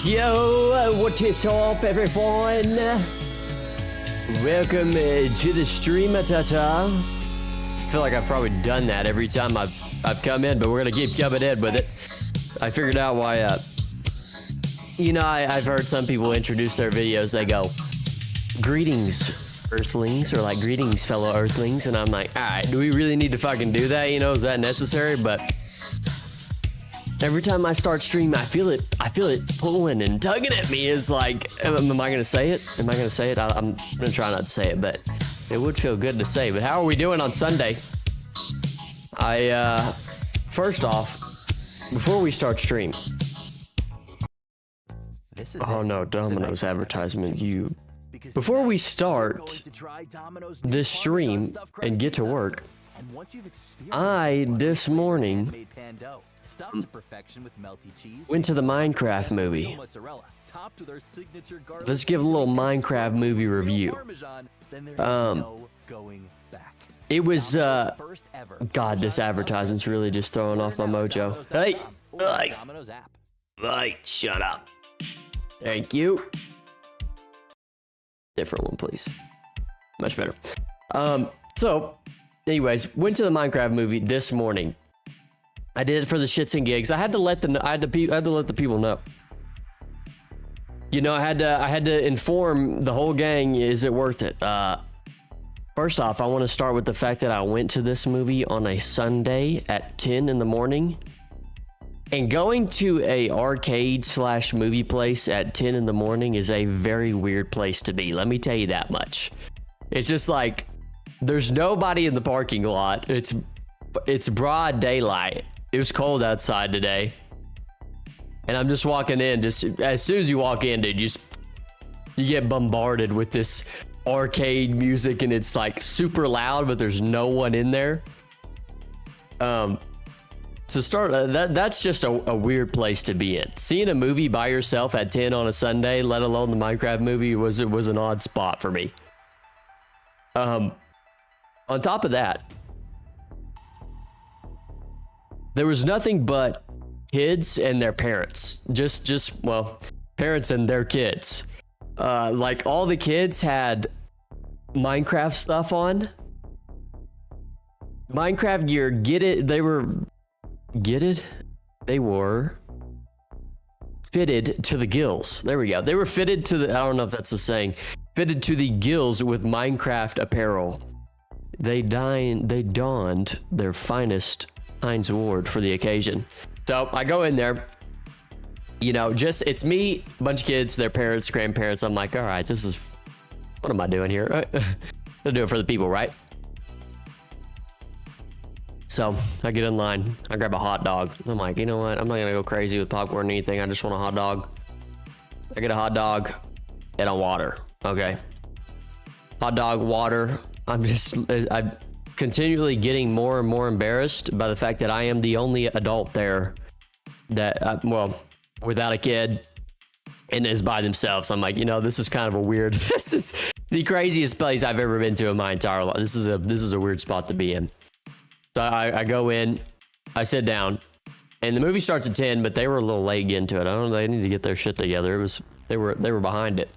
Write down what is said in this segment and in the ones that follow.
Yo, what is up, everyone? Welcome to the stream, Tata. I feel like I've probably done that every time I've come in, but we're gonna keep coming in with it. I figured out why. You know, I've heard some people introduce their videos. They go, "Greetings, Earthlings," or like, "Greetings, fellow Earthlings," and I'm like, all right, do we really need to fucking do that? You know, is that necessary? But every time I start streaming, I feel it pulling and tugging at me. Is like, am I gonna say it? Am I gonna say it? I'm gonna try not to say it, but it would feel good to say. But how are we doing on Sunday? First off, before we start stream. Oh no, Domino's advertisement. Before we start this stream and get to work, I this morning went to the Minecraft movie. Let's give a little Minecraft movie review. It was God, this advertisement's really just throwing off my mojo. Hey, shut up. Thank you. Different one, please. Much better. So, anyways, went to the Minecraft movie this morning. I did it for the shits and gigs. I had to let the people know. You know, I had to inform the whole gang. Is it worth it? First off, I want to start with the fact that I went to this movie on a Sunday at 10 in the morning. And going to a arcade / movie place at 10 in the morning is a very weird place to be. Let me tell you that much. It's just like, there's nobody in the parking lot. It's broad daylight. It was cold outside today. And I'm just walking in. Just as soon as you walk in, dude, you get bombarded with this arcade music, and it's like super loud, but there's no one in there. To start, that's just a weird place to be in. Seeing a movie by yourself at 10 on a Sunday, let alone the Minecraft movie, was an odd spot for me. On top of that, there was nothing but kids and their parents. Well, parents and their kids. Like, all the kids had Minecraft stuff on. Minecraft gear, they were fitted to the gills. There we go. They were fitted to the, I don't know if that's the saying, fitted to the gills with Minecraft apparel. They donned their finest Heinz Ward for the occasion. So I go in there, you know, it's me, a bunch of kids, their parents, grandparents. I'm like, all right, what am I doing here? I'll do it for the people, right? So I get in line, I grab a hot dog. I'm like, you know what? I'm not gonna go crazy with popcorn or anything. I just want a hot dog. I get a hot dog and a water. Okay. Hot dog, water. I'm continually getting more and more embarrassed by the fact that I am the only adult there that, well, without a kid and is by themselves. I'm like, you know, this is kind of a weird, this is the craziest place I've ever been to in my entire life. This is a weird spot to be in. So I go in, I sit down, and the movie starts at 10, but they were a little late getting to it. I don't know, they need to get their shit together. They were behind it.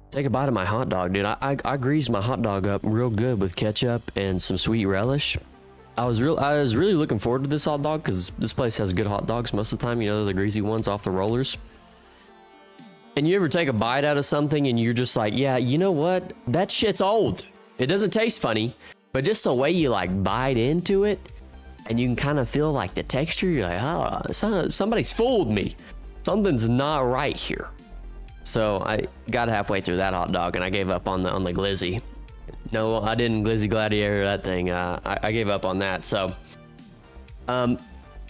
Take a bite of my hot dog, dude. I greased my hot dog up real good with ketchup and some sweet relish. I was really looking forward to this hot dog because this place has good hot dogs most of the time. You know, the greasy ones off the rollers. And you ever take a bite out of something and you're just like, yeah, you know what? That shit's old. It doesn't taste funny. But just the way you like bite into it, and you can kind of feel like the texture, you're like, oh, somebody's fooled me. Something's not right here. So I got halfway through that hot dog and I gave up on the glizzy. No, I didn't glizzy gladiator that thing. I gave up on that. So,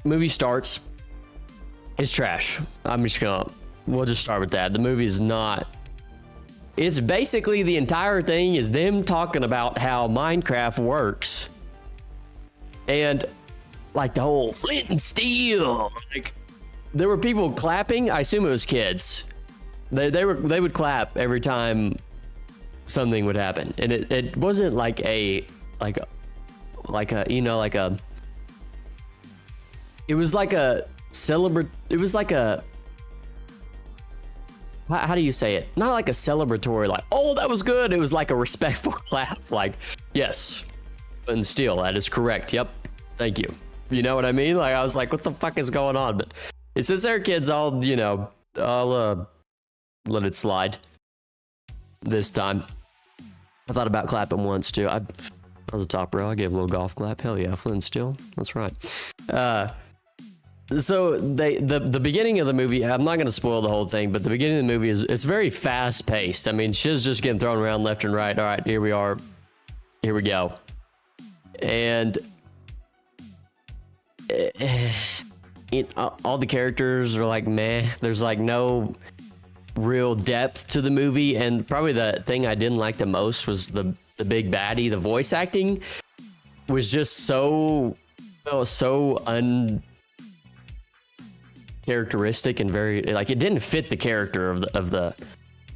movie starts. It's trash. We'll just start with that. The movie is not. It's basically the entire thing is them talking about how Minecraft works. And like the whole flint and steel. Like, there were people clapping. I assume it was kids. They would clap every time something would happen. And it wasn't like a you know, like a, it was like a how do you say it? Not like a celebratory, like, oh, that was good. It was like a respectful clap. Like, yes, and still, that is correct. Yep. Thank you. You know what I mean? Like, I was like, what the fuck is going on? But since their kids, I'll, you know, I'll let it slide this time. I thought about clapping once too. I was a top row. I gave a little golf clap. Hell yeah, Flynn still. That's right. So the beginning of the movie, I'm not going to spoil the whole thing, but the beginning of the movie it's very fast paced. I mean, shit's just getting thrown around left and right. All right, here we are. Here we go. And all the characters are like meh. There's like no real depth to the movie, and probably the thing I didn't like the most was the big baddie. The voice acting was just so uncharacteristic and very like it didn't fit the character of the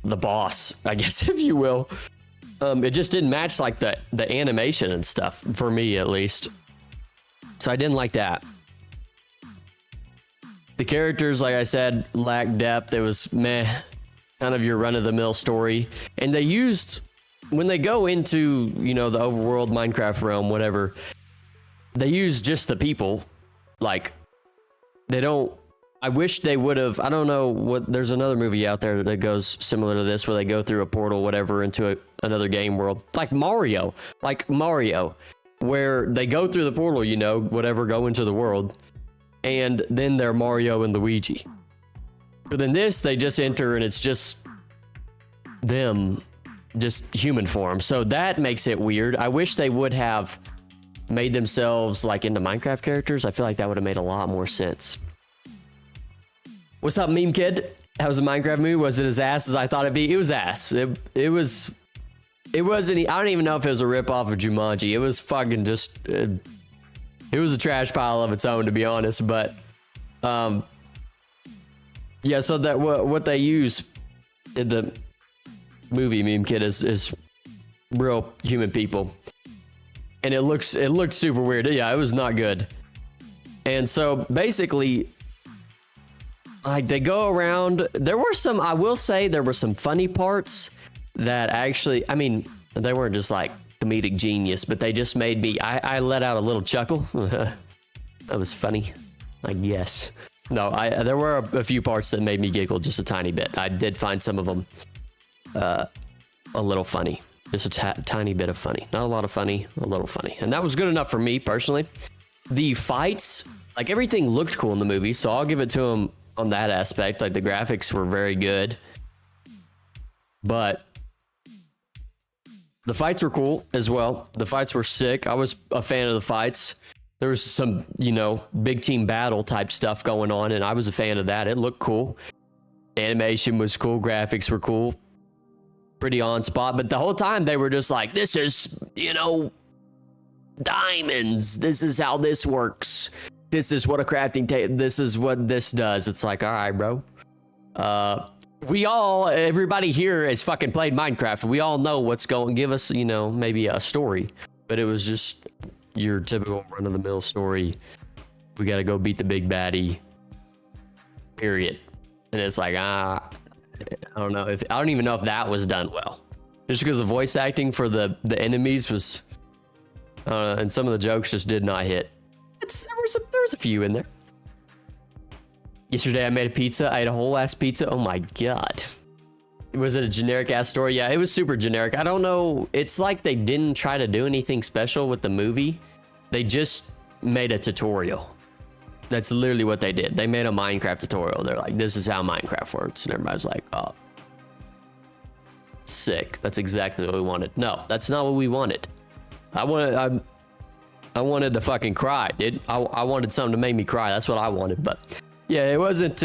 boss, I guess, if you will. It just didn't match like the animation and stuff, for me at least. So I didn't like that. The characters, like I said, lacked depth. It was meh, kind of your run-of-the-mill story. And they used, when they go into, you know, the overworld Minecraft realm, whatever, they use just the people. Like, they don't, I wish they would have, I don't know what, there's another movie out there that goes similar to this, where they go through a portal, whatever, into another game world. Like Mario, where they go through the portal, you know, whatever, go into the world. And then they're Mario and Luigi. But in this, they just enter and it's just them, just human form. So that makes it weird. I wish they would have made themselves like into Minecraft characters. I feel like that would have made a lot more sense. What's up, Meme Kid? How was the Minecraft movie? Was it as ass as I thought it'd be? It was ass. It wasn't, I don't even know if it was a ripoff of Jumanji. It was fucking just... it was a trash pile of its own, to be honest, but yeah, so that what they use in the movie, Meme Kid, is real human people, and it looked super weird. Yeah, it was not good. And so basically, like, they go around, there were some, I will say there were some funny parts that actually, I mean, they weren't just like comedic genius, but they just made me, I let out a little chuckle. That was funny, I guess. No, there were a few parts that made me giggle just a tiny bit. I did find some of them a little funny, just a tiny bit of funny. Not a lot of funny, a little funny, and that was good enough for me personally. The fights, like, everything looked cool in the movie, so I'll give it to them on that aspect. Like, the graphics were very good, but the fights were cool as well. The fights were sick. I was a fan of the fights. There was some, you know, big team battle type stuff going on, and I was a fan of that. It looked cool. Animation was cool. Graphics were cool. Pretty on spot. But the whole time they were just like, this is, you know, diamonds. This is how this works. This is what a crafting table, this is what this does. It's like, all right, bro. Everybody here has fucking played Minecraft. We all know what's going, give us, you know, maybe a story. But it was just your typical run-of-the-mill story. We got to go beat the big baddie, period. And it's like, I don't know if, I don't even know if that was done well. Just because the voice acting for the enemies was, and some of the jokes just did not hit. There was a few in there. Yesterday I made a pizza. I ate a whole ass pizza. Oh my god. Was it a generic ass story? Yeah, it was super generic. I don't know. It's like they didn't try to do anything special with the movie. They just made a tutorial. That's literally what they did. They made a Minecraft tutorial. They're like, this is how Minecraft works. And everybody's like, oh, sick. That's exactly what we wanted. No, that's not what we wanted. I wanted to fucking cry, dude. I wanted something to make me cry. That's what I wanted. But yeah, it wasn't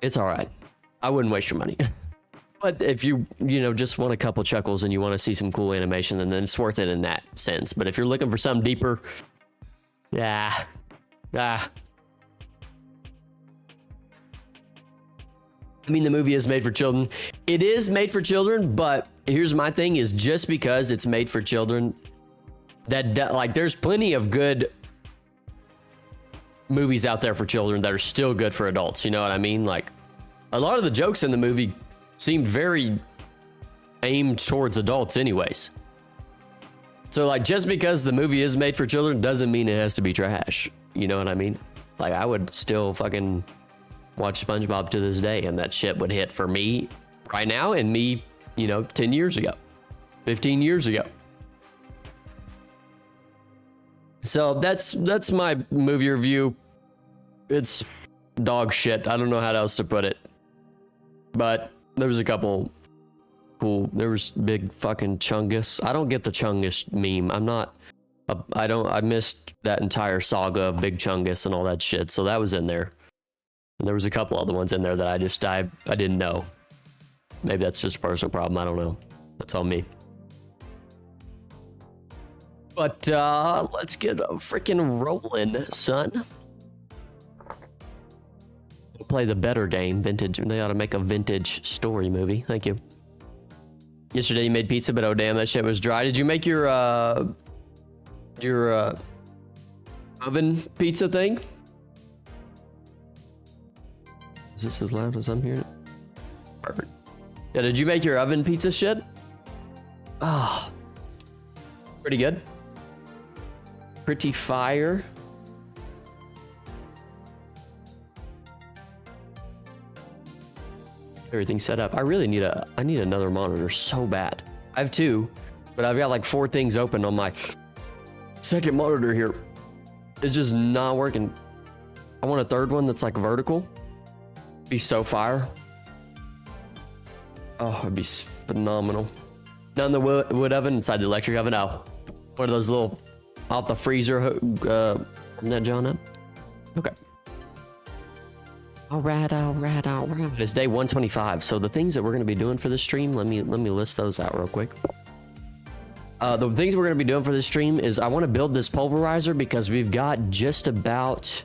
it's all right. I wouldn't waste your money. But if you know, just want a couple chuckles and you want to see some cool animation, then it's worth it in that sense. But if you're looking for something deeper, I mean, the movie is made for children. It is made for children, but here's my thing, is just because it's made for children, that like, there's plenty of good movies out there for children that are still good for adults. You know what I mean? Like, a lot of the jokes in the movie seemed very aimed towards adults anyways. So like, just because the movie is made for children doesn't mean it has to be trash. You know what I mean? Like, I would still fucking watch SpongeBob to this day, and that shit would hit for me right now and me, you know, 10 years ago, 15 years ago. So that's my movie review. It's dog shit. I don't know how else to put it. But there was a couple cool. There was big fucking Chungus. I don't get the Chungus meme. I missed that entire saga of Big Chungus and all that shit. So that was in there. And there was a couple other ones in there that I didn't know. Maybe that's just a personal problem. I don't know. That's on me. But let's get a freaking rolling, son. We'll play the better game, vintage. They ought to make a vintage story movie. Thank you. Yesterday you made pizza, but oh damn, that shit was dry. Did you make your oven pizza thing? Is this as loud as I'm hearing it? Perfect. Yeah, did you make your oven pizza shit? Ah, pretty good. Pretty fire. Everything's set up. I need another monitor so bad. I have two, but I've got like 4 things open on my second monitor here. It's just not working. I want a third one that's like vertical. Be so fire. Oh, it'd be phenomenal. Not in the wood oven, inside the electric oven. Oh, one of those little off the freezer. That John up. Okay. All right. It's day 125. So the things that we're going to be doing for this stream, let me list those out real quick. The things we're going to be doing for this stream is I want to build this pulverizer because we've got just about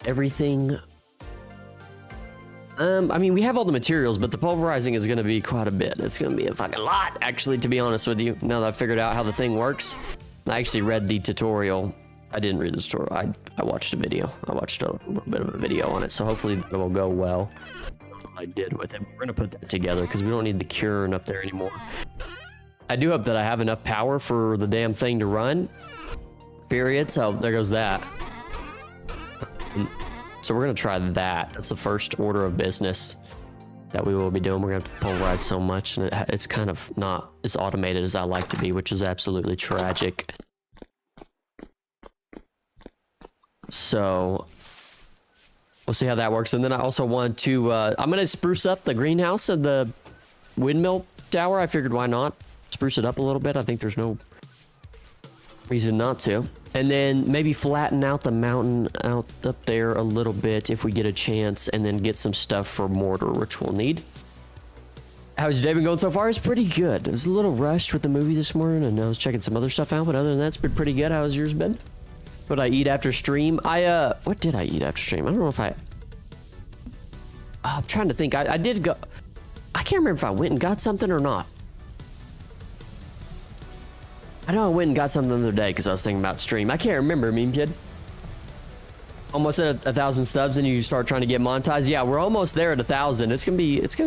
everything. I mean, we have all the materials, but the pulverizing is going to be quite a bit. It's going to be a fucking lot, actually, to be honest with you. Now that I've figured out how the thing works, I actually read the tutorial. I didn't read the tutorial. I watched a video. I watched a little bit of a video on it, so hopefully it will go well. I did with it. We're going to put that together because we don't need the curing up there anymore. I do hope that I have enough power for the damn thing to run. Period. So there goes that. So we're going to try that. That's the first order of business that we will be doing. We're going to have to pulverize so much, and it's kind of not as automated as I like to be, which is absolutely tragic. So we'll see how that works. And then I also want to, I'm going to spruce up the greenhouse and the windmill tower. I figured why not spruce it up a little bit. I think there's no reason not to. And then maybe flatten out the mountain out up there a little bit if we get a chance, and then get some stuff for mortar, which we'll need. How's your day been going so far? It's pretty good. I was a little rushed with the movie this morning, and I was checking some other stuff out, but other than that, it's been pretty good. How's yours been? What did I eat after stream? What did I eat after stream? I don't know if I'm trying to think. I did go. I can't remember if I went and got something or not. I know I went and got something the other day because I was thinking about stream. I can't remember, meme kid. Almost at 1,000 subs, and you start trying to get monetized. Yeah, we're almost there at 1,000. It's gonna be. Let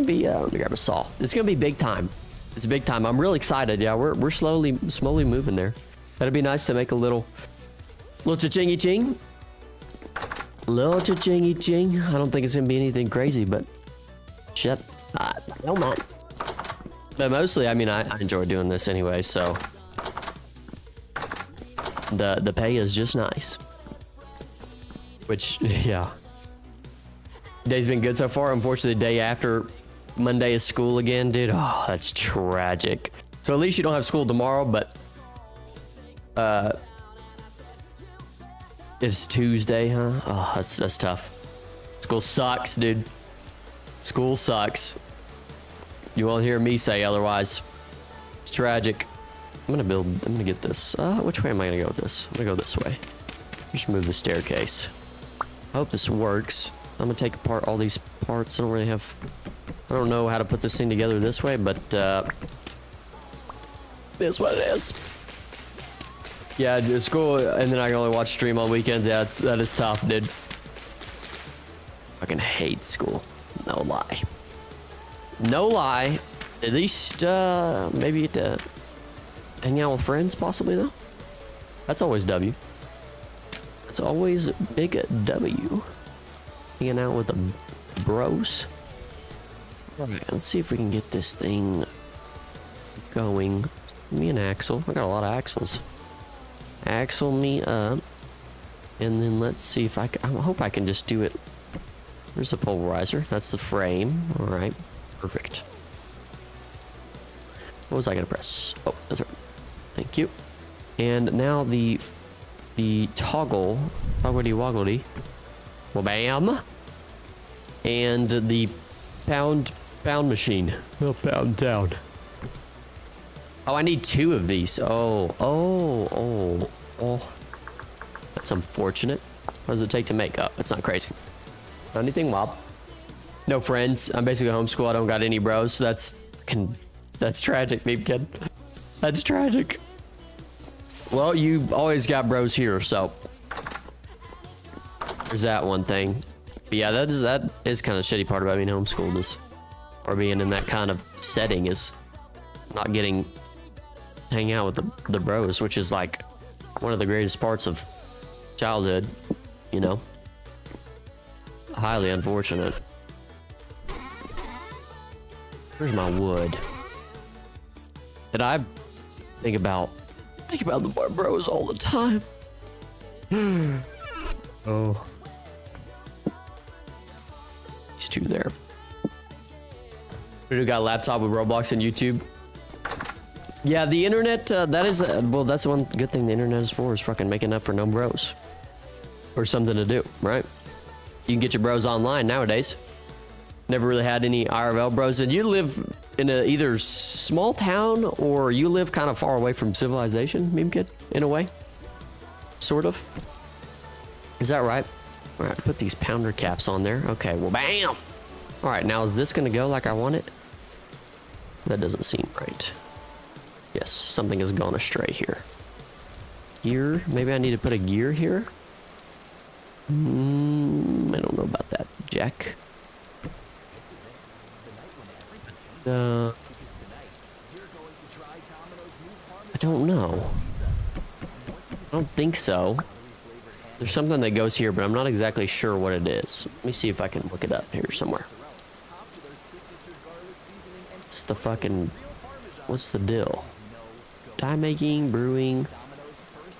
me grab a saw. It's gonna be big time. It's big time. I'm really excited. Yeah, we're slowly moving there. That'd be nice to make a little cha-chingy ching. Little cha-chingy ching. I don't think it's gonna be anything crazy, but shit. No man. But mostly, I mean, I enjoy doing this anyway, so. The pay is just nice. Which, yeah. Day's been good so far. Unfortunately, the day after Monday is school again, dude. Oh, that's tragic. So at least you don't have school tomorrow, but it's Tuesday, huh? Oh, that's tough. School sucks, dude. School sucks. You won't hear me say otherwise. It's tragic. I'm gonna get this. Which way am I gonna go with this? I'm gonna go this way. Just move the staircase. I hope this works. I'm gonna take apart all these parts. I don't know how to put this thing together this way, but it is what it is. Yeah, school, and then I can only watch stream on weekends. Yeah, that is tough, dude. Fucking hate school. No lie. No lie. At least, maybe get to hang out with friends, possibly, though. That's always W. That's always big W. Hanging out with the bros. Alright, let's see if we can get this thing going. Me and Axel. I got a lot of Axels. Axel me up. And then let's see if I hope I can just do it. There's the polarizer. That's the frame. Alright. Perfect. What was I gonna press? Oh, that's right. Thank you. And now the toggle. Woggledy woggledy. Well, bam. And the pound machine. Oh, pound down. Oh, I need 2 of these. Oh. That's unfortunate. What does it take to make up? It's not crazy. Not anything wild. No friends. I'm basically homeschool. I don't got any bros. That's tragic, babe kid. That's tragic. Well, you always got bros here, so there's that one thing. But yeah, that is kind of shitty part about being homeschooled is, or being in that kind of setting is not getting hang out with the bros, which is like one of the greatest parts of childhood, you know. Highly unfortunate. Where's my wood? Did I think about the bros all the time? Oh. These 2 there. Who got a laptop with Roblox and YouTube? Yeah, the internet, that is, well, that's one good thing the internet is for, is fucking making up for no bros. Or something to do, right? You can get your bros online nowadays. Never really had any IRL bros. And you live in a either small town or you live kind of far away from civilization, meme kid, in a way. Sort of. Is that right? All right, put these pounder caps on there. Okay, well, bam! All right, now is this gonna go like I want it? That doesn't seem right. Yes, something has gone astray here. Gear, maybe I need to put a gear here? I don't know about that. Jack. I don't know. I don't think so. There's something that goes here, but I'm not exactly sure what it is. Let me see if I can look it up here somewhere. It's the fucking... What's the deal? Dye making, brewing,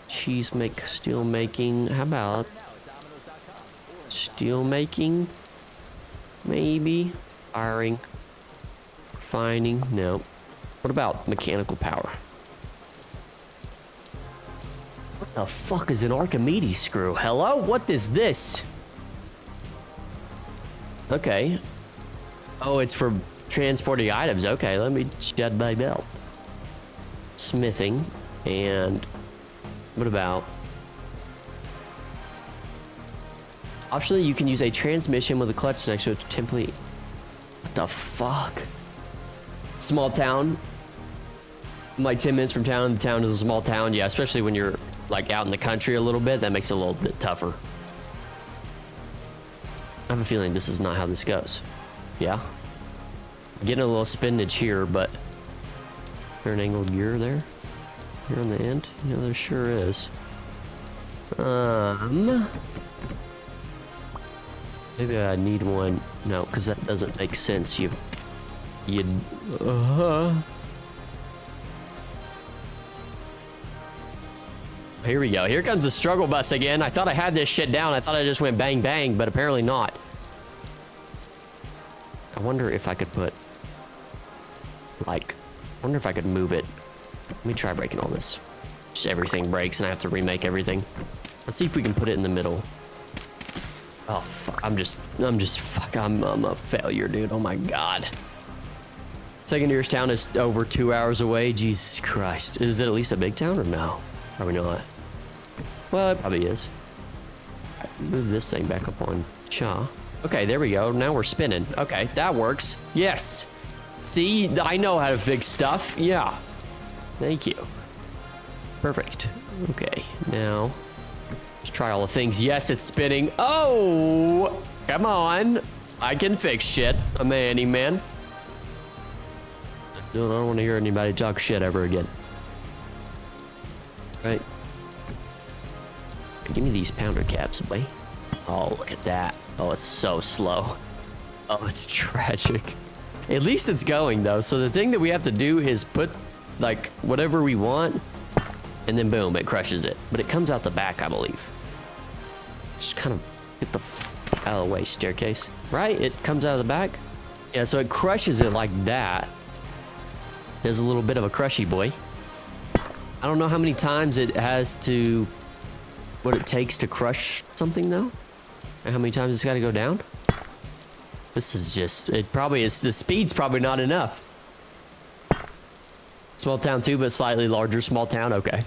cheese make, steel making. How about steel making? Maybe. Firing. Refining. No. What about mechanical power? What the fuck is an Archimedes screw? Hello? What is this? Okay. Oh, it's for transporting items. Okay, let me shed my belt. Smithing. And what about... Optionally, you can use a transmission with a clutch next to it to template. What the fuck? Small town. I'm like 10 minutes from town. The town is a small town. Yeah, especially when you're like out in the country a little bit. That makes it a little bit tougher. I have a feeling this is not how this goes. Yeah. Getting a little spinach here, but... Is there an angled gear there? Here on the end? Yeah, there sure is. Maybe I need one. No, because that doesn't make sense. Here we go. Here comes the struggle bus again. I thought I had this shit down. I thought I just went bang bang, but apparently not. I wonder if I could put... Like... I wonder if I could move it. Let me try breaking all this. Just everything breaks and I have to remake everything. Let's see if we can put it in the middle. Oh, fuck. I'm a failure, dude. Oh my god. Second nearest town is over 2 hours away. Jesus Christ. Is it at least a big town or no? Probably not. Well, it probably is. Right, move this thing back up on Cha. Okay, there we go. Now we're spinning. Okay, that works. Yes. See, I know how to fix stuff. Yeah. Thank you. Perfect. Okay, now let's try all the things. Yes, it's spinning. Oh, come on. I can fix shit. I'm a handyman. I don't want to hear anybody talk shit ever again. Right. Give me these pounder caps, boy. Oh, look at that. Oh, it's so slow. Oh, it's tragic. At least it's going, though. So the thing that we have to do is put, like, whatever we want, and then boom, it crushes it. But it comes out the back, I believe. Just kind of get the out of the way, staircase. Right? It comes out of the back? Yeah, so it crushes it like that. There's a little bit of a crushy boy. I don't know how many times it has to... what it takes to crush something, though. And how many times it's got to go down. This is just... it probably is... the speed's probably not enough. Small town too, but slightly larger. Small town, okay.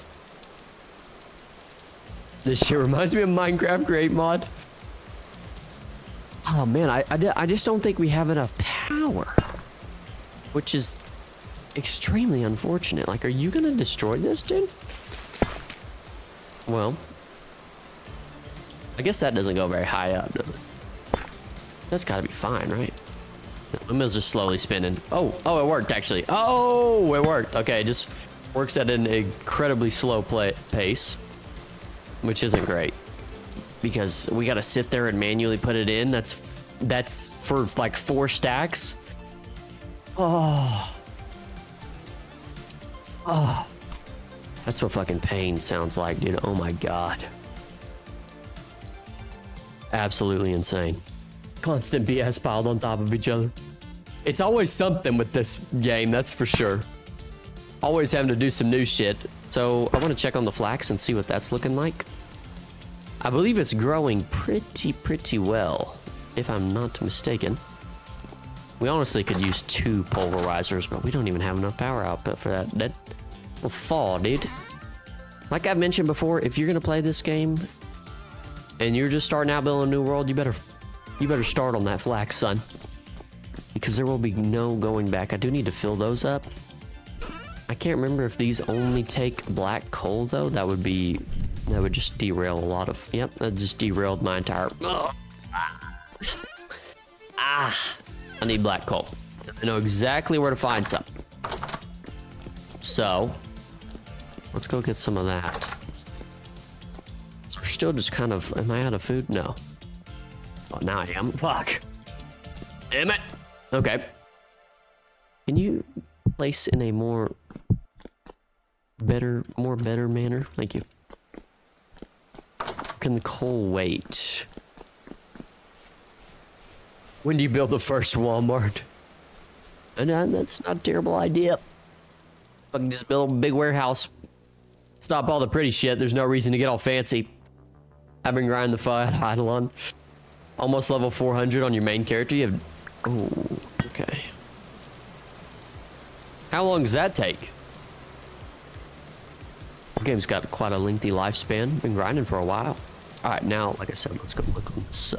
This shit reminds me of Minecraft Great Mod. Oh man, I just don't think we have enough power. Which is extremely unfortunate. Like, are you gonna destroy this, dude? Well, I guess that doesn't go very high up, does it? That's gotta be fine, right? The windmills are slowly spinning. Oh, it worked actually. Oh, it worked. Okay, it just works at an incredibly slow pace, which isn't great because we gotta sit there and manually put it in. That's for like 4 stacks. Oh, that's what fucking pain sounds like, dude. Oh my god, absolutely insane. Constant BS piled on top of each other. It's always something with this game, that's for sure. Always having to do some new shit. So I want to check on the flax and see what that's looking like. I believe it's growing pretty well, if I'm not mistaken. We honestly could use 2 pulverizers, but we don't even have enough power output for that. That will fall, dude. Like I've mentioned before, if you're gonna play this game and you're just starting out building a new world, you better start on that flax, son. Because there will be no going back. I do need to fill those up. I can't remember if these only take black coal, though. That would just derail a lot of... Yep, that just derailed my entire... I need black coal. I know exactly where to find some. So, let's go get some of that. So we're still just kind of... Am I out of food? No. Oh, now I am. Fuck. Damn it. Okay. Can you place in a more better manner? Thank you. Can the coal wait? When do you build the first Walmart? And that's not a terrible idea. Fucking just build a big warehouse. Stop all the pretty shit. There's no reason to get all fancy. I've been grinding the fight idle on. Almost level 400 on your main character. You have... Oh, okay. How long does that take? The game's got quite a lengthy lifespan. Been grinding for a while. Alright, now, like I said, let's go look on this.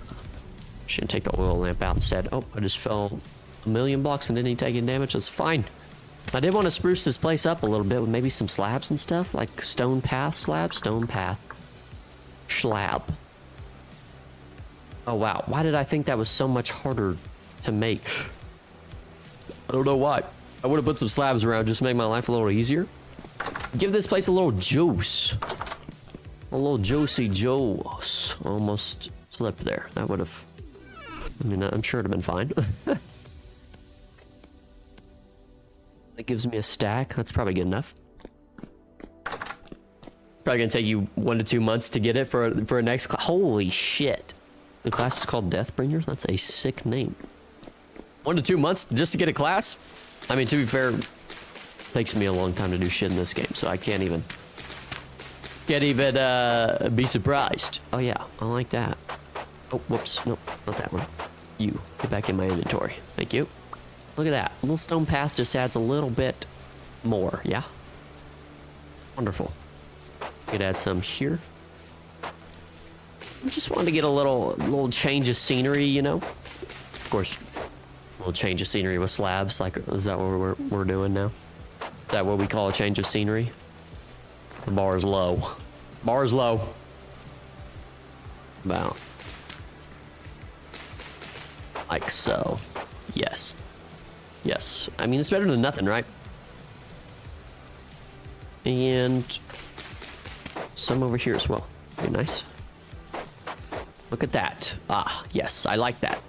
Shouldn't take the oil lamp out instead. Oh, I just fell 1,000,000 blocks and didn't even take any damage. That's fine. I did want to spruce this place up a little bit with maybe some slabs and stuff. Like stone path slab. Stone path. Slab. Oh wow, why did I think that was so much harder to make? I don't know why. I would have put some slabs around just to make my life a little easier. Give this place a little juice. A little juicy juice. Almost slipped there. That would have... I mean, I'm sure it would have been fine. That gives me a stack. That's probably good enough. Probably gonna take you 1 to 2 months to get it for a next class. Holy shit. The class is called Deathbringer? That's a sick name. 1 to 2 months just to get a class? I mean, to be fair, it takes me a long time to do shit in this game, so I can't even be surprised. Oh yeah, I like that. Oh, whoops, nope, not that one. You, get back in my inventory. Thank you. Look at that. A little stone path just adds a little bit more, yeah? Wonderful. Could add some here. I just wanted to get a little change of scenery, you know? Of course, a little change of scenery with slabs. Like, is that what we're doing now? Is that what we call a change of scenery? The bar is low. Bar is low. About. Like so. Yes. Yes. I mean, it's better than nothing, right? And some over here as well. Very nice. Look at that. Ah, yes, I like that.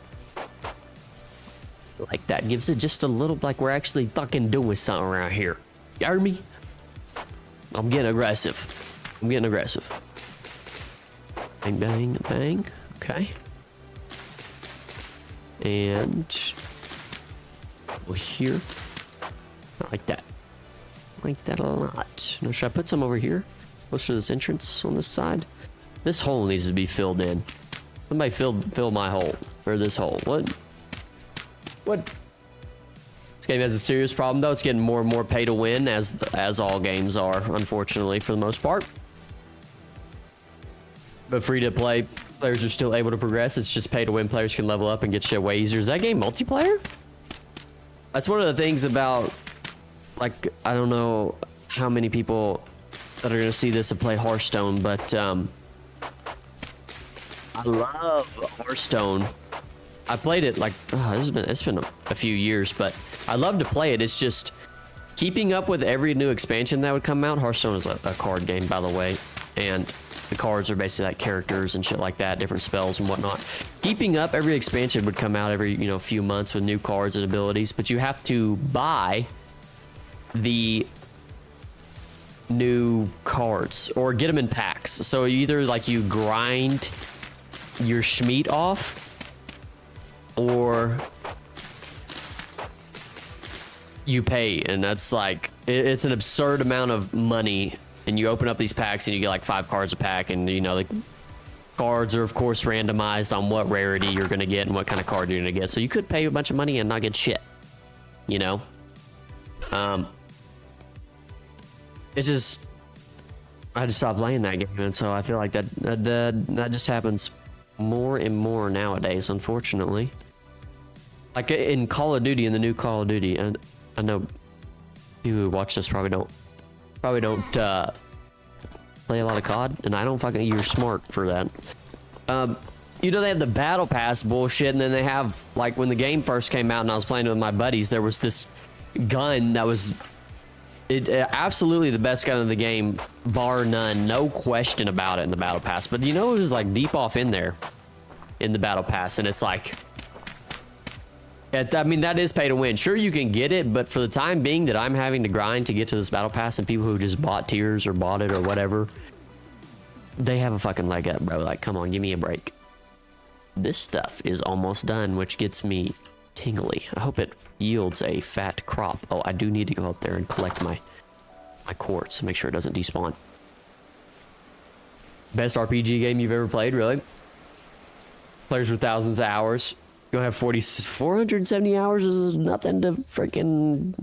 Like that. Gives it just a little, like we're actually fucking doing something around here. You heard me? I'm getting aggressive. I'm getting aggressive. Bang, bang, bang. Okay. And over here. I like that. I like that a lot. Now, should I put some over here? Close to this entrance on this side? This hole needs to be filled in. Somebody fill my hole. Or this hole. What? What? This game has a serious problem though. It's getting more and more pay to win, as all games are, unfortunately, for the most part. But free to play players are still able to progress. It's just pay to win players can level up and get shit way easier. Is that game multiplayer? That's one of the things about, like, I don't know how many people that are gonna see this and play Hearthstone, but I love Hearthstone. I played it like, it's been a few years, but I love to play it. It's just keeping up with every new expansion that would come out. Hearthstone is a card game, by the way, and the cards are basically like characters and shit like that, different spells and whatnot. Keeping up, every expansion would come out every, few months with new cards and abilities, but you have to buy the new cards or get them in packs. So either like you grind your Schmeat off, or you pay, and that's like, it's an absurd amount of money. And you open up these packs and you get like 5 cards a pack, and the cards are of course randomized on what rarity you're gonna get and what kind of card you're gonna get. So you could pay a bunch of money and not get shit, it's just, I just stopped playing that game, and so I feel like that just happens more and more nowadays, unfortunately. Like in Call of Duty, in the new Call of Duty, and I know people who watch this probably don't play a lot of COD, and I don't fucking, you're smart for that. They have the battle pass bullshit, and then they have, like, when the game first came out and I was playing with my buddies, there was this gun that was absolutely the best gun in the game, bar none, no question about it, in the battle pass. But it was like deep off in there in the battle pass, and it's like, I mean, that is pay to win. Sure, you can get it, but for the time being that I'm having to grind to get to this battle pass, and people who just bought tiers or bought it or whatever, they have a fucking leg up, bro. Like, come on, give me a break. This stuff is almost done, which gets me tingly. I hope it yields a fat crop. Oh, I do need to go up there and collect my quartz to make sure it doesn't despawn. Best RPG game you've ever played, really? Players with thousands of hours. You don't have 470 hours is nothing to freaking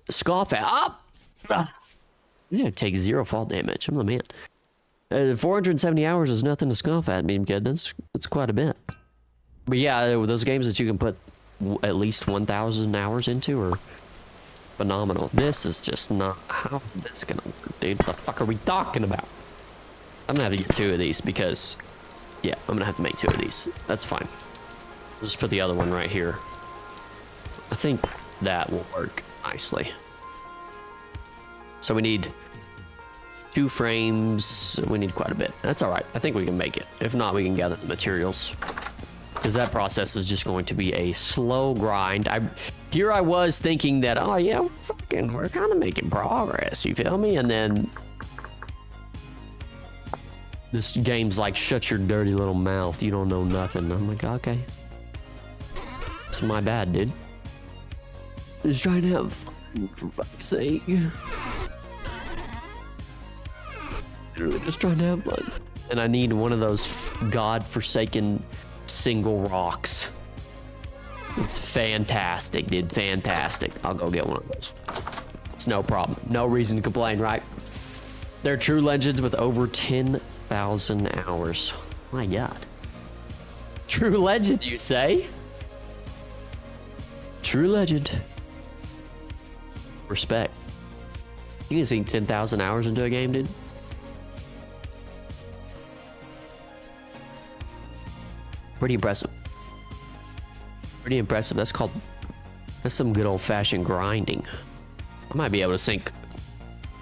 scoff at. Yeah, take 0 fall damage. I'm the man. 470 hours is nothing to scoff at, meme kid. That's quite a bit. But yeah, those games that you can put at least 1,000 hours into are phenomenal. This is just not. How is this gonna work, dude? What the fuck are we talking about? I'm gonna have to get 2 of these because, yeah, I'm gonna have to make 2 of these. That's fine. I'll just put the other one right here. I think that will work nicely. So we need 2 frames. We need quite a bit. That's all right. I think we can make it. If not, we can gather the materials, because that process is just going to be a slow grind. Here I was thinking that, oh yeah, we're kind of making progress. You feel me? And then this game's like, shut your dirty little mouth. You don't know nothing. I'm like, okay. It's my bad, dude. Just trying to have fun, for fuck's sake. Literally just trying to have fun. And I need one of those god-forsaken single rocks. It's fantastic, dude. Fantastic. I'll go get one of those. It's no problem. No reason to complain, right? They're true legends with over 10,000 hours. My god. True legend, you say? True legend. Respect. You can sink 10,000 hours into a game, dude. Pretty impressive. Pretty impressive. That's some good old-fashioned grinding. I might be able to sink.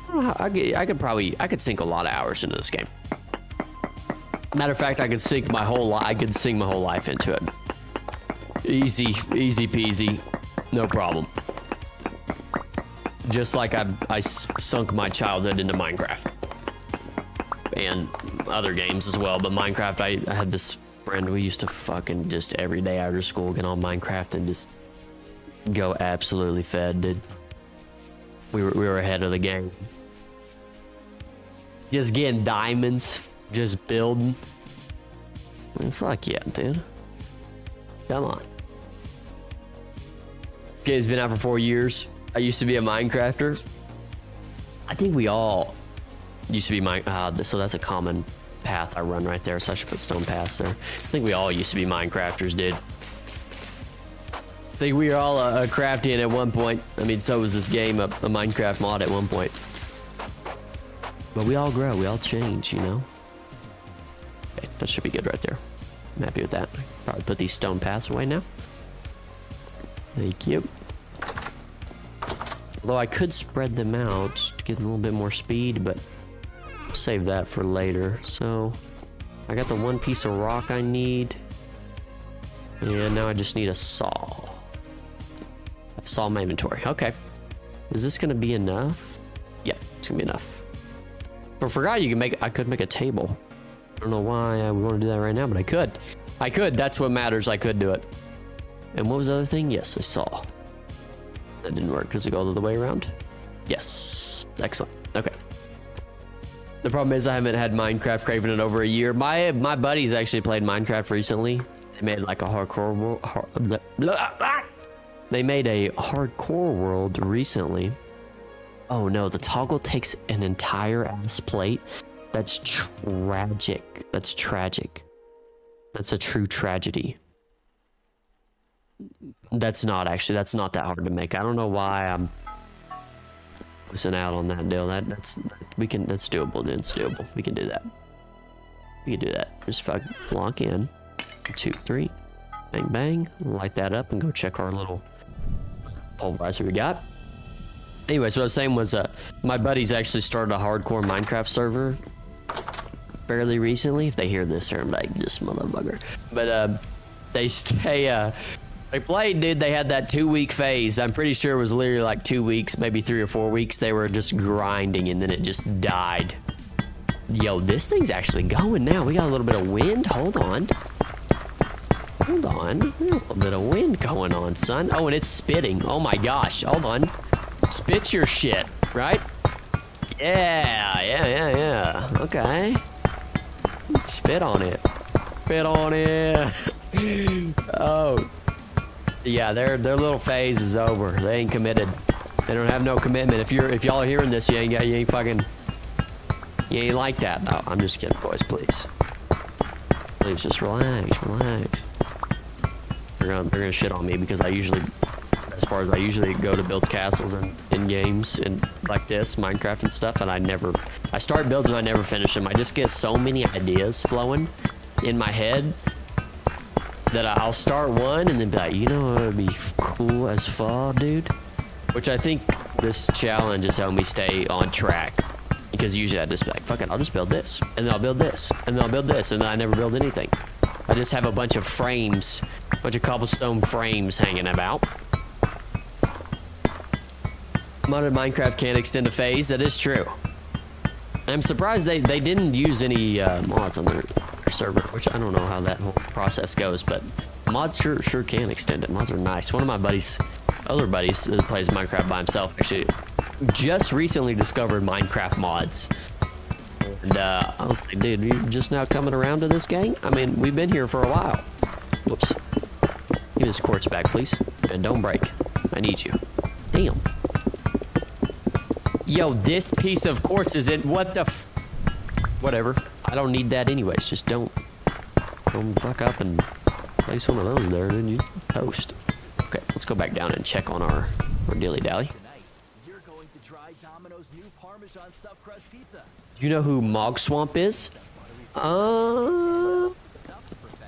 I could sink a lot of hours into this game. Matter of fact, I could sink my whole life into it. Easy peasy, no problem. Just like I sunk my childhood into Minecraft and other games as well. But Minecraft, I had this friend. We used to fucking just every day after school get on Minecraft and just go absolutely fed, dude. We were ahead of the game. Just getting diamonds, just building. I mean, fuck yeah, dude. Come on. Game's been out for 4 years. I used to be a Minecrafter. I think we all used to be so that's a common path I run right there, so I should put stone paths there. I think we all used to be Minecrafters, dude. I think we were all a craftian at one point. I mean, so was this game, a Minecraft mod at one point. But we all grow, we all change, you know? Okay, that should be good right there. I'm happy with that. Probably put these stone paths away now. Thank you. Although I could spread them out to get a little bit more speed, but I'll save that for later. So I got the one piece of rock I need. And now I just need a saw. I have saw in my inventory. Okay. Is this gonna be enough? Yeah, it's gonna be enough. But I forgot I could make a table. I don't know why I would want to do that right now, but I could. That's what matters. I could do it. And what was the other thing? Yes, I saw. That didn't work. Does it go the other way around? Yes. Excellent. Okay. The problem is I haven't had Minecraft Craving in over a year. My buddies actually played Minecraft recently. They made like a hardcore world. They made a hardcore world recently. Oh no, the toggle takes an entire ass plate. That's tragic. That's tragic. That's a true tragedy. That's not that hard to make. I don't know why I'm missing out on that deal. That's doable, dude. It's doable. We can do that. We can do that. Just fuck block in. 2, 3. Bang bang. Light that up and go check our little pulverizer we got. Anyways, what I was saying was my buddies actually started a hardcore Minecraft server fairly recently. If they hear this, they're like, this motherfucker. But they played, dude. They had that 2-week phase. I'm pretty sure it was literally like 2 weeks, maybe 3 or 4 weeks. They were just grinding and then it just died. Yo, this thing's actually going now. We got a little bit of wind. Hold on. Hold on. A little bit of wind going on, son. Oh, and it's spitting. Oh my gosh. Hold on. Spit your shit, right? Yeah. Okay. Spit on it. Spit on it. Oh. Yeah, their little phase is over. They ain't committed. They don't have no commitment. If y'all are hearing this, you ain't like that. Oh, I'm just kidding, boys. Please, just relax. They're gonna shit on me because I usually go to build castles in games and like this, Minecraft and stuff, and I start builds and I never finish them. I just get so many ideas flowing in my head that I'll start one and then be like, you know what would be cool as fuck, dude? Which I think this challenge has helped me stay on track. Because usually I just be like, fuck it, I'll just build this. And then I'll build this. And then I'll build this. And then I never build anything. I just have a bunch of frames, a bunch of cobblestone frames hanging about. Modded Minecraft can't extend a phase. That is true. I'm surprised they didn't use any mods on their server, which I don't know how that whole process goes, but mods sure can extend it. Mods are nice. One of my other buddies that plays Minecraft by himself actually just recently discovered Minecraft mods. And I was like, dude, you just now coming around to this gang? I mean, we've been here for a while. Whoops. Give me this quartz back, please. And don't break. I need you. Damn. Yo, this piece of quartz is it? What the whatever. I don't need that anyways. Just don't fuck up and place one of those there, and then you toast. Okay, let's go back down and check on our dilly dally. You're going to try Domino's new Parmesan stuffed crust pizza. You know who Mog Swamp is? No,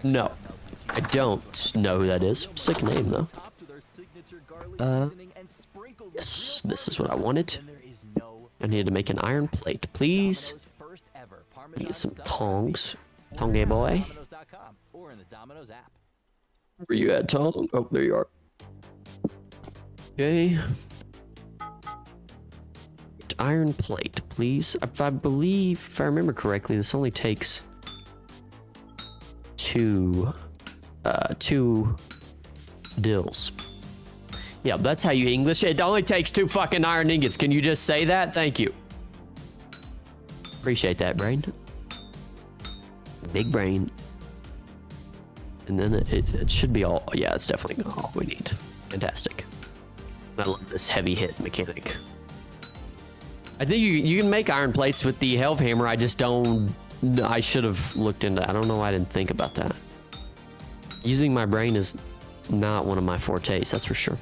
I don't know who that is. Sick name though. Topped with our signature garlic seasoning and sprinkled with Yes, real this is what I wanted. And there is no I needed to make an iron plate, please. Domino's first ever Parmesan Get some stuffed crust tongs. pizza. Tongue boy. Domino's.com or in the Domino's app. Where you at, Tong? Oh, there you are. Okay. Iron plate, please. If I believe, if I remember correctly, this only takes two dills. Yeah, that's how you English it. It only takes 2 fucking iron ingots. Can you just say that? Thank you. Appreciate that, brain. Big brain. And then it should be all, yeah, it's definitely all we need. Fantastic. I love this heavy hit mechanic. I think you can make iron plates with the Helve Hammer. I just don't, I should have looked into, I don't know why I didn't think about that. Using my brain is not one of my fortes, that's for sure.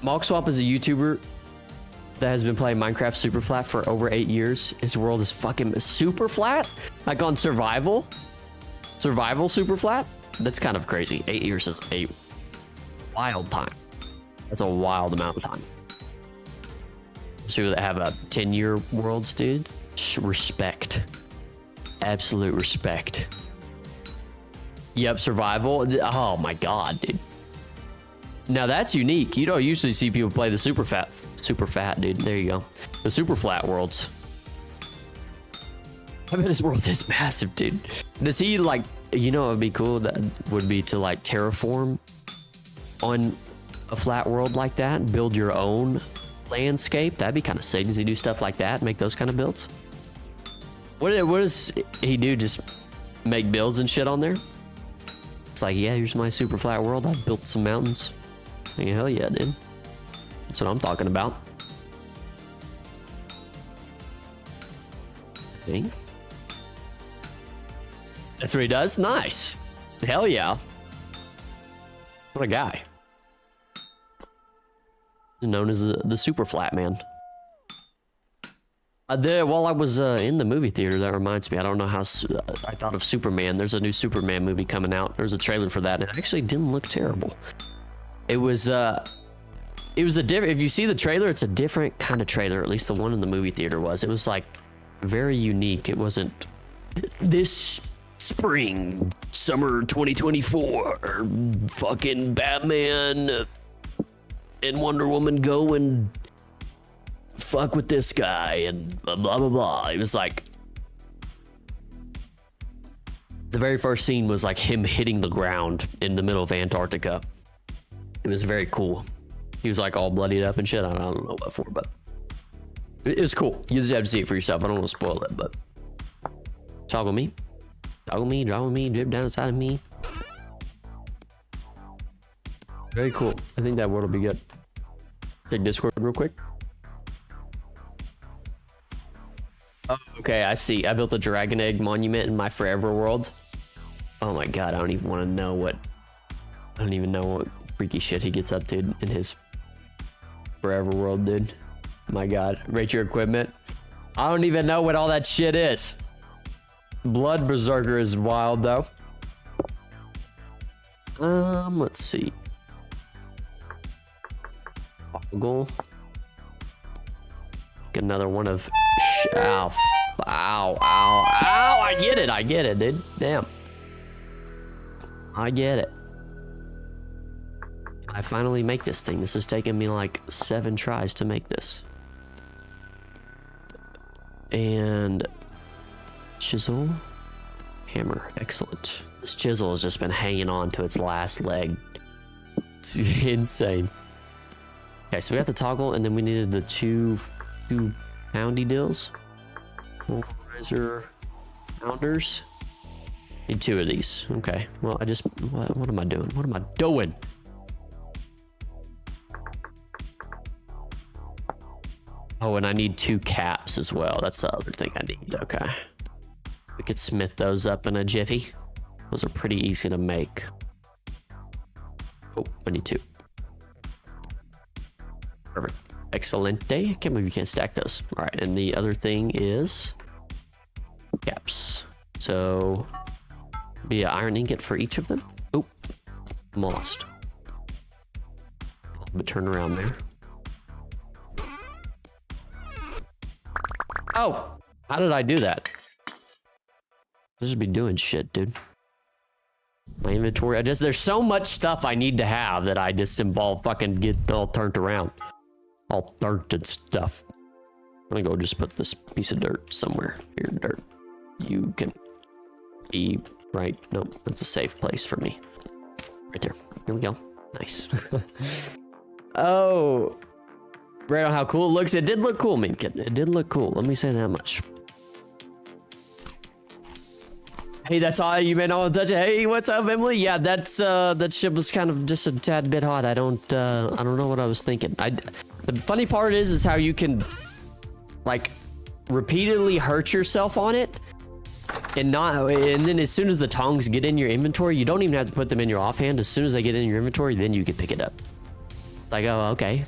Mogswap is a YouTuber that has been playing Minecraft super flat for over 8 years. His world is fucking super flat? Like on survival? Survival super flat? That's kind of crazy. 8 years is a wild time. That's a wild amount of time. So that have a 10-year worlds, dude. Respect. Absolute respect. Yep, survival. Oh my god, dude. Now that's unique. You don't usually see people play the super fat, dude. There you go. The super flat worlds. I bet his world is massive, dude. Does he like, you know, it would be cool, that would be to like terraform on a flat world like that, build your own landscape. That'd be kind of sick. Does he do stuff like that? Make those kind of builds? What does he do? Just make builds and shit on there? It's like, yeah, here's my super flat world. I built some mountains. Like, hell yeah, dude. That's what I'm talking about. Okay. That's what he does? Nice. Hell yeah. What a guy. Known as the super flat man. While I was in the movie theater, that reminds me, I don't know how, I thought of Superman. There's a new Superman movie coming out. There's a trailer for that. It actually didn't look terrible. It was a different, if you see the trailer, it's a different kind of trailer. At least the one in the movie theater was. It was like very unique. It wasn't this spring, summer 2024, fucking Batman and Wonder Woman go and fuck with this guy and blah blah blah. It was like the very first scene was like him hitting the ground in the middle of Antarctica. It was very cool. He was like all bloodied up and shit. I don't know what for, but it was cool. You just have to see it for yourself. I don't want to spoil it, but toggle me, drip down inside of me. Very cool. I think that world will be good. Check Discord real quick. Oh, okay, I see. I built a dragon egg monument in my forever world. Oh my god, I don't even want to know what... I don't even know what freaky shit he gets up to in his forever world, dude. My god. Rate your equipment. I don't even know what all that shit is. Blood Berserker is wild, though. Let's see. Goal. Get another one of ow, ow, ow, ow. I get it, dude. Damn. I get it. I finally make this thing. This has taken me like 7 tries to make this. And chisel, hammer, excellent. This chisel has just been hanging on to its last leg. It's insane. Okay, so we got the toggle, and then we needed the two poundy dills. Pulverizer pounders. Need 2 of these. Okay. Well, what am I doing? What am I doing? Oh, and I need 2 caps as well. That's the other thing I need. Okay. We could smith those up in a jiffy. Those are pretty easy to make. Oh, I need 2. Perfect. Excelente. I can't believe you can't stack those. All right, and the other thing is caps. So be an iron ingot for each of them. Oh, I'm lost. But turn around there. Oh, how did I do that? I just be doing shit, dude. My inventory, there's so much stuff I need to have that I just involve fucking get all turned around. All turned stuff. I'm gonna go just put this piece of dirt somewhere. Here, dirt. You can be right. Nope, that's a safe place for me. Right there. Here we go. Nice. Oh. Right on how cool it looks. It did look cool, Meme Kid. It did look cool. Let me say that much. Hey, that's all you may not touch it. Hey, what's up, Emily? Yeah, that shit was kind of just a tad bit hot. I don't know what I was thinking. The funny part is how you can like repeatedly hurt yourself on it and then as soon as the tongs get in your inventory, you don't even have to put them in your offhand. As soon as they get in your inventory, then you can pick it up. It's like, oh, okay.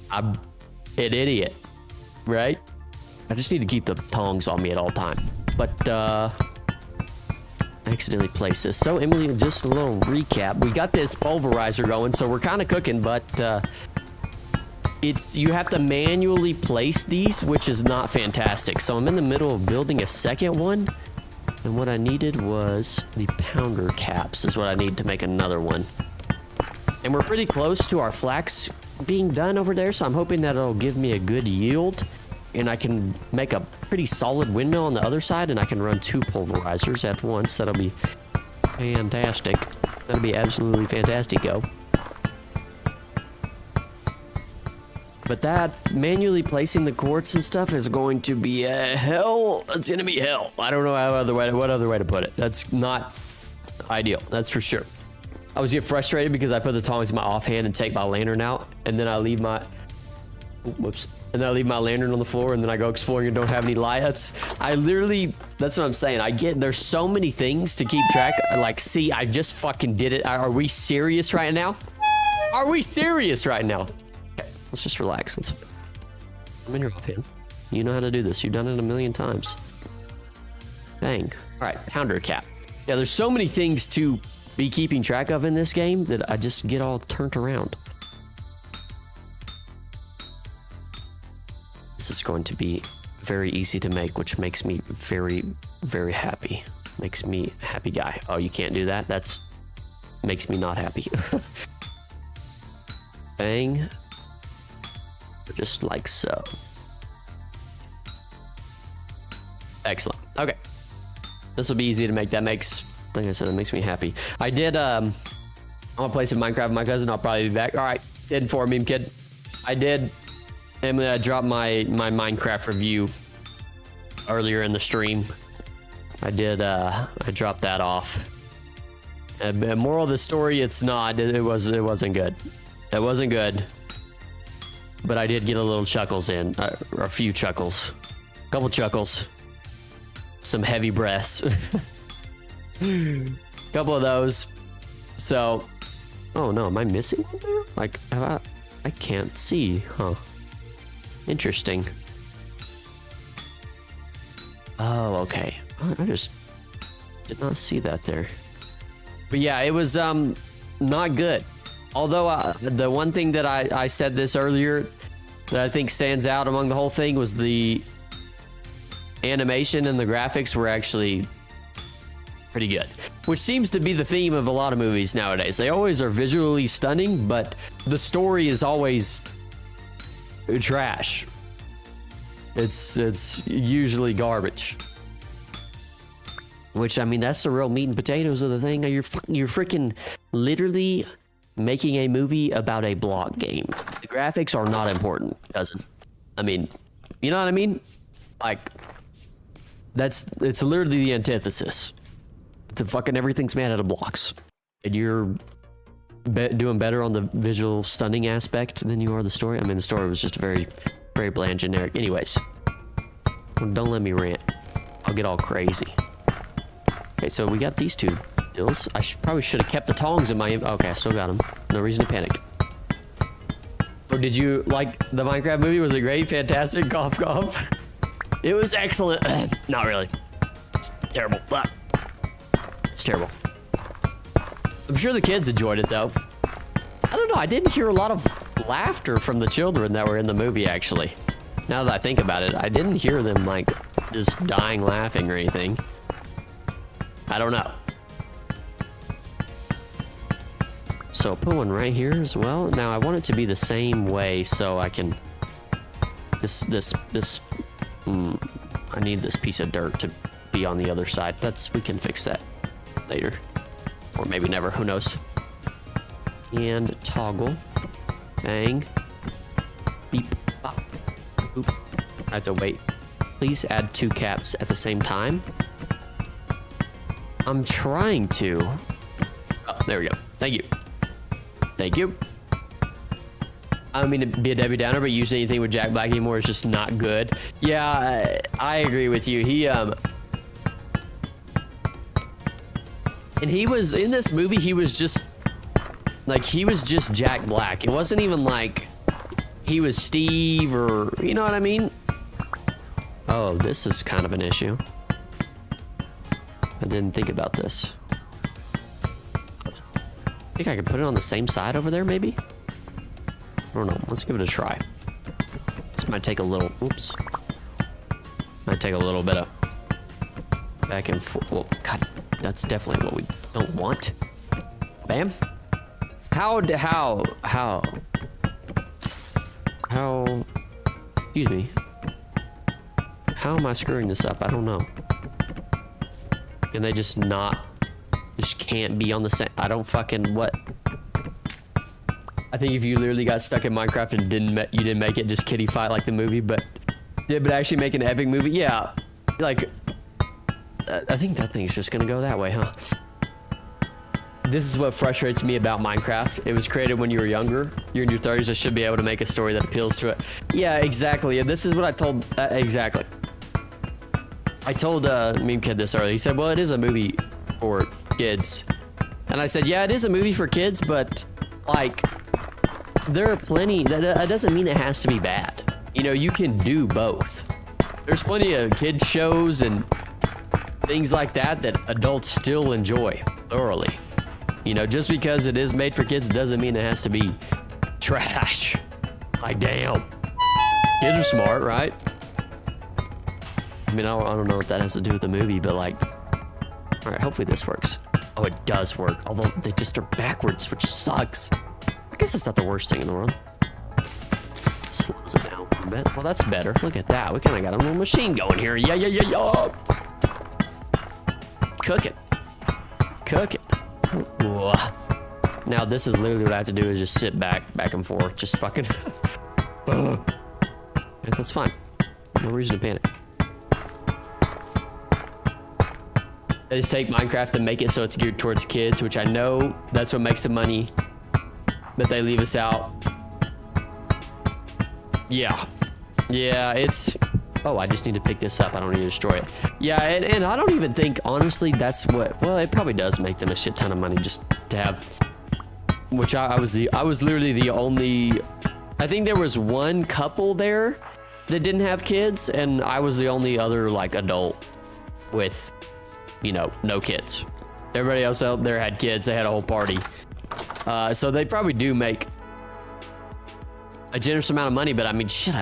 I'm an idiot, right? I just need to keep the tongs on me at all time. But I accidentally placed this. So Emily, just a little recap. We got this pulverizer going, so we're kind of cooking, but you have to manually place these, which is not fantastic. So I'm in the middle of building a second one, and what I needed was the pounder caps is what I need to make another one. And we're pretty close to our flax being done over there, so I'm hoping that it'll give me a good yield and I can make a pretty solid windmill on the other side, and I can run 2 pulverizers at once. That'll be fantastic. That'll be absolutely fantastico. But that manually placing the quartz and stuff is going to be a hell. It's gonna be hell. I don't know what other way to put it. That's not ideal. That's for sure. I was getting frustrated because I put the tongs in my offhand and take my lantern out, and then I leave my and then I leave my lantern on the floor, and then I go exploring and don't have any lights. That's what I'm saying. There's so many things to keep track. Like, see, I just fucking did it. Are we serious right now? Are we serious right now? Okay, let's just relax. I'm in your offhand. You know how to do this. You've done it a million times. Bang. All right, pounder cap. Yeah, there's so many things to be keeping track of in this game that I just get all turned around. This is going to be very easy to make, which makes me very, very happy. Makes me a happy guy. Oh, you can't do that? Makes me not happy. Bang. Just like so. Excellent. Okay. This will be easy to make. Like I said, that makes me happy. I did, I'm gonna play some Minecraft with my cousin. I'll probably be back. All right. Did for Meme Kid. I did. Emily, I dropped my Minecraft review earlier in the stream. I dropped that off. Moral of the story, it wasn't good. It wasn't good. But I did get a little chuckles in, or a few chuckles. A couple chuckles. Some heavy breaths. Couple of those. So, oh no, am I missing one there? Like, I can't see, huh? Interesting. Oh, okay. I just did not see that there. But yeah, it was not good. Although the one thing that I said this earlier that I think stands out among the whole thing was the animation and the graphics were actually pretty good, which seems to be the theme of a lot of movies nowadays. They always are visually stunning, but the story is always trash. It's usually garbage. Which, I mean, that's the real meat and potatoes of the thing. You're freaking literally making a movie about a block game. The graphics are not important, cousin. I mean, you know what I mean? Like, it's literally the antithesis. The fucking everything's made out of blocks. And you're doing better on the visual stunning aspect than you are the story. I mean, the story was just very, very bland, generic. Anyways, don't let me rant. I'll get all crazy. Okay, so we got these 2 deals. I probably should have kept the tongs in my... Okay, I still got them. No reason to panic. Or did you like the Minecraft movie? Was it great? Fantastic? Cough, cough. It was excellent. Not really. It's terrible. It's terrible. I'm sure the kids enjoyed it though. I don't know. I didn't hear a lot of laughter from the children that were in the movie actually. Now that I think about it, I didn't hear them like just dying laughing or anything. I don't know. So put one right here as well. Now I want it to be the same way so I can, I need this piece of dirt to be on the other side. We can fix that later. Or maybe never, who knows. And toggle, bang, beep, bop, boop. I have to wait. Please add 2 caps at the same time. I'm trying to. Oh, there we go. Thank you. Thank you. I don't mean to be a Debbie Downer, but usually anything with Jack Black anymore is just not good. Yeah, I agree with you. And he was in this movie. He was just Jack Black. It wasn't even like he was Steve or you know what I mean. Oh, this is kind of an issue. I didn't think about this. I think I could put it on the same side over there, maybe? I don't know. Let's give it a try. This might take a little... Oops. Might take a little bit of back and forth. Well, God, that's definitely what we don't want. Bam. How... Excuse me. How am I screwing this up? I don't know. Can they just not... Just can't be on the same... I don't fucking... What? I think if you literally got stuck in Minecraft and you didn't make it, just kitty fight like the movie, but actually make an epic movie, yeah. Like, I think that thing's just gonna go that way, huh? This is what frustrates me about Minecraft. It was created when you were younger. You're in your 30s. I should be able to make a story that appeals to it. Yeah, exactly. And this is what I told... exactly. I told Meme Kid this earlier. He said, well, it is a movie for kids. And I said, yeah, it is a movie for kids, but like there are plenty that doesn't mean it has to be bad. You know, you can do both. There's plenty of kid shows and things like that adults still enjoy thoroughly. You know, just because it is made for kids doesn't mean it has to be trash. Like, damn. Kids are smart, right? I mean, I don't know what that has to do with the movie, but like, all right, hopefully this works. Oh, it does work, although they just are backwards, which sucks. I guess it's not the worst thing in the world. Slows it down a bit. Well, that's better. Look at that. We kind of got a little machine going here. Yeah. Cook it. Cook it. Whoa. Now this is literally what I have to do is just sit back and forth, just fucking. That's fine. No reason to panic. They just take Minecraft and make it so it's geared towards kids, which I know that's what makes the money, but they leave us out. Yeah, it's... Oh, I just need to pick this up. I don't need to destroy it. Yeah, and I don't even think, honestly, that's what... Well, it probably does make them a shit ton of money just to have... Which I was literally the only... I think there was one couple there that didn't have kids, and I was the only other, like, adult with, you know, no kids. Everybody else out there had kids. They had a whole party. So they probably do make a generous amount of money, but I mean, shit,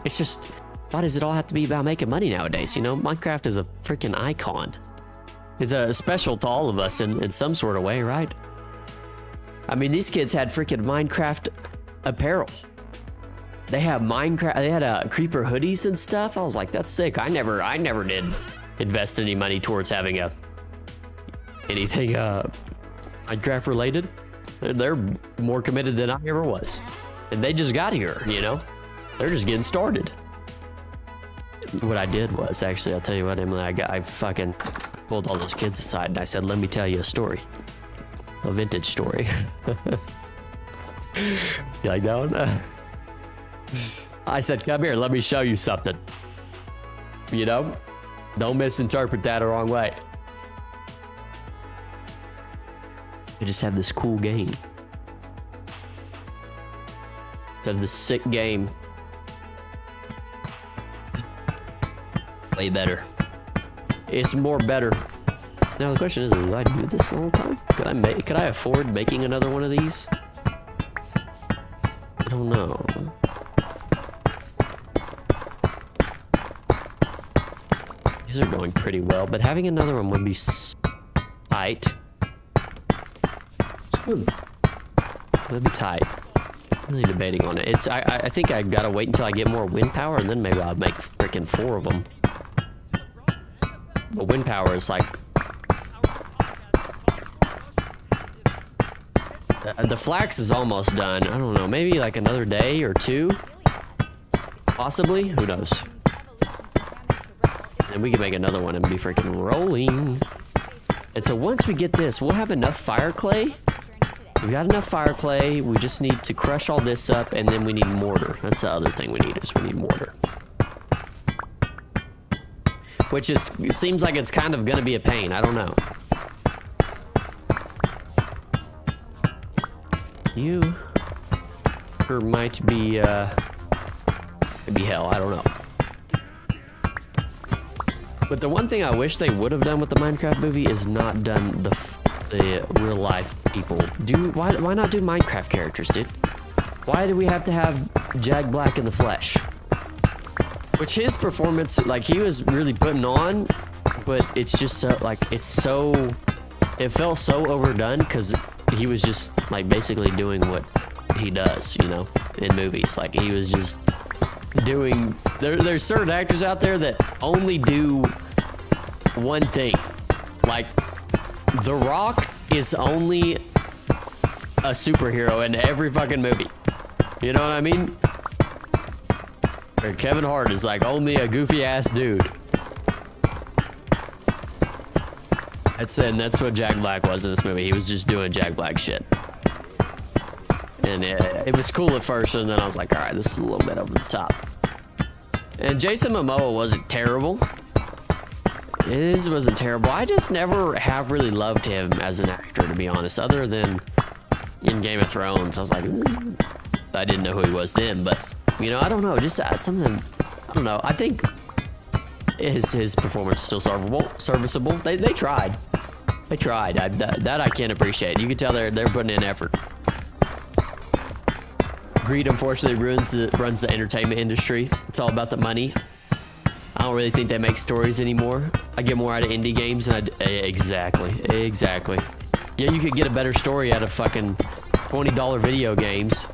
it's just, why does it all have to be about making money nowadays? You know, Minecraft is a freaking icon. It's a special to all of us in some sort of way, right? I mean, these kids had freaking Minecraft apparel. They had creeper hoodies and stuff. I was like, that's sick. I never did invest any money towards having anything Minecraft related. They're more committed than I ever was, and they just got here. You know, they're just getting started. What I did was actually, I'll tell you what, Emily, I fucking pulled all those kids aside and I said, let me tell you a story, a vintage story. You like that one? I said, come here, let me show you something. You know, don't misinterpret that the wrong way. We just have this cool game. of this sick game. Way better. It's more better. Now the question is, do I do this all the time? Could I afford making another one of these? I don't know. These are going pretty well, but having another one would be tight. Would be tight. Really debating on it. I think I gotta wait until I get more wind power, and then maybe I'll make freaking 4 of them. But wind power is like the flax is almost done. I don't know, maybe like another day or 2, possibly. Who knows? And we can make another one and be freaking rolling. And so once we get this, we'll have enough fire clay. We've got enough fire clay. We just need to crush all this up, and then we need mortar. That's the other thing we need, is we need mortar. Which is, seems like it's kind of gonna be a pain. I don't know. You or might be hell. I don't know. But the one thing I wish they would have done with the Minecraft movie is not done the real life people. Why not do Minecraft characters, dude? Why do we have to have Jack Black in the flesh? Which his performance, like, he was really putting on, but it's just so, like, it felt so overdone because he was just, like, basically doing what he does, you know, in movies. Like, he was just doing, there's certain actors out there that only do one thing. Like, The Rock is only a superhero in every fucking movie. You know what I mean? Or Kevin Hart is like only a goofy ass dude. That's what Jack Black was in this movie. He was just doing Jack Black shit. And it was cool at first, and then I was like, all right, this is a little bit over the top. And Jason Momoa wasn't terrible. His wasn't terrible. I just never have really loved him as an actor, to be honest, other than in Game of Thrones. I was like, I didn't know who he was then, but, you know, I don't know, just something, I don't know. I think his performance is still serviceable. They tried. They tried. That I can't appreciate. You can tell they're putting in effort. Greed, unfortunately, runs the entertainment industry. It's all about the money. I don't really think they make stories anymore. I get more out of indie games than exactly. Yeah, you could get a better story out of fucking $20 video games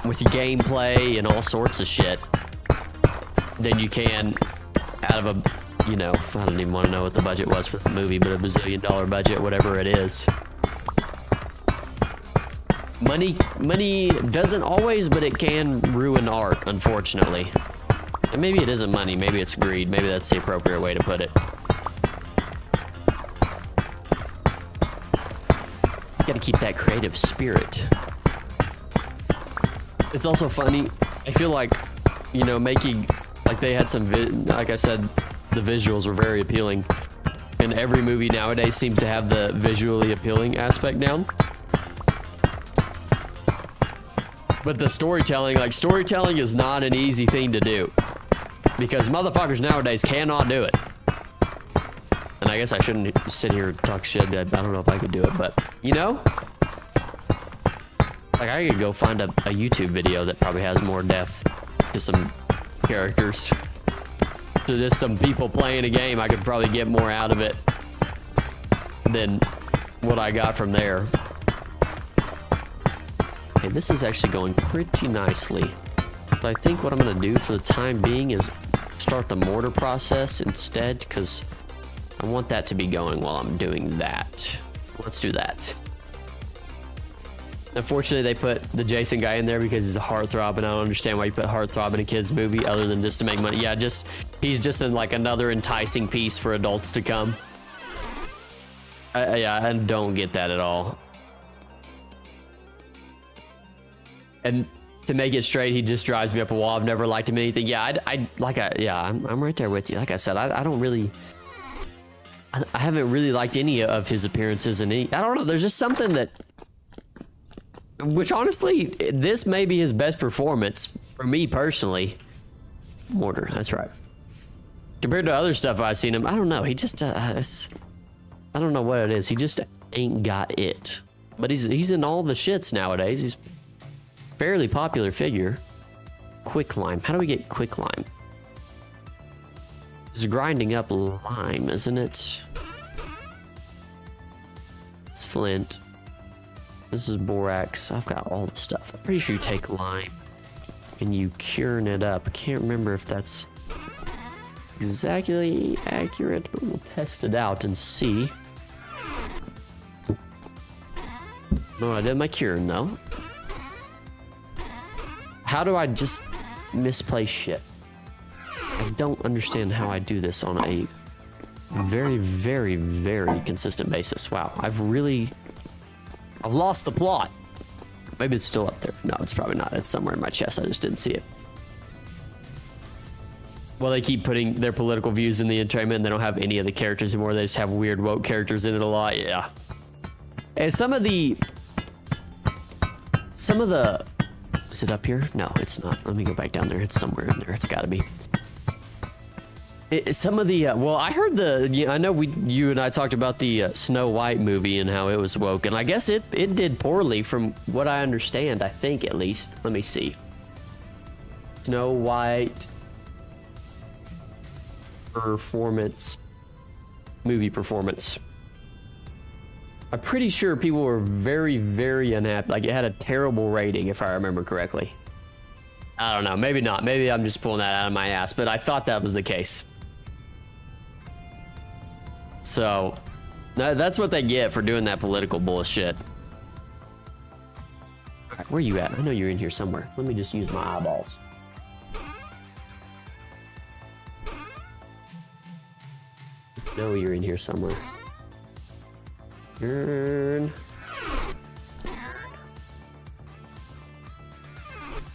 with gameplay and all sorts of shit than you can out of a, you know, I don't even want to know what the budget was for the movie, but $1 bazillion budget, whatever it is. Money doesn't always, but it can ruin art, unfortunately. And maybe it isn't money, maybe it's greed. Maybe that's the appropriate way to put it. Gotta keep that creative spirit. It's also funny, I feel like, you know, making, like they had some, like I said, the visuals were very appealing. And every movie nowadays seems to have the visually appealing aspect down. But the storytelling, like storytelling is not an easy thing to do. Because motherfuckers nowadays cannot do it. And I guess I shouldn't sit here and talk shit. I don't know if I could do it, but, you know? Like, I could go find a YouTube video that probably has more depth to some characters. To just some people playing a game, I could probably get more out of it than what I got from there. Okay, this is actually going pretty nicely. So I think what I'm gonna do for the time being is start the mortar process instead, because I want that to be going while I'm doing that. Let's do that. Unfortunately, they put the Jason guy in there because he's a heartthrob, and I don't understand why you put heartthrob in a kid's movie other than just to make money. Yeah, he's just in like another enticing piece for adults to come. Yeah, I don't get that at all. And to make it straight, he just drives me up a wall. I've never liked him in anything. Yeah, I'm right there with you. Like I said, I don't really, I haven't really liked any of his appearances in any. I don't know. There's just something that Which honestly, this may be his best performance for me personally. Mortar, that's right. Compared to other stuff I've seen him, I don't know. He just, I don't know what it is. He just ain't got it. But he's in all the shits nowadays. He's a fairly popular figure. Quicklime. How do we get quicklime? It's grinding up lime, isn't it? It's flint. This is borax. I've got all the stuff. I'm pretty sure you take lime and you curing it up. I can't remember if that's exactly accurate, but we'll test it out and see. No, I did my curing though. How do I just misplace shit? I don't understand how I do this on a very, very, very consistent basis. Wow, I've lost the plot. Maybe it's still up there. No, it's probably not. It's somewhere in my chest. I just didn't see it. Well, they keep putting their political views in the entertainment and they don't have any of the characters anymore. They just have weird woke characters in it a lot. Yeah. And some of the, is it up here? No, it's not. Let me go back down there. It's somewhere in there. It's gotta be. Some of the, well, I heard I know you and I talked about the Snow White movie and how it was woke, and I guess it did poorly from what I understand, I think at least. Let me see. Snow White movie performance. I'm pretty sure people were very, very unhappy. Like, it had a terrible rating, if I remember correctly. I don't know, maybe not. Maybe I'm just pulling that out of my ass, but I thought that was the case. So, that's what they get for doing that political bullshit. All right, where are you at? I know you're in here somewhere. Let me just use my eyeballs. I know you're in here somewhere. Turn.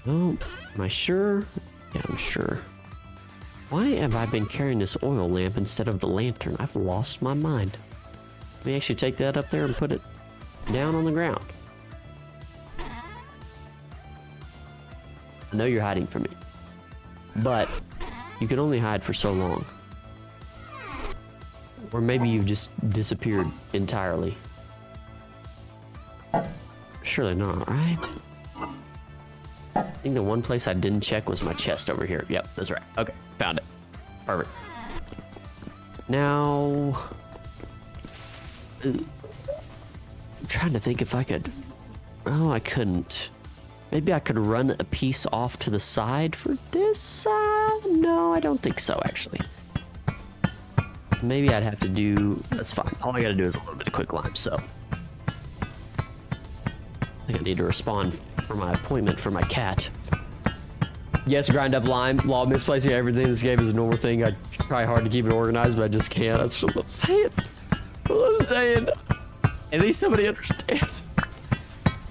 Oh, am I sure? Yeah, I'm sure. Why have I been carrying this oil lamp instead of the lantern? I've lost my mind. Let me actually take that up there and put it down on the ground. I know you're hiding from me, but you can only hide for so long. Or maybe you've just disappeared entirely. Surely not, right? I think the one place I didn't check was my chest over here. Yep, that's right. Okay, found it. Perfect. Now, I'm trying to think if I could. Oh, I couldn't. Maybe I could run a piece off to the side for this side? No, I don't think so, actually. Maybe I'd have to do. That's fine. All I gotta do is a little bit of quicklime, so. I think I need to respond for my appointment for my cat. Yes, grind up lime. Law of misplacing everything in this game is a normal thing. I try hard to keep it organized, but I just can't. That's what I'm saying. What I'm saying. At least somebody understands.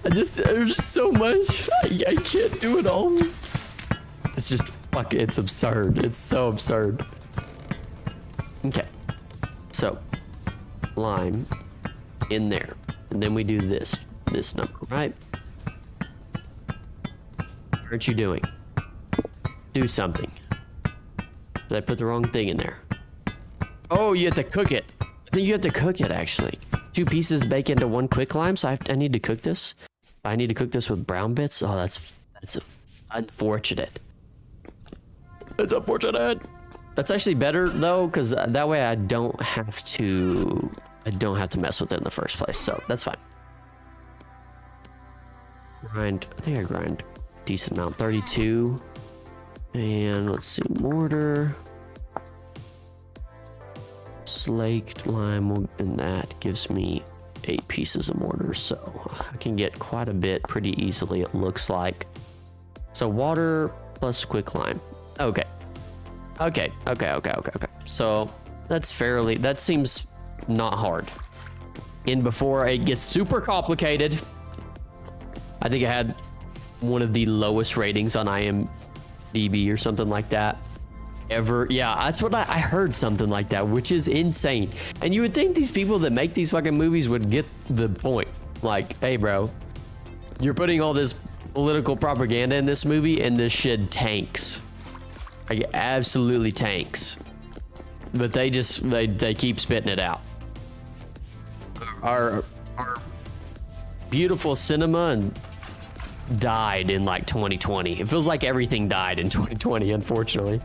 There's just so much. I can't do it all. It's just it's absurd. It's so absurd. Okay. So, lime in there. And then we do this number, right? What aren't you doing? Do something. Did I put the wrong thing in there? Oh, you have to cook it. I think you have to cook it, actually. 2 pieces bake into 1 quicklime, so I need to cook this. I need to cook this with brown bits. Oh, that's unfortunate. It's unfortunate. That's actually better though, because that way I don't have to mess with it in the first place. So that's fine. Grind. I think I grind a decent amount. 32. And let's see, mortar. Slaked lime, and that gives me 8 pieces of mortar, so I can get quite a bit pretty easily, it looks like. So water plus quicklime. Okay. So that seems not hard. And before it gets super complicated, I think I had one of the lowest ratings on IMDb or something like that ever. Yeah, that's what I heard, something like that, which is insane. And you would think these people that make these fucking movies would get the point. Like, hey bro, You're putting all this political propaganda in this movie, and this shit tanks. Like, absolutely tanks. But they just, they keep spitting it out. Our beautiful cinema and died in like 2020. It feels like everything died in 2020, unfortunately.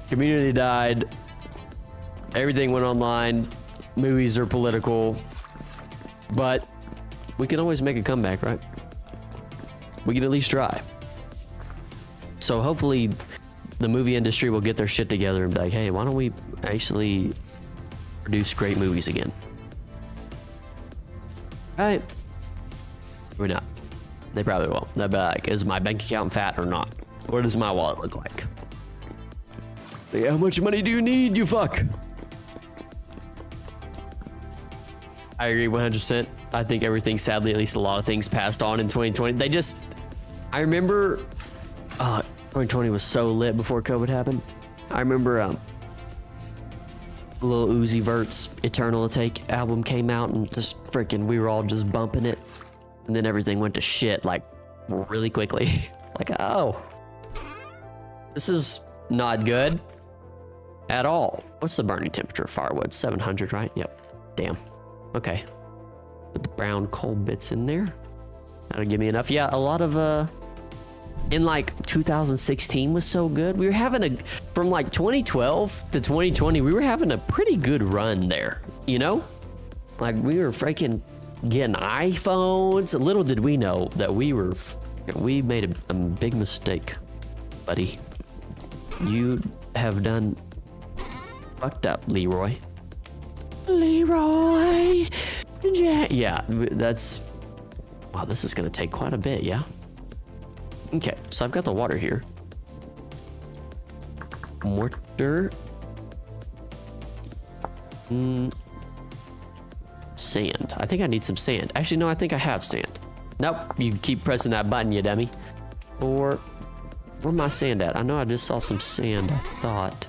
Community died. Everything went online. Movies are political. But we can always make a comeback, right? We can at least try. So hopefully the movie industry will get their shit together and be like, hey, why don't we actually produce great movies again? Right? Or not. They probably won't. They'll be like, is my bank account fat or not? What does my wallet look like? Like, how much money do you need, you fuck? I agree 100%. I think everything, sadly, at least a lot of things passed on in 2020. They just, I remember, 2020 was so lit before COVID happened. I remember, Lil Uzi Vert's Eternal Take album came out and just freaking, we were all just bumping it. And then everything went to shit, like, really quickly. Like, oh, this is not good at all. What's the burning temperature of firewood? 700, right? Yep. Damn. Okay. Put the brown coal bits in there. That'll give me enough. Yeah, a lot of, in like 2016 was so good. We were having from like 2012 to 2020, we were having a pretty good run there, you know? Like, we were freaking getting iPhones. Little did we know that we made a big mistake, buddy. You have done fucked up, Leroy. Leroy. Yeah, that's, wow, this is gonna take quite a bit, yeah? Okay, so I've got the water here. Mortar. Sand. I think I need some sand. Actually, no, I think I have sand. Nope, you keep pressing that button, you dummy. Or, where's my sand at? I know I just saw some sand, I thought.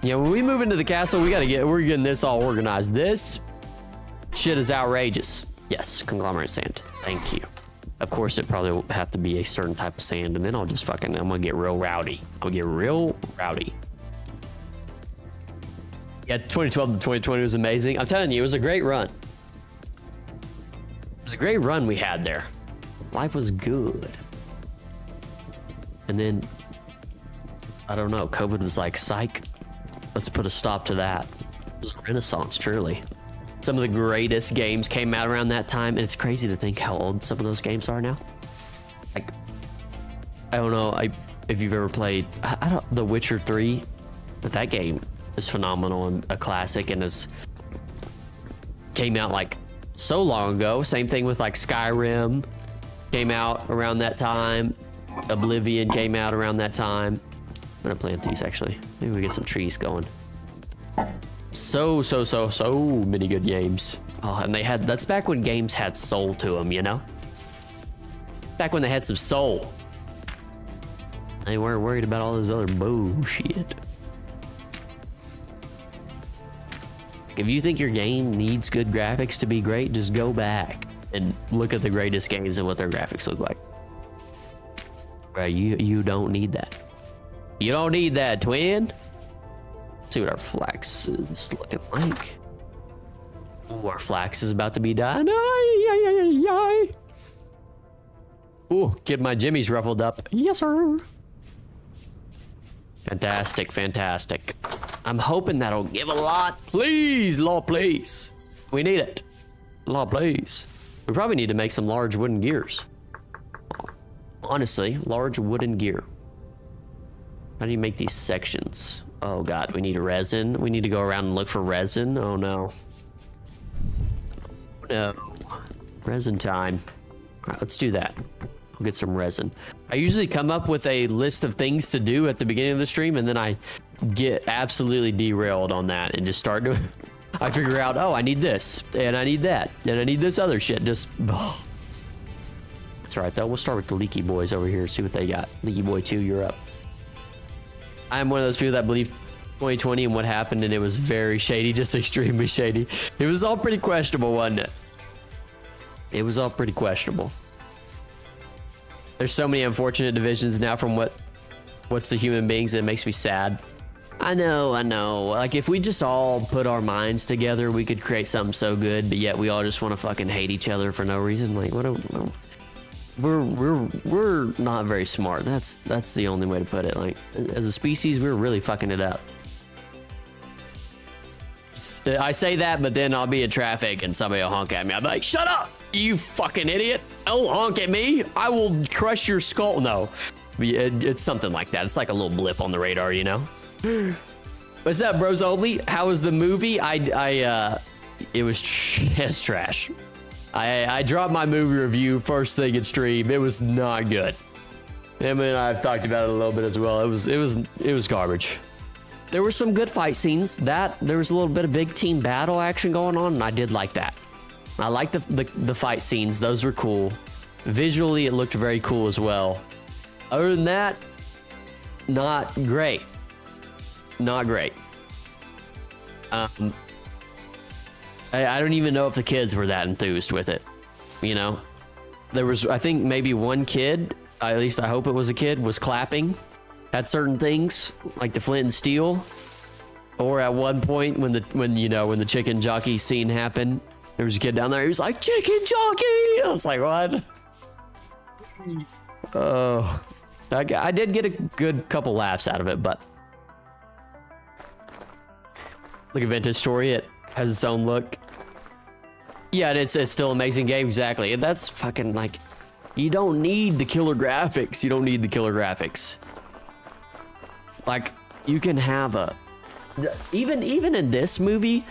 Yeah, when we move into the castle, we're getting this all organized. This shit is outrageous. Yes, conglomerate sand. Thank you. Of course, it probably will have to be a certain type of sand, and then I'll just I'm gonna get real rowdy. I'll get real rowdy. Yeah, 2012 to 2020 was amazing. I'm telling you, it was a great run. It was a great run we had there. Life was good. And then, I don't know, COVID was like, psych, let's put a stop to that. It was a renaissance, truly. Some of the greatest games came out around that time, and it's crazy to think how old some of those games are now. Like, I don't know if you've ever played, The Witcher 3, but that game is phenomenal and a classic, and came out like so long ago. Same thing with like Skyrim came out around that time. Oblivion came out around that time. I'm gonna plant these actually. Maybe we get some trees going. So many good games. Oh, and that's back when games had soul to them, you know? Back when they had some soul. They weren't worried about all this other bullshit. If you think your game needs good graphics to be great, just go back and look at the greatest games and what their graphics look like. Right, you don't need that. You don't need that, twin. Let's see what our flax is looking like. Ooh, our flax is about to be done. Ooh, get my jimmies ruffled up. Yes, sir. Fantastic, fantastic. I'm hoping that'll give a lot. Please, law, please. We need it. Law, please. We probably need to make some large wooden gears. Honestly, large wooden gear. How do you make these sections? Oh God, we need resin. We need to go around and look for resin. Oh no. No. Resin time. All right, let's do that. We'll get some resin. I usually come up with a list of things to do at the beginning of the stream, and then I get absolutely derailed on that and just start doing. I figure out, oh, I need this, and I need that, and I need this other shit. Just, oh. That's right, though. We'll start with the Leaky Boys over here, see what they got. Leaky Boy 2, you're up. I'm one of those people that believe 2020 and what happened, and it was very shady, just extremely shady. It was all pretty questionable, wasn't it? It was all pretty questionable. There's so many unfortunate divisions now from what's the human beings that makes me sad. I know. Like, if we just all put our minds together, we could create something so good, but yet we all just want to fucking hate each other for no reason. Like, we're not very smart. That's the only way to put it. Like, as a species, we're really fucking it up. I say that, but then I'll be in traffic and somebody will honk at me. I'll be like, shut up, you fucking idiot. Don't honk at me. I will crush your skull. No, it's something like that. It's like a little blip on the radar, you know? What's up, bros only? How was the movie? It was trash. I dropped my movie review first thing in stream. It was not good. Him and I've talked about it a little bit as well. It was garbage. There were some good fight scenes. There was a little bit of big team battle action going on, and I did like that. I liked the fight scenes. Those were cool. Visually, it looked very cool as well. Other than that, not great. Not great. I don't even know if the kids were that enthused with it. You know, there was, I think, maybe one kid, at least I hope it was a kid, was clapping at certain things like the Flint and Steel, or at one point when the chicken jockey scene happened, there was a kid down there. He was like, "Chicken jockey!" I was like, "What?" Oh, I did get a good couple laughs out of it, but look at Vintage Story. It has its own look. Yeah, it's still an amazing game. Exactly. And that's fucking like, you don't need the killer graphics. You don't need the killer graphics. Like, you can have even in this movie,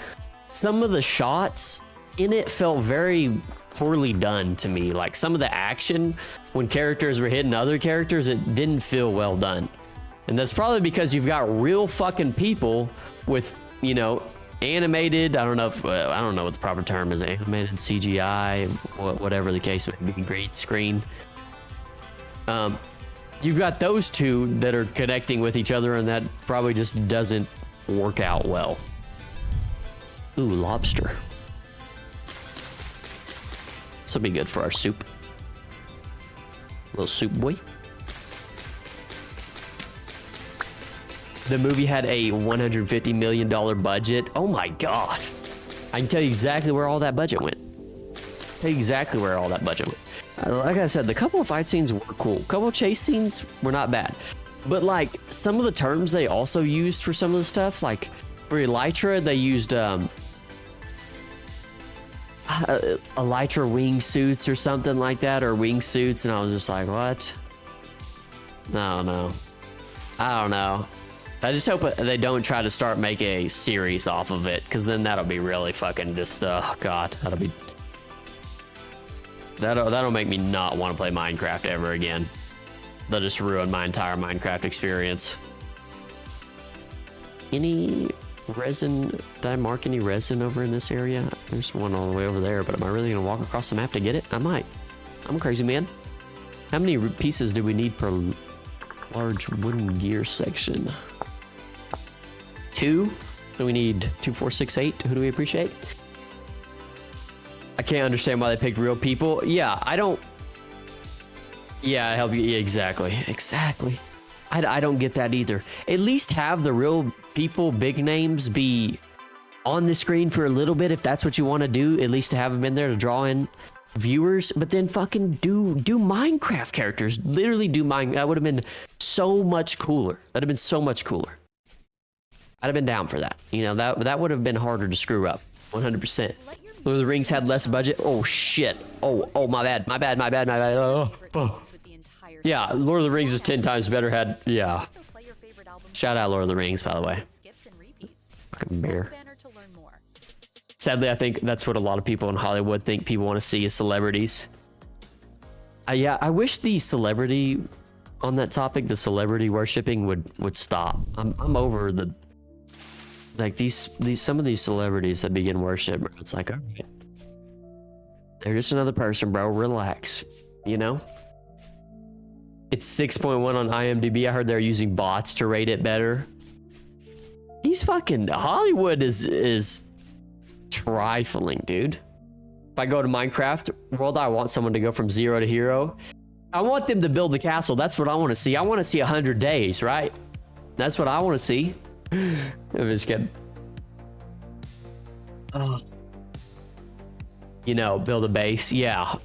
some of the shots in it felt very poorly done to me. Like, some of the action when characters were hitting other characters, it didn't feel well done. And that's probably because you've got real fucking people with, you know, animated, I don't know what the proper term is, animated, CGI, whatever the case may be, green screen. You've got those two that are connecting with each other, and that probably just doesn't work out well. Ooh, lobster. This will be good for our soup. Little soup boy. The movie had a $150 million budget. Oh my God. I can tell you exactly where all that budget went. Like I said, the couple of fight scenes were cool. A couple of chase scenes were not bad. But like, some of the terms they also used for some of the stuff, like for Elytra, they used Elytra wingsuits or something like that, or wingsuits, and I was just like, what? I don't know. I just hope they don't try to start making a series off of it, because then that'll be really fucking just, oh God, that'll make me not want to play Minecraft ever again. They'll just ruin my entire Minecraft experience. Any resin? Did I mark any resin over in this area? There's one all the way over there, but am I really gonna walk across the map to get it? I might. I'm a crazy man. How many pieces do we need per large wooden gear section? 2. So we need 2, 4, 6, 8. Who do we appreciate? I can't understand why they picked real people. Yeah, I don't. Yeah, I help you. Yeah, exactly. I don't get that either. At least have the real people, big names, be on the screen for a little bit if that's what you want to do. At least to have them in there to draw in viewers. But then fucking do Minecraft characters. Literally do Minecraft. That would have been so much cooler. That'd have been so much cooler. I'd have been down for that. You know, that would have been harder to screw up. 100%. Lord of the Rings had less budget. Oh shit. Oh my bad. Oh. Yeah, Lord of the Rings is 10 times better. Yeah. Shout out Lord of the Rings, by the way. Fucking bear. Sadly, I think that's what a lot of people in Hollywood think people want to see is celebrities. Yeah, I wish the celebrity on that topic, the celebrity worshipping would stop. I'm over the, like, these some of these celebrities that begin worship. It's like, all right, they're just another person, bro. Relax, you know. It's 6.1 on IMDb. I heard they're using bots to rate it better. These fucking Hollywood is trifling, dude. If I go to Minecraft world, I want someone to go from 0 to hero. I want them to build the castle. That's what I want to see. I want to see 100 days, right? That's what I want to see. I'm just kidding. Oh. You know, build a base. Yeah.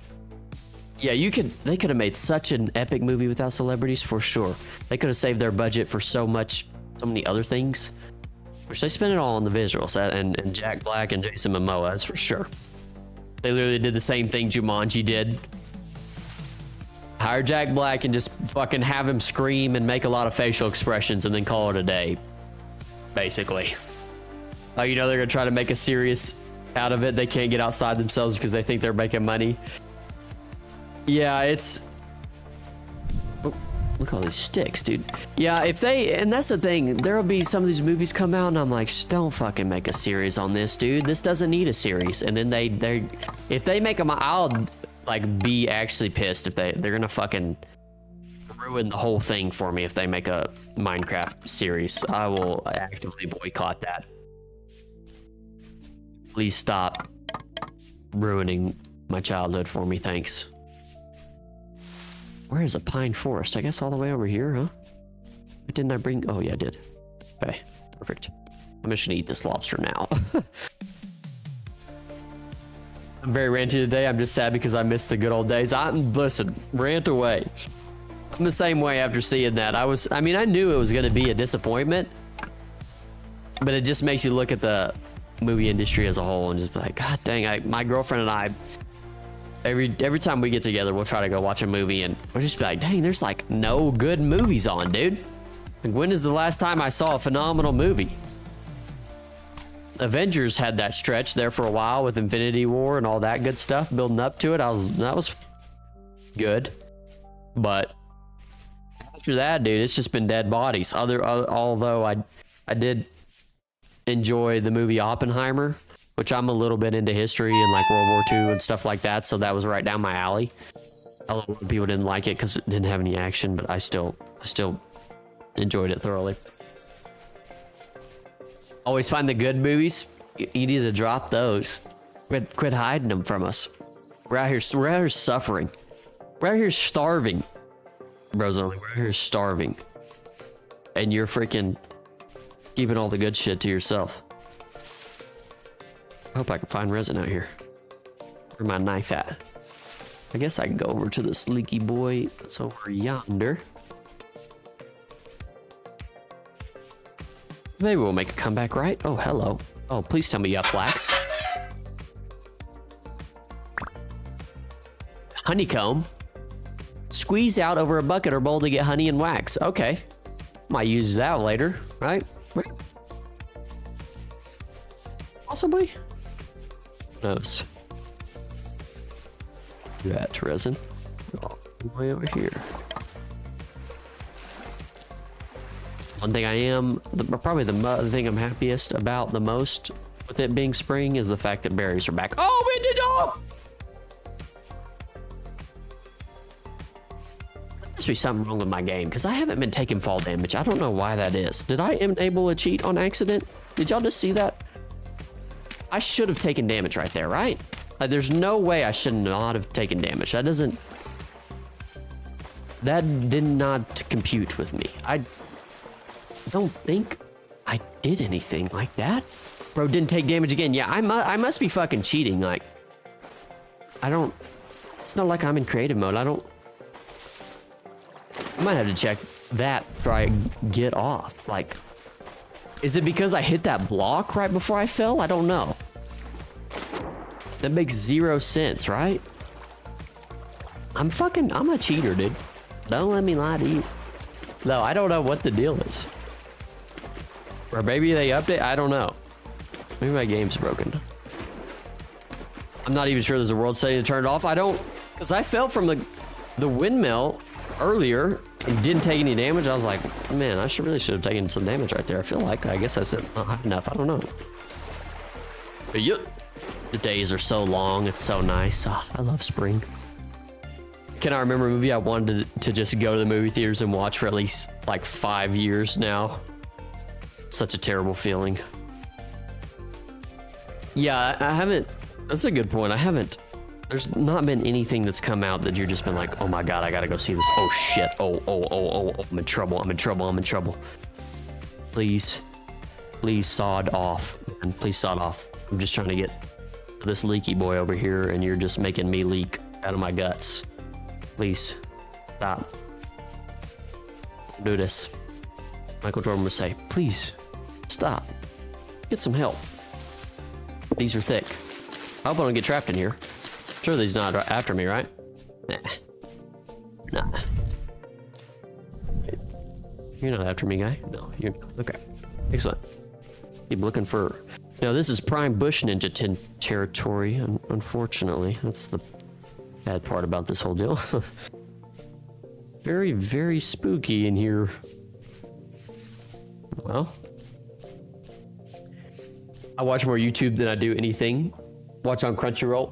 Yeah, they could have made such an epic movie without celebrities for sure. They could have saved their budget for so many other things. Which they spent it all on the visuals and Jack Black and Jason Momoa, that's for sure. They literally did the same thing Jumanji did. Hire Jack Black and just fucking have him scream and make a lot of facial expressions and then call it a day. Basically. Oh, you know they're gonna try to make a series out of it. They can't get outside themselves because they think they're making money. Yeah, it's... Oh, look at all these sticks, dude. Yeah, and that's the thing, there'll be some of these movies come out and I'm like, don't fucking make a series on this, dude. This doesn't need a series. And then if they make them, I'll like be actually pissed if they're gonna fucking ruin the whole thing for me if they make a Minecraft series. I will actively boycott that. Please stop ruining my childhood for me, thanks. Where is a pine forest? I guess all the way over here, huh? Didn't I bring... Oh, yeah, I did. Okay, perfect. I'm just gonna eat this lobster now. I'm very ranty today. I'm just sad because I missed the good old days. Listen, rant away. I'm the same way after seeing that. I mean, I knew it was gonna be a disappointment, but it just makes you look at the movie industry as a whole and just be like, God dang, my girlfriend and I, every time we get together, we'll try to go watch a movie and we'll just be like, dang, there's like no good movies on, dude. Like, when is the last time I saw a phenomenal movie? Avengers had that stretch there for a while with Infinity War and all that good stuff building up to it. That was good, but after that, dude, it's just been dead bodies. Although I did enjoy the movie Oppenheimer, which I'm a little bit into history and like World War II and stuff like that, so that was right down my alley. A lot of people didn't like it because it didn't have any action, but I still enjoyed it thoroughly. Always find the good movies. You need to drop those. Quit hiding them from us. We're out here suffering. We're out here starving. Bros only, we're out here starving. And you're freaking keeping all the good shit to yourself. I hope I can find resin out here. Where's my knife at? I guess I can go over to this leaky boy that's over yonder. Maybe we'll make a comeback, right? Oh, hello. Oh, please tell me you have flax. Honeycomb. Squeeze out over a bucket or bowl to get honey and wax. Okay. Might use that later, right? Possibly. Who knows? That resin. All the way over here. One thing I am, probably the thing I'm happiest about the most with it being spring is the fact that berries are back. Oh, we did all! There must be something wrong with my game because I haven't been taking fall damage. I don't know why that is. Did I enable a cheat on accident? Did y'all just see that? I should have taken damage right there, right? Like, there's no way I should not have taken damage. That did not compute with me. I don't think I did anything like that. Bro didn't take damage again. Yeah, I must be fucking cheating. Like, it's not like I'm in creative mode. I might have to check that before I get off. Like, is it because I hit that block right before I fell? I don't know. That makes zero sense, right? I'm a cheater, dude. Don't let me lie to you. No, I don't know what the deal is. Or maybe they update, I don't know. Maybe my game's broken. I'm not even sure there's a world setting to turn it off. Because I fell from the windmill earlier and didn't take any damage. I was like, man, I really should have taken some damage right there. I guess I said not high enough. I don't know. But yeah, the days are so long. It's so nice. Oh, I love spring. Can I remember a movie I wanted to just go to the movie theaters and watch for at least like 5 years now? Such a terrible feeling. Yeah, I haven't. That's a good point. I haven't There's not been anything that's come out that you've just been like, oh my god, I gotta go see this. Oh shit. Oh, I'm in trouble. I'm in trouble. I'm in trouble. Please. Please sod off. Man, please sod off. I'm just trying to get this leaky boy over here, and you're just making me leak out of my guts. Please. Stop. Don't do this. Michael Jordan would say, please. Stop. Get some help. These are thick. I hope I don't get trapped in here. Surely he's not after me, right? Nah. You're not after me, guy? No, you're not. Okay. Excellent. Keep looking for... Now, this is prime bush ninja territory, unfortunately. That's the bad part about this whole deal. Very, very spooky in here. Well... I watch more YouTube than I do anything. Watch on Crunchyroll.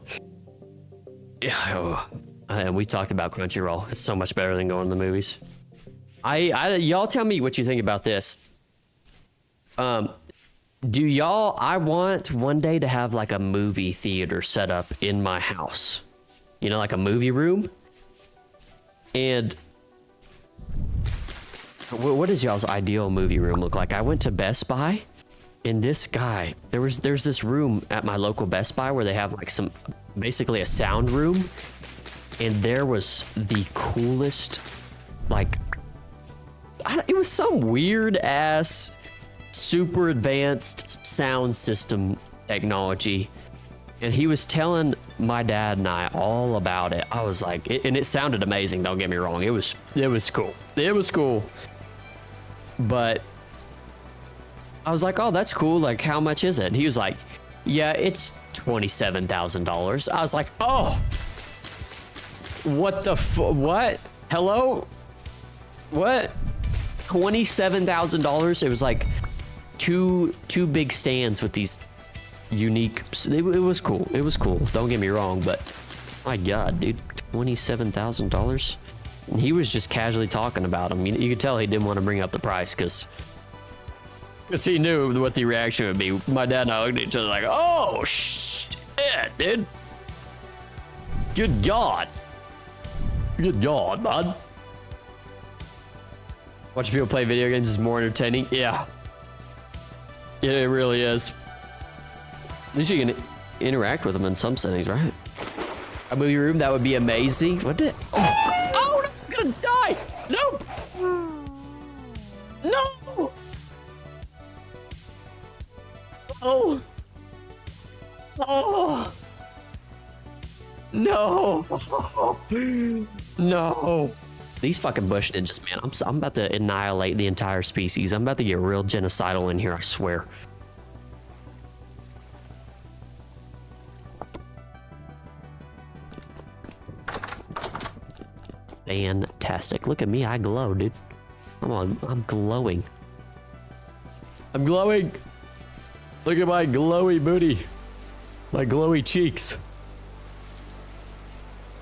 Yeah, and we talked about Crunchyroll. It's so much better than going to the movies. Y'all tell me what you think about this. Do y'all? I want one day to have like a movie theater set up in my house. You know, like a movie room. And what does y'all's ideal movie room look like? I went to Best Buy. And this guy, there's this room at my local Best Buy where they have like basically a sound room, and there was the coolest, like, it was some weird ass, super advanced sound system technology, and he was telling my dad and I all about it. I was like, and it sounded amazing. Don't get me wrong, it was cool. It was cool, but. I was like, oh, that's cool. Like, how much is it? And he was like, yeah, it's $27,000. I was like, oh, what the what? Hello? What? $27,000? It was like two big stands with these unique. It was cool. It was cool. Don't get me wrong, but my God, dude, $27,000. And he was just casually talking about them. You could tell he didn't want to bring up the price because he knew what the reaction would be. My dad and I looked at each other like, oh, shit, dude. Good God. Good God, bud. Watching people play video games is more entertaining. Yeah. It really is. At least you can interact with them in some settings, right? A movie room, that would be amazing. What did... Oh, no, I'm gonna die. No. No. Oh. Oh. No. No. These fucking bush ninjas, man. I'm about to annihilate the entire species. I'm about to get real genocidal in here, I swear. Fantastic. Look at me, I glow, dude. I'm glowing. I'm glowing. Look at my glowy booty. My glowy cheeks.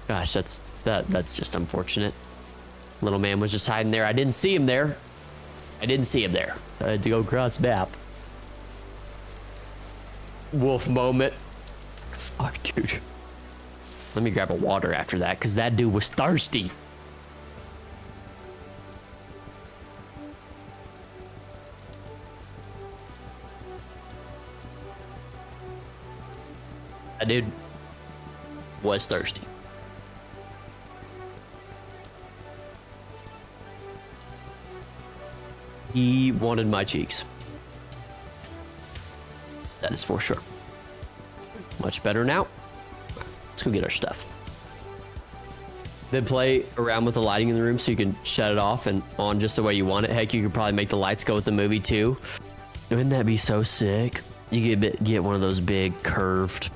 Gosh, that's just unfortunate. Little man was just hiding there. I didn't see him there. I had to go cross map. Wolf moment. Fuck, dude. Let me grab a water after that, because that dude was thirsty. That dude was thirsty. He wanted my cheeks. That is for sure. Much better now. Let's go get our stuff. Then play around with the lighting in the room so you can shut it off and on just the way you want it. Heck, you could probably make the lights go with the movie too. Wouldn't that be so sick? You get one of those big curved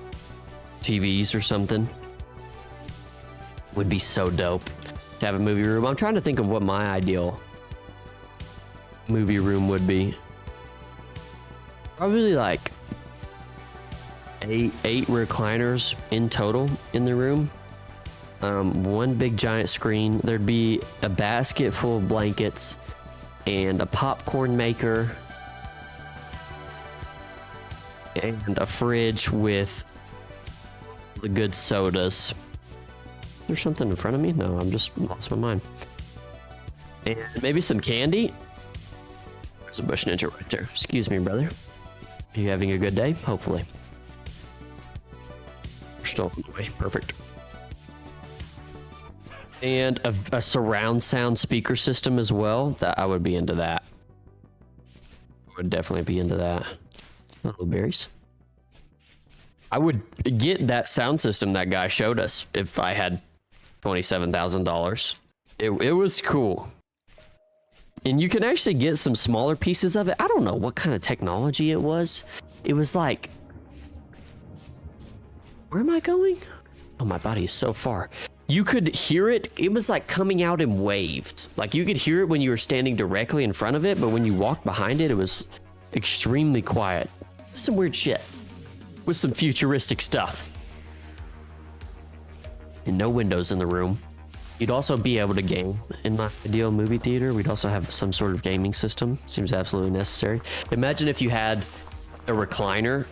TVs or something. Would be so dope to have a movie room. I'm trying to think of what my ideal movie room would be. Probably like eight recliners in total in the room. One big giant screen. There'd be a basket full of blankets and a popcorn maker and a fridge with the good sodas. There's something in front of me? No, I'm just lost my mind. And maybe some candy? There's a bush ninja right there. Excuse me, brother. Are you having a good day? Hopefully. We're still on the way. Perfect. And a surround sound speaker system as well. That I would be into that. I would definitely be into that. Little berries. I would get that sound system that guy showed us if I had $27,000. It was cool. And you can actually get some smaller pieces of it. I don't know what kind of technology it was. It was like... Where am I going? Oh, my body is so far. You could hear it. It was like coming out in waves. Like you could hear it when you were standing directly in front of it, but when you walked behind it, it was extremely quiet. Some weird shit. With some futuristic stuff. And no windows in the room. You'd also be able to game in my ideal movie theater. We'd also have some sort of gaming system. Seems absolutely necessary. Imagine if you had a recliner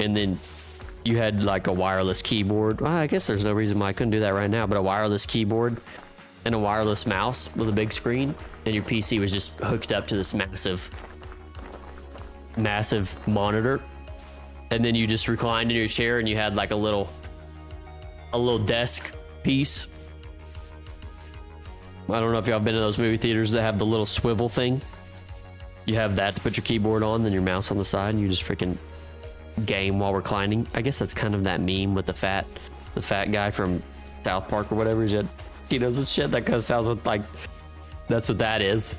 and then you had like a wireless keyboard. Well, I guess there's no reason why I couldn't do that right now, but a wireless keyboard and a wireless mouse with a big screen, and your PC was just hooked up to this massive monitor. And then you just reclined in your chair and you had like a little desk piece. I don't know if y'all been to those movie theaters that have the little swivel thing. You have that to put your keyboard on, then your mouse on the side, and you just freaking game while reclining. I guess that's kind of that meme with the fat guy from South Park or whatever. He knows this shit. That kind of sounds like that's what that is.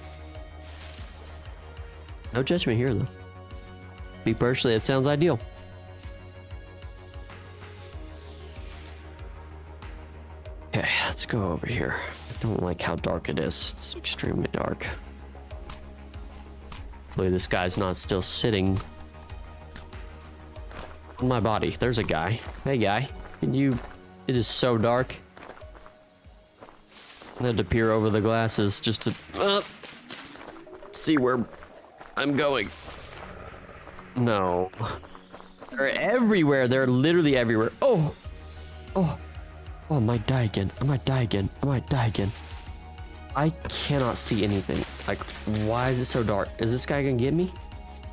No judgment here though. Me personally, it sounds ideal. Okay, let's go over here. I don't like how dark it is. It's extremely dark. Hopefully this guy's not still sitting on my body. There's a guy. Hey guy, can you... It is so dark. I had to peer over the glasses just to see where I'm going. No. They're everywhere. They're literally everywhere. Oh, I might die again. I might die again. I cannot see anything. Like, why is it so dark? Is this guy gonna get me?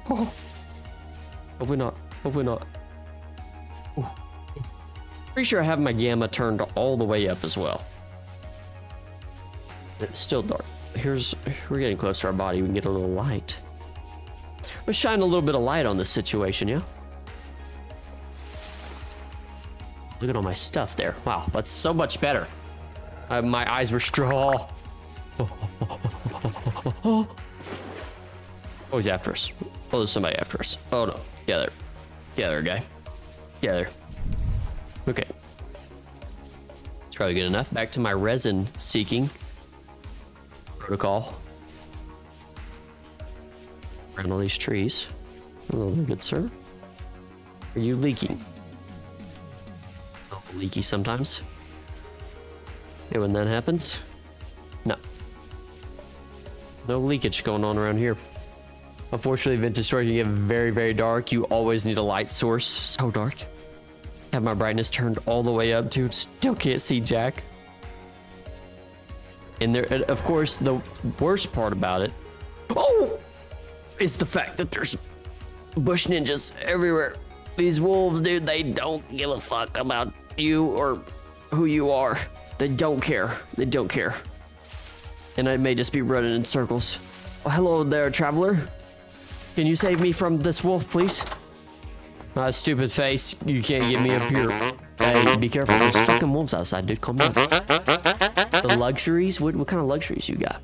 Oh. Hopefully not. Oh. Pretty sure I have my gamma turned all the way up as well. It's still dark. We're getting close to our body. We can get a little light. Let's shine a little bit of light on this situation, yeah? Look at all my stuff there. Wow, that's so much better. My eyes were straw. Oh, he's after us. Oh, there's somebody after us. Oh no. Get there, guy. Get there. Okay. It's probably good enough. Back to my resin seeking protocol. Around all these trees. Hello there, good sir. Are you leaking? Leaky sometimes. Hey, when that happens, no leakage going on around here. Unfortunately, vintage store can get very, very dark. You always need a light source. So dark. Have my brightness turned all the way up, dude. Still can't see jack. And there, of course, the worst part about it, is the fact that there's bush ninjas everywhere. These wolves, dude, they don't give a fuck about you or who you are. They don't care. And I may just be running in circles. Oh, hello there, traveler. Can you save me from this wolf, please? Stupid face. You can't get me up here. Hey, be careful. There's fucking wolves outside, dude. Calm down. The luxuries? What kind of luxuries you got?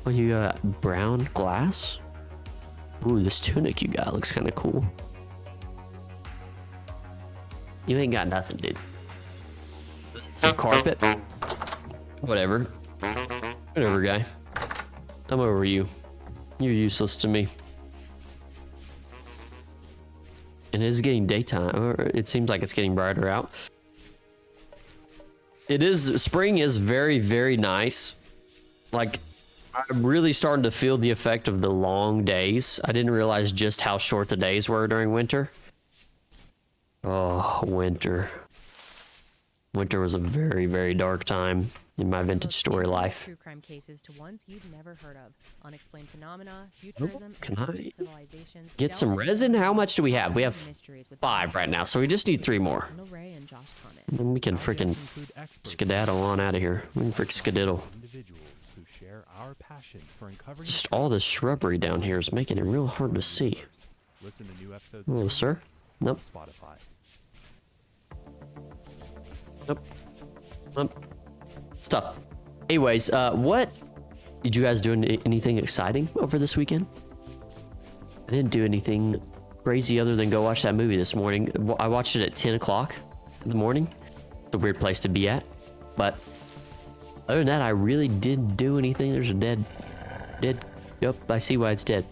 Oh, you got brown glass? Ooh, this tunic you got looks kind of cool. You ain't got nothing, dude. Some carpet? Whatever, guy. I'm over you. You're useless to me. And it is getting daytime, or it seems like it's getting brighter out. Spring is very, very nice. Like, I'm really starting to feel the effect of the long days. I didn't realize just how short the days were during winter. Oh, winter. Winter was a very, very dark time in my vintage story life. True crime cases to ones you've never heard of. Unexplained phenomena, Oh, futurism, can and I ancient civilizations. get some Delve resin? into How the much do we have? We have mysteries with 5 right now, so we just need 3 more. Kendall Ray and Josh Thomas. And then we can freaking skedaddle on out of here. We can freaking skedaddle. Individuals who share our passion for uncovering Just all this shrubbery down here is making it real hard to see. Listen to new episodes Hello, sir? Nope. on Spotify. Nope. Nope. Stop. Anyways, what did you guys do anything exciting over this weekend? I didn't do anything crazy other than go watch that movie this morning. I watched it at 10 o'clock in the morning. It's a weird place to be at. But other than that, I really didn't do anything. There's a dead. Yep, I see why it's dead.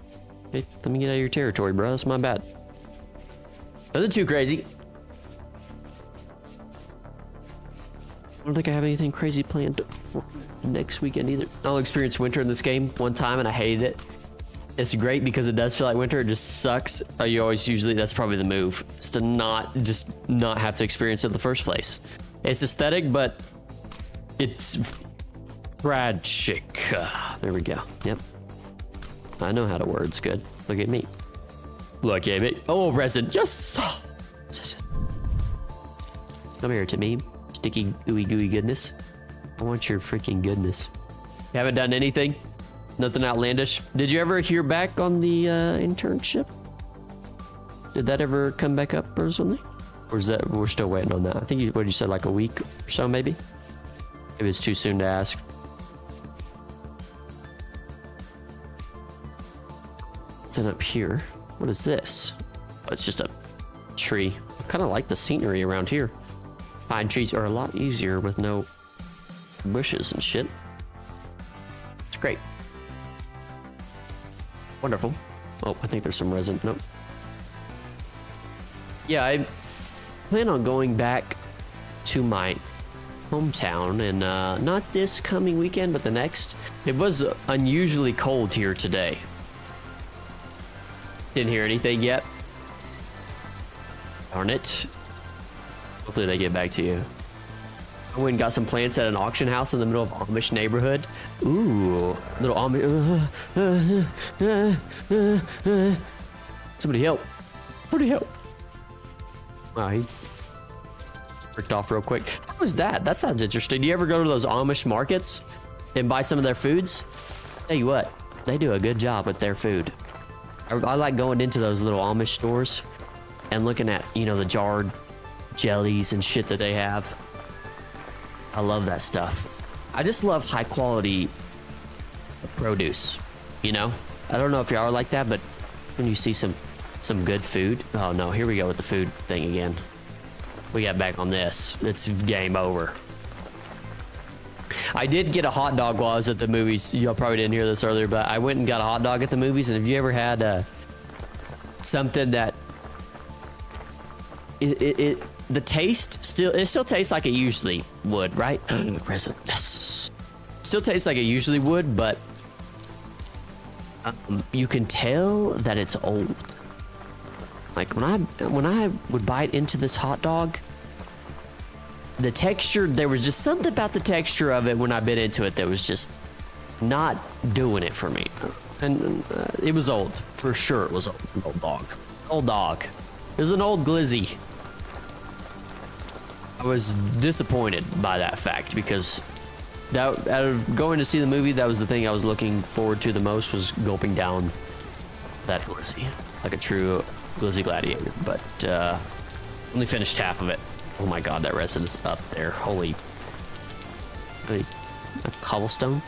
Hey, let me get out of your territory, bro. That's my bad. Nothing too crazy. I don't think I have anything crazy planned for next weekend either. I'll experience winter in this game one time and I hated it. It's great because it does feel like winter. It just sucks. You always usually, that's probably the move, is to not have to experience it in the first place. It's aesthetic, but it's tragic. There we go. Yep. I know how to words good. Look at me. Look at me. Oh, resin. Yes. Come here to me. Sticky, ooey gooey goodness. I want your freaking goodness. You haven't done anything? Nothing outlandish? Did you ever hear back on the internship? Did that ever come back up or something? Or is that, we're still waiting on that? I think you, what you said, like a week or so maybe? Maybe it's too soon to ask. Then up here, what is this? Oh, it's just a tree. I kind of like the scenery around here. Pine trees are a lot easier with no bushes and shit. It's great. Wonderful. Oh, I think there's some resin. Nope. Yeah, I plan on going back to my hometown and not this coming weekend, but the next. It was unusually cold here today. Didn't hear anything yet. Darn it. Hopefully they get back to you. I went and got some plants at an auction house in the middle of Amish neighborhood. Ooh, little Amish. Somebody help. Somebody help. Wow, he fricked off real quick. How was that? That sounds interesting. Do you ever go to those Amish markets and buy some of their foods? Tell you what, they do a good job with their food. I like going into those little Amish stores and looking at, you know, the jarred jellies and shit that they have. I love that stuff. I just love high quality produce, you know? I don't know if y'all are like that, but when you see some good food. Oh no, here we go with the food thing again. We got back on this. It's game over. I did get a hot dog while I was at the movies. Y'all probably didn't hear this earlier, but I went and got a hot dog at the movies. And have you ever had something that the taste still tastes like it usually would, right? Present. Yes. Still tastes like it usually would, but you can tell that it's old. Like when I would bite into this hot dog, the texture, there was just something about the texture of it when I bit into it that was just not doing it for me. And it was old, for sure. It was old. An old dog. Old dog. It was an old glizzy. I was disappointed by that fact because that, out of going to see the movie, that was the thing I was looking forward to the most, was gulping down that glizzy like a true glizzy gladiator. But only finished half of it. Oh my god, that resin is up there. Holy. Really? Cobblestone?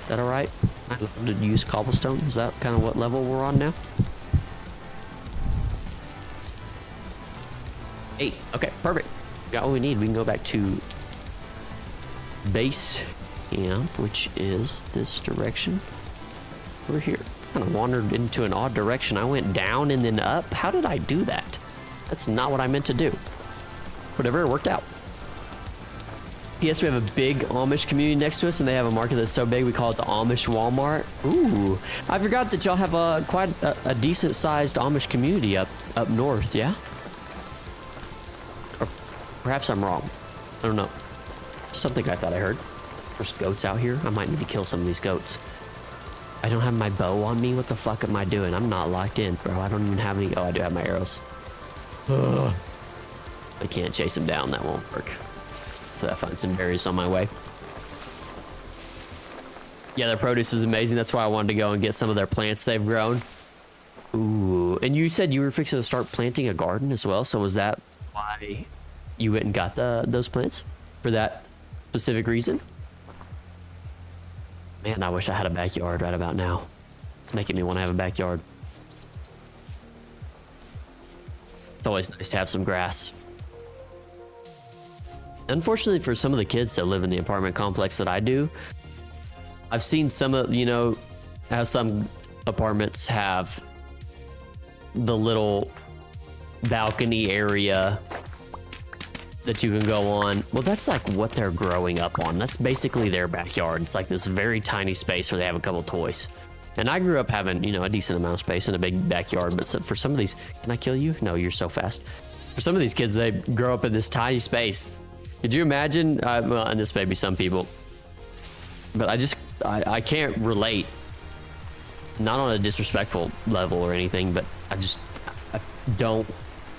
Is that alright? I love to use cobblestone. Is that kind of what level we're on now? 8. Okay, perfect. Got what we need. We can go back to base camp, which is this direction. Over here. Kind of wandered into an odd direction. I went down and then up. How did I do that? That's not what I meant to do. Whatever, it worked out. Yes, we have a big Amish community next to us, and they have a market that's so big we call it the Amish Walmart. Ooh, I forgot that y'all have quite a decent sized Amish community up north, yeah? Perhaps I'm wrong. I don't know. Something I thought I heard. There's goats out here. I might need to kill some of these goats. I don't have my bow on me. What the fuck am I doing? I'm not locked in, bro. I don't even have any. Oh, I do have my arrows. Ugh. I can't chase him down. That won't work. But I find some berries on my way. Yeah, their produce is amazing. That's why I wanted to go and get some of their plants they've grown. Ooh, and you said you were fixing to start planting a garden as well. So was that why you went and got those plants for that specific reason? Man, I wish I had a backyard right about now. It's making me want to have a backyard. It's always nice to have some grass. Unfortunately, for some of the kids that live in the apartment complex that I do, I've seen some of, you know, how some apartments have the little balcony area that you can go on. Well, that's like what they're growing up on. That's basically their backyard. It's like this very tiny space where they have a couple toys. And I grew up having, you know, a decent amount of space in a big backyard. But for some of these, can I kill you? No, you're so fast. For some of these kids, they grow up in this tiny space. Could you imagine? Well, and this may be some people, but I can't relate. Not on a disrespectful level or anything, but I don't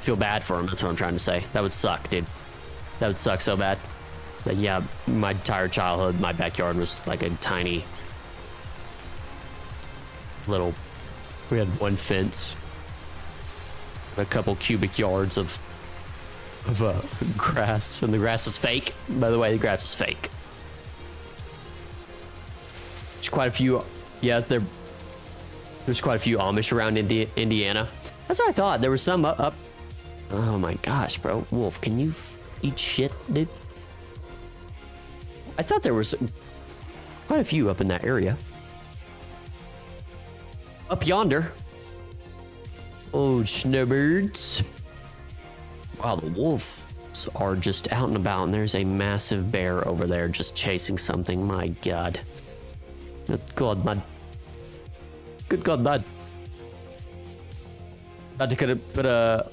feel bad for them. That's what I'm trying to say. That would suck, dude. That would suck so bad. But yeah, my entire childhood, my backyard was like a tiny little. We had one fence, a couple cubic yards of grass, and the grass is fake. By the way, the grass is fake. There's quite a few. Yeah, there's quite a few Amish around Indiana. That's what I thought. There was some up. Oh my gosh, bro. Wolf, can you eat shit, dude? I thought there was quite a few up in that area. Up yonder. Oh, snowbirds. Wow, the wolves are just out and about, and there's a massive bear over there just chasing something. My God. Good God, bud. Good God, bud. About to put a...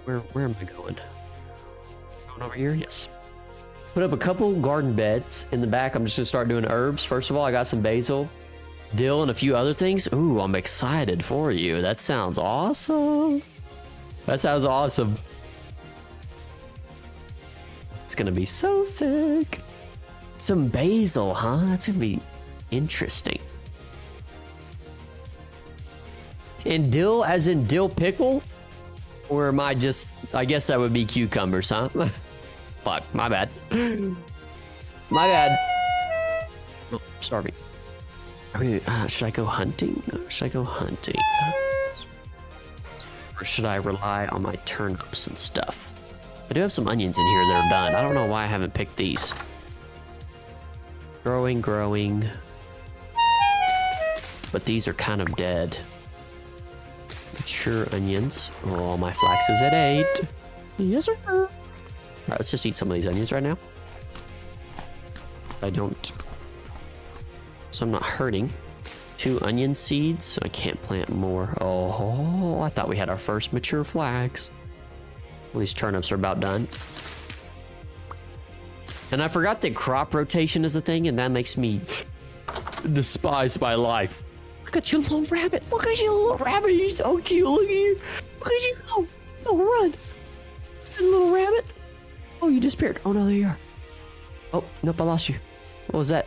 Where am I going? Going over here? Yes. Put up a couple garden beds in the back. I'm just gonna start doing herbs. First of all, I got some basil, dill, and a few other things. Ooh, I'm excited for you. That sounds awesome. That sounds awesome. It's gonna be so sick. Some basil, huh? That's gonna be interesting. And dill, as in dill pickle? Or am I just... I guess that would be cucumbers, huh? Fuck, my bad. My bad. Oh, I'm starving. Should I go hunting? Should I go hunting? Or should I rely on my turnips and stuff? I do have some onions in here that are done. I don't know why I haven't picked these. Growing. But these are kind of dead. Mature onions. Oh, my flax is at 8. Yes, sir. All right, let's just eat some of these onions right now. So I'm not hurting. 2 onion seeds. I can't plant more. Oh, I thought we had our first mature flax. Well, these turnips are about done. And I forgot that crop rotation is a thing, and that makes me despise my life. Look at you, little rabbit. Look at you, little rabbit. You're so cute. Look at you. Look at you go. Oh, run. Little rabbit. Oh, you disappeared. Oh, no, there you are. Oh, nope, I lost you. What was that?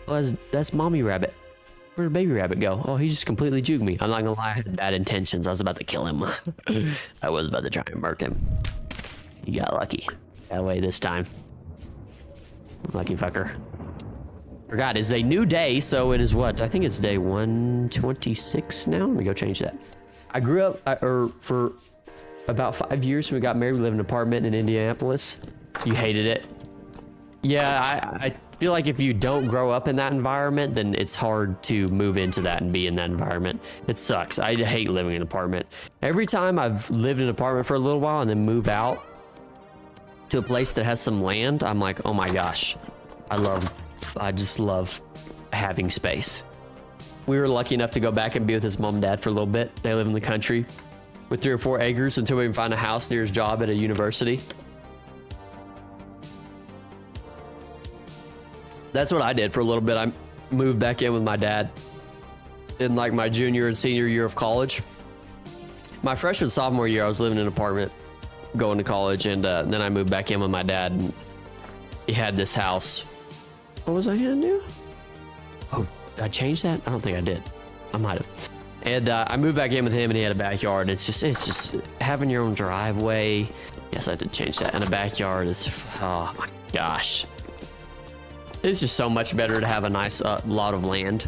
Oh, that's mommy rabbit. Where'd baby rabbit go? Oh, he just completely juked me. I'm not gonna lie, I had bad intentions. I was about to kill him. I was about to try and murk him. He got lucky. Got away this time. Lucky fucker. Forgot, it's a new day, so it is what? I think it's day 126 now. Let me go change that. I grew up, for about 5 years when we got married, we lived in an apartment in Indianapolis. You hated it. Yeah, I feel like if you don't grow up in that environment, then it's hard to move into that and be in that environment. It sucks. I hate living in an apartment. Every time I've lived in an apartment for a little while and then move out to a place that has some land, I'm like, oh my gosh, I just love having space. We were lucky enough to go back and be with his mom and dad for a little bit. They live in the country. with 3 or 4 acres until we can find a house near his job at a university. That's what I did for a little bit. I moved back in with my dad in like my junior and senior year of college. My freshman, sophomore year, I was living in an apartment going to college, and then I moved back in with my dad, and he had this house. What was I gonna do? Oh, did I change that? I don't think I did. I might have. And I moved back in with him, and he had a backyard. It's just having your own driveway. Yes, I did change that. And a backyard is, oh my gosh. It's just so much better to have a nice lot of land.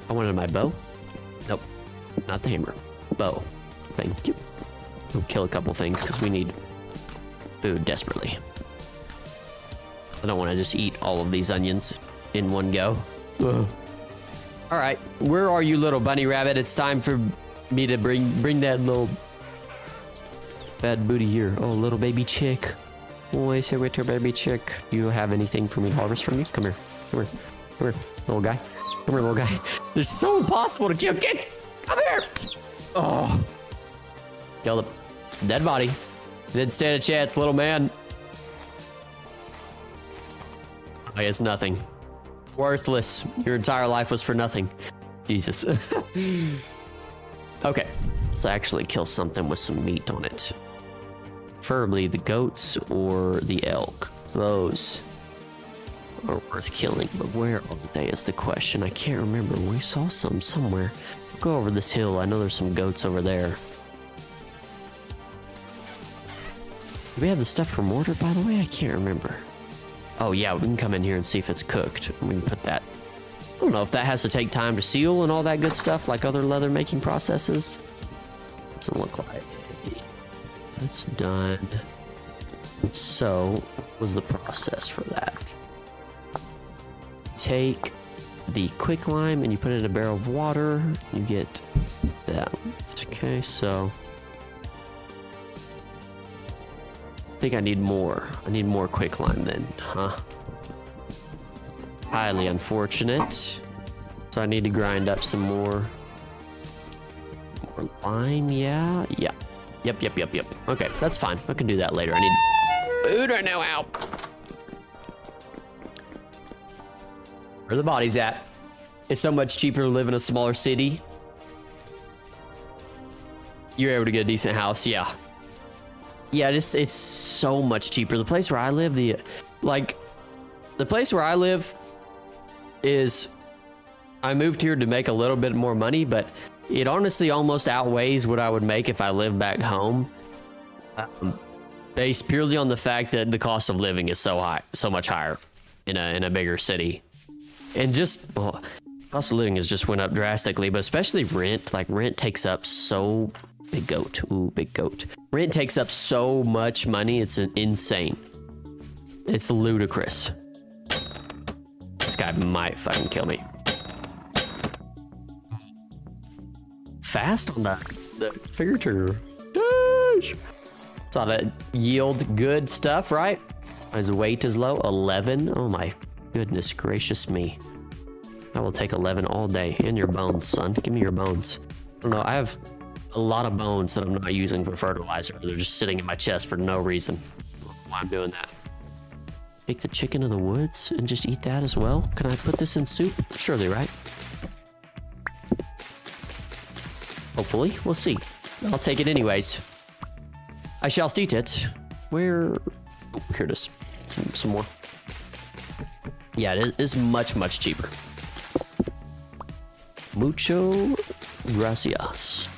I wanted my bow. Nope, not the hammer. Bow. Thank you. We'll kill a couple things because we need food desperately. I don't want to just eat all of these onions in one go. Ugh. All right, where are you, little bunny rabbit? It's time for me to bring that little bad booty here. Oh, little baby chick. Oh, I say with your baby chick. Do you have anything for me to harvest from you? Come here. Come here. Come here, little guy. Come here, little guy. It's so impossible to kill. Get! Come here! Oh. Killed him. Dead body. Didn't stand a chance, little man. I guess nothing. Worthless. Your entire life was for nothing. Jesus. Okay. Let's actually kill something with some meat on it. Preferably the goats or the elk. Those are worth killing, but where are they is the question. I can't remember. We saw some somewhere. Go over this hill. I know there's some goats over there. Do we have the stuff for mortar, by the way? I can't remember. Oh yeah, we can come in here and see if it's cooked. We can put that. I don't know if that has to take time to seal and all that good stuff like other leather making processes. Doesn't look like it's done. So, what was the process for that? Take the quicklime and you put it in a barrel of water. You get that. Okay, so I think I need more. I need more quicklime then, huh? Highly unfortunate. So I need to grind up some more lime, yeah. Yep. Okay, that's fine. I can do that later. I need food right now. Ow. Where are the bodies at? It's so much cheaper to live in a smaller city. You're able to get a decent house, yeah. Yeah, it's so much cheaper. The place where I live, the place where I live is, I moved here to make a little bit more money, but it honestly almost outweighs what I would make if I lived back home. Based purely on the fact that the cost of living is so high, so much higher in a bigger city. And just, well, cost of living has just went up drastically, but especially rent. Like rent takes up so, big goat, ooh, big goat. Rent takes up so much money, it's insane. It's ludicrous. This guy might fucking kill me. Fast on the finger trigger. Sheesh. It's ought to yield good stuff, right? His weight is low, 11. Oh my goodness gracious me. I will take 11 all day. And your bones, son. Give me your bones. I don't know, I have a lot of bones that I'm not using for fertilizer. They're just sitting in my chest for no reason. I don't know why I'm doing that. Take the chicken of the woods and just eat that as well? Can I put this in soup? Surely, right? Hopefully, we'll see. I'll take it anyways. I shall eat it. Where? Oh, here it is. Some more. Yeah, it is much, much cheaper. Mucho gracias.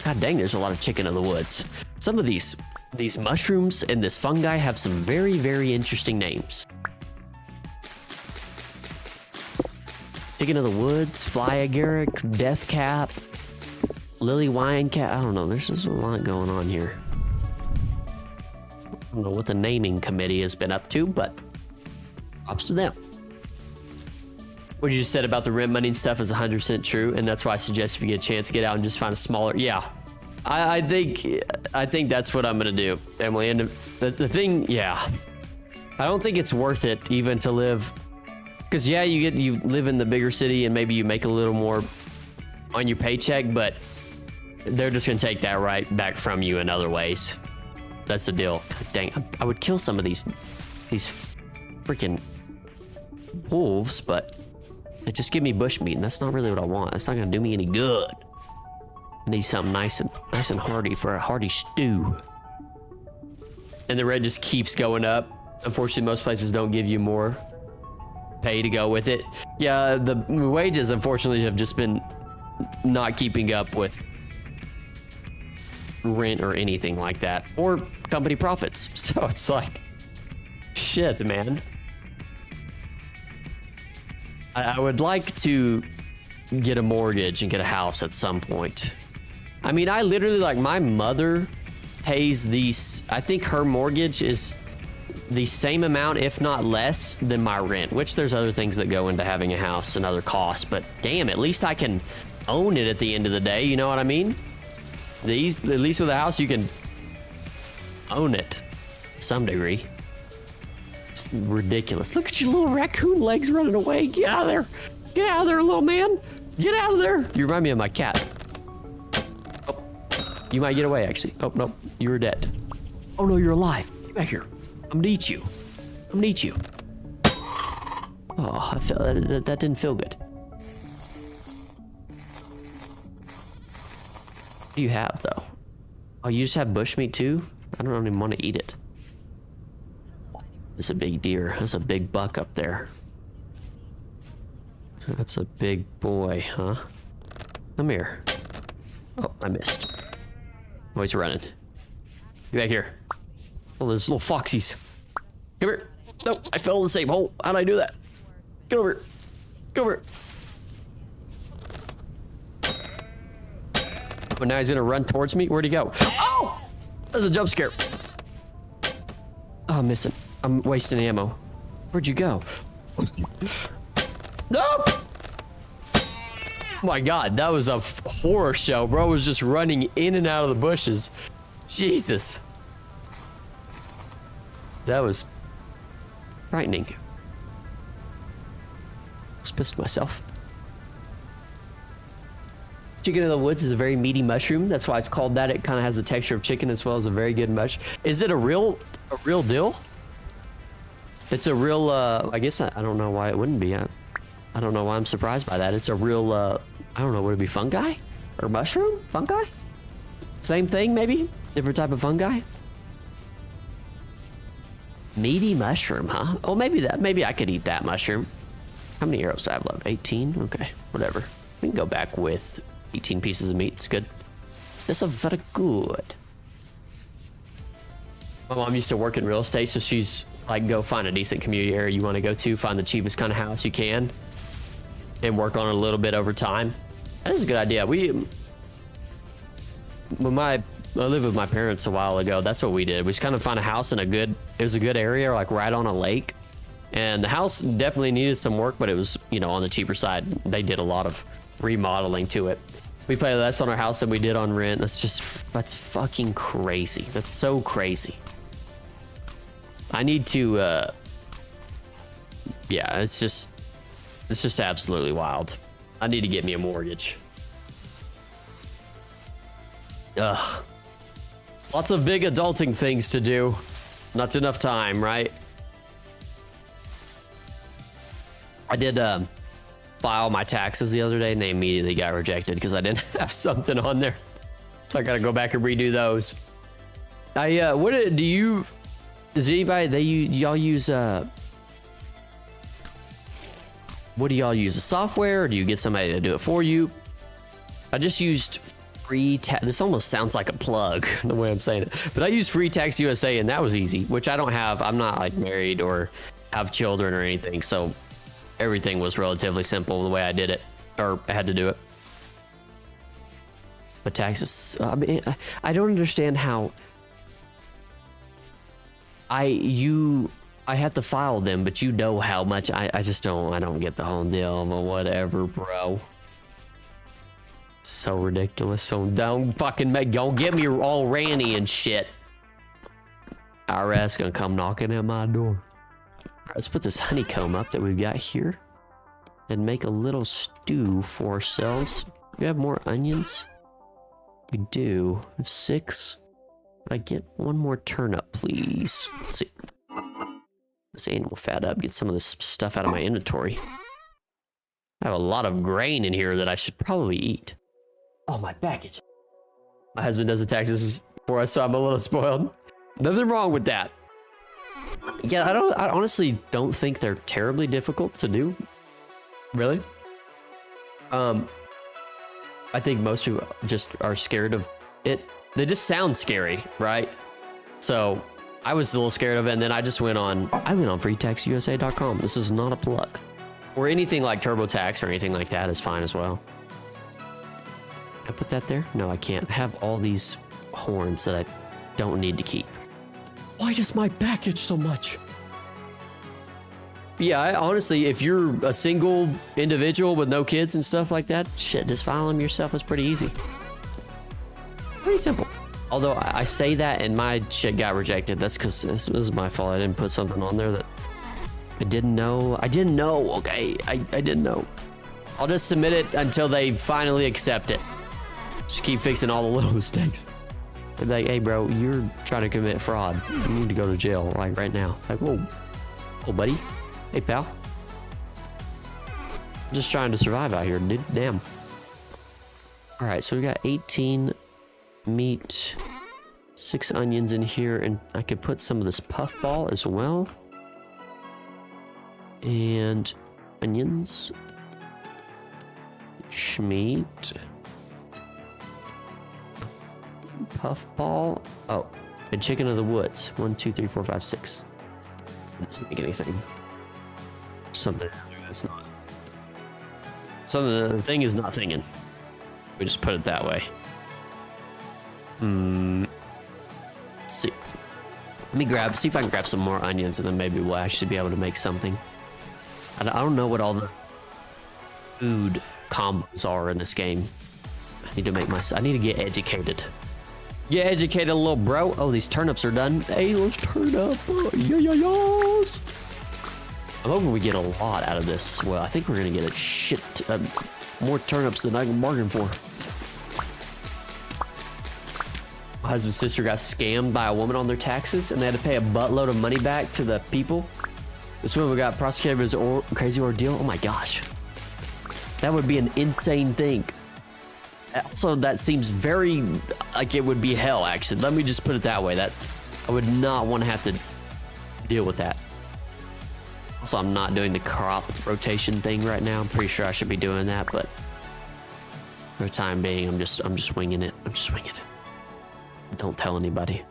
God dang, there's a lot of chicken in the woods. Some of these mushrooms and this fungi have some very, very interesting names. Chicken of the woods, fly agaric, death cap, lily wine cap. I don't know. There's just a lot going on here. I don't know what the naming committee has been up to, but props to them. What you just said about the rent money and stuff is 100% true, and that's why I suggest if you get a chance, get out and just find a smaller. Yeah, I think that's what I'm gonna do, Emily. And the thing, yeah, I don't think it's worth it even to live Because yeah, you live in the bigger city and maybe you make a little more on your paycheck, but they're just gonna take that right back from you in other ways. That's the deal. God dang, I would kill some of these freaking wolves, but they just give me bush meat, and that's not really what I want. That's not gonna do me any good. I need something nice and hearty for a hearty stew. And the rent just keeps going up. Unfortunately, most places don't give you more pay to go with it. Yeah, the wages unfortunately have just been not keeping up with rent or anything like that, or company profits. So it's like, shit, man. I would like to get a mortgage and get a house at some point. I mean, I literally, like, my mother pays these, I think her mortgage is the same amount, if not less, than my rent, which there's other things that go into having a house and other costs, but damn, at least I can own it at the end of the day, you know what I mean? At least with a house, you can own it to some degree. It's ridiculous. Look at your little raccoon legs running away. Get out of there. Get out of there, little man. Get out of there. You remind me of my cat. Oh, you might get away, actually. Oh, no, you were dead. Oh, no, you're alive. Get back here. I'm gonna eat you. I'm gonna eat you. Oh, I felt that didn't feel good. What do you have, though? Oh, you just have bushmeat too? I don't even want to eat it. It's a big deer. That's a big buck up there. That's a big boy, huh? Come here. Oh, I missed. Oh, he's running. Get back here. Oh, there's little foxies. Come here. No, I fell in the same hole. How'd I do that? Get over here. Get over here. But now he's gonna run towards me. Where'd he go? Oh! There's a jump scare. Oh, I'm missing. I'm wasting ammo. Where'd you go? No! Oh my God, that was a horror show. Bro was just running in and out of the bushes. Jesus. That was frightening. Just pissed myself. Chicken in the woods is a very meaty mushroom. That's why it's called that. It kind of has the texture of chicken as well as a very good mush. Is it a real deal? It's a real, I guess I don't know why it wouldn't be. I don't know why I'm surprised by that. It's a real, I don't know, would it be fungi? Or mushroom? Fungi? Same thing, maybe? Different type of fungi? Meaty mushroom, huh? Oh, maybe I could eat that mushroom. How many arrows do I have left? 18? Okay, whatever. We can go back with 18 pieces of meat. It's good. That's a very good. My mom used to work in real estate, so she's like, go find a decent community area you want to go to, find the cheapest kind of house you can, and work on it a little bit over time. That is a good idea. I lived with my parents a while ago. That's what we did. We just kind of found a house in it was a good area, like right on a lake. And the house definitely needed some work, but it was, you know, on the cheaper side. They did a lot of remodeling to it. We pay less on our house than we did on rent. That's fucking crazy. That's so crazy. I need to, yeah, it's just absolutely wild. I need to get me a mortgage. Ugh. Lots of big adulting things to do. Not enough time, right? I did file my taxes the other day and they immediately got rejected because I didn't have something on there. So I gotta go back and redo those. Does anybody, y'all use, what do y'all use, a software, or do you get somebody to do it for you? I just used this almost sounds like a plug, the way I'm saying it, but I used Free Tax USA, and that was easy, which I don't have. I'm not like married or have children or anything, so everything was relatively simple the way I did it, or I had to do it. But taxes, I mean, I don't understand how I have to file them, but you know how much I just don't get the whole deal, but whatever, bro. So ridiculous. So don't get me all ranty and shit. IRS gonna come knocking at my door. Let's put this honeycomb up that we've got here and make a little stew for ourselves. We have more onions. We do. We have 6. Could I get one more turnip, please? Let's see. This animal fat up. Get some of this stuff out of my inventory. I have a lot of grain in here that I should probably eat. Oh, my package. My husband does the taxes for us, so I'm a little spoiled. Nothing wrong with that. Yeah, I honestly don't think they're terribly difficult to do. Really? I think most people just are scared of it. They just sound scary, right? So I was a little scared of it, and then I went on freetaxusa.com. This is not a plug. Or anything like TurboTax or anything like that is fine as well. Can I put that there? No, I can't. I have all these horns that I don't need to keep. Why does my package so much? Yeah, honestly, if you're a single individual with no kids and stuff like that, shit, just file them yourself is pretty easy. Pretty simple. Although I say that and my shit got rejected. That's because this was my fault. I didn't put something on there that I didn't know. Okay, I didn't know. I'll just submit it until they finally accept it. Just keep fixing all the little mistakes. They'd be like, hey, bro, you're trying to commit fraud. You need to go to jail, like, right now. Like, whoa. Oh, buddy. Hey, pal. I'm just trying to survive out here, dude. Damn. All right, so we got 18 meat, 6 onions in here, and I could put some of this puffball as well. And onions. Schmeat. Puffball. Oh, and chicken of the woods. 1, 2, 3, 4, 5, 6. Doesn't make anything. Something that's not. The thing is not thinking. We just put it that way. Let's see. Let me see if I can grab some more onions, and then maybe we'll actually be able to make something. I don't know what all the food combos are in this game. I need to I need to get educated. Get educated, little bro. Oh, these turnips are done. Hey, let's turn up. Yes. I'm hoping we get a lot out of this. Well, I think we're gonna get a shit more turnips than I can bargain for. My husband's sister got scammed by a woman on their taxes, and they had to pay a buttload of money back to the people. This woman got prosecuted for his crazy ordeal. Oh my gosh, that would be an insane thing. Also, that seems very like it would be hell. Actually, let me just put it that way. That I would not want to have to deal with that. Also, I'm not doing the crop rotation thing right now. I'm pretty sure I should be doing that, but for the time being, I'm just winging it. I'm just winging it. Don't tell anybody.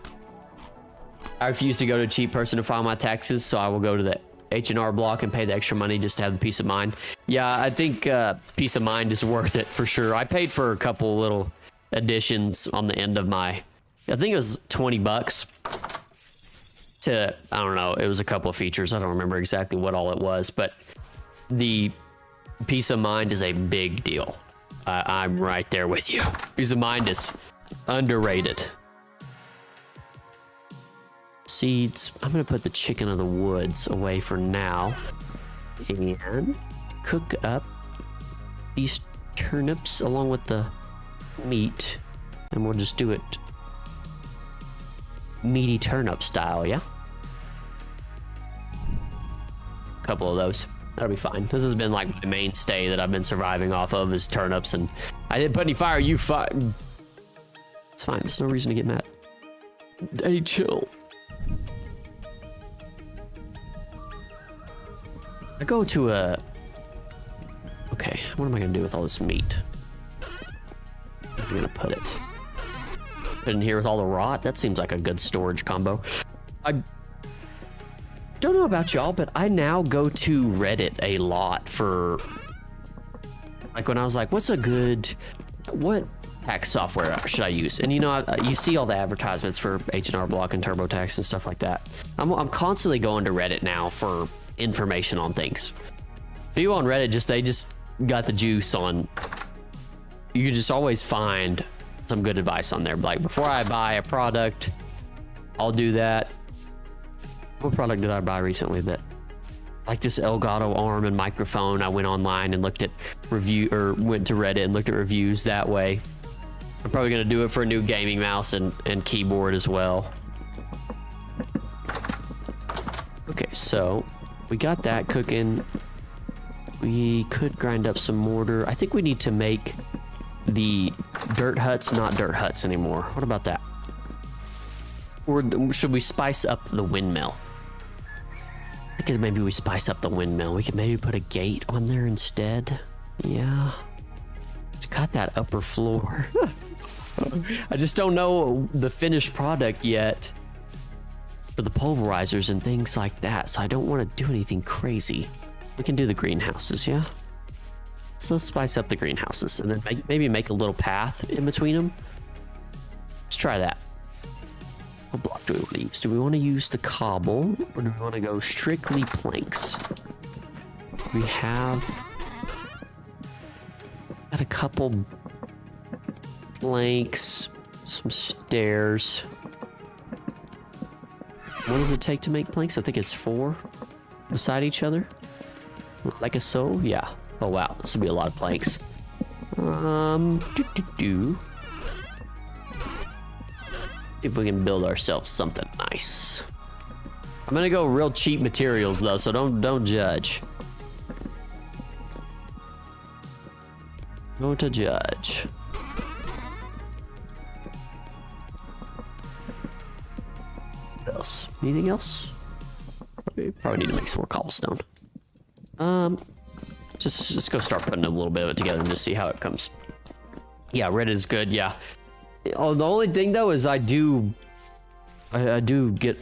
I refuse to go to a cheap person to file my taxes, so I will go to the H&R Block and pay the extra money just to have the peace of mind. Yeah, I think peace of mind is worth it for sure. I paid for a couple little additions on the end of my, I think it was $20 to, I don't know, it was a couple of features. I don't remember exactly what all it was, but the peace of mind is a big deal. I'm right there with you. Peace of mind is underrated. Seeds. I'm gonna put the chicken of the woods away for now and cook up these turnips along with the meat, and we'll just do it meaty turnip style. Yeah, a couple of those, that'll be fine. This has been like my mainstay that I've been surviving off of is turnips, and I didn't put any fire. You fire. It's fine. There's no reason to get mad. Hey, chill. I go to a... Okay, what am I gonna do with all this meat? I'm gonna put it in here with all the rot. That seems like a good storage combo. I don't know about y'all, but I now go to Reddit a lot for... Like when I was like, what tax software should I use? And you know, you see all the advertisements for H&R Block and TurboTax and stuff like that. I'm constantly going to Reddit now for information on things. People on Reddit they just got the juice on. You can just always find some good advice on there. Like before I buy a product, I'll do that. What product did I buy recently that like this Elgato arm and microphone. I went online and looked at went to Reddit and looked at reviews that way. I'm probably gonna do it for a new gaming mouse and keyboard as well. Okay, so we got that cooking. We could grind up some mortar. I think we need to make the dirt huts not dirt huts anymore. What about that? Or should we spice up the windmill? I think maybe we spice up the windmill. We could maybe put a gate on there instead. Yeah. It's got that upper floor. I just don't know the finished product yet for the pulverizers and things like that, so I don't want to do anything crazy. We can do the greenhouses, yeah? So let's spice up the greenhouses and then maybe make a little path in between them. Let's try that. What block do we want to use? Do we want to use the cobble or do we want to go strictly planks? We have got a couple planks, some stairs. What does it take to make planks? I think it's 4 beside each other. Like a so? Yeah. Oh wow, this will be a lot of planks. If we can build ourselves something nice. I'm gonna go real cheap materials though, so don't judge. Don't judge. What else? Anything else? We probably need to make some more cobblestone. Just go start putting a little bit of it together and just see how it comes. Yeah, Reddit is good. Yeah. Oh, the only thing though is I do get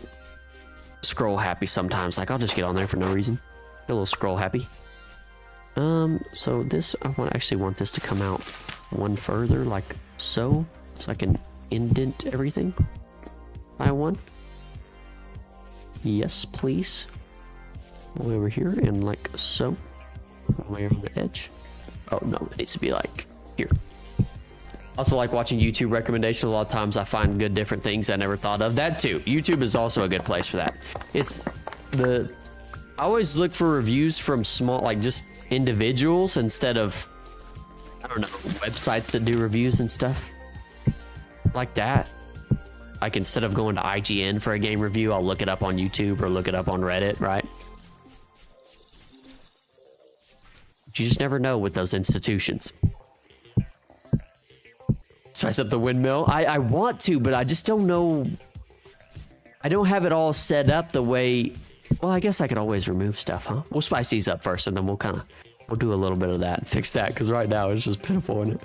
scroll happy sometimes. Like I'll just get on there for no reason. Get a little scroll happy. So this I actually want this to come out one further, like so I can indent everything by one. Yes, please. All the way over here and like so. All the way on the edge. Oh no, it needs to be like here. Also like watching YouTube recommendations. A lot of times I find good different things I never thought of. That too. YouTube is also a good place for that. I always look for reviews from small, like just individuals instead of, I don't know, websites that do reviews and stuff like that. Like instead of going to IGN for a game review, I'll look it up on YouTube or look it up on Reddit, right? You just never know with those institutions. Spice up the windmill. I want to, but I just don't know. I don't have it all set up the way. Well, I guess I could always remove stuff, huh? We'll spice these up first, and then we'll do a little bit of that and fix that, because right now it's just pitiful, isn't it?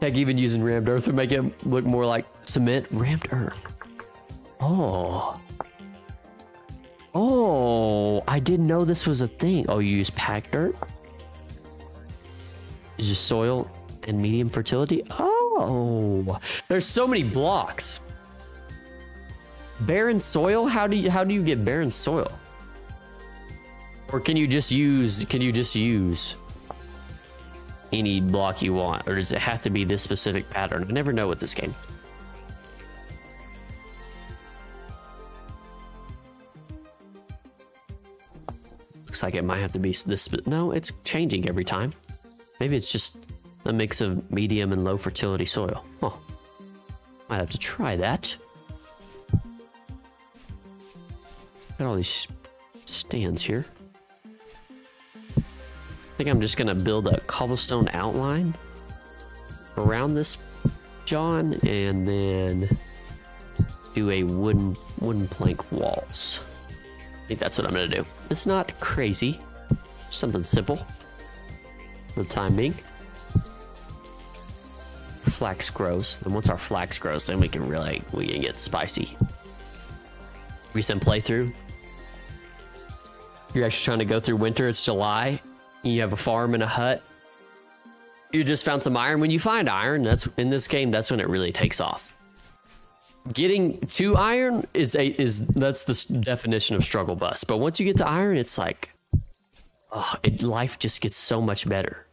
Heck, even using rammed earth would make it look more like cement. Rammed earth. Oh, I didn't know this was a thing. Oh, you use packed dirt? Is just soil and medium fertility? Oh, there's so many blocks. Barren soil? How do you get barren soil? Or can you just use any block you want? Or does it have to be this specific pattern? I never know with this game. Looks like it might have to be this. No, it's changing every time. Maybe it's just a mix of medium and low fertility soil. Huh. Might have to try that. Got all these stands here. I think I'm just gonna build a cobblestone outline around this John, and then do a wooden plank walls. I think that's what I'm gonna do. It's not crazy, something simple for the time being. Flax grows, and once our flax grows, then we can get spicy. Recent playthrough. You're actually trying to go through winter. It's July. You have a farm and a hut. You just found some iron. When you find iron, that's in this game. That's when it really takes off. Getting to iron that's the definition of struggle bus. But once you get to iron, it's like, life just gets so much better.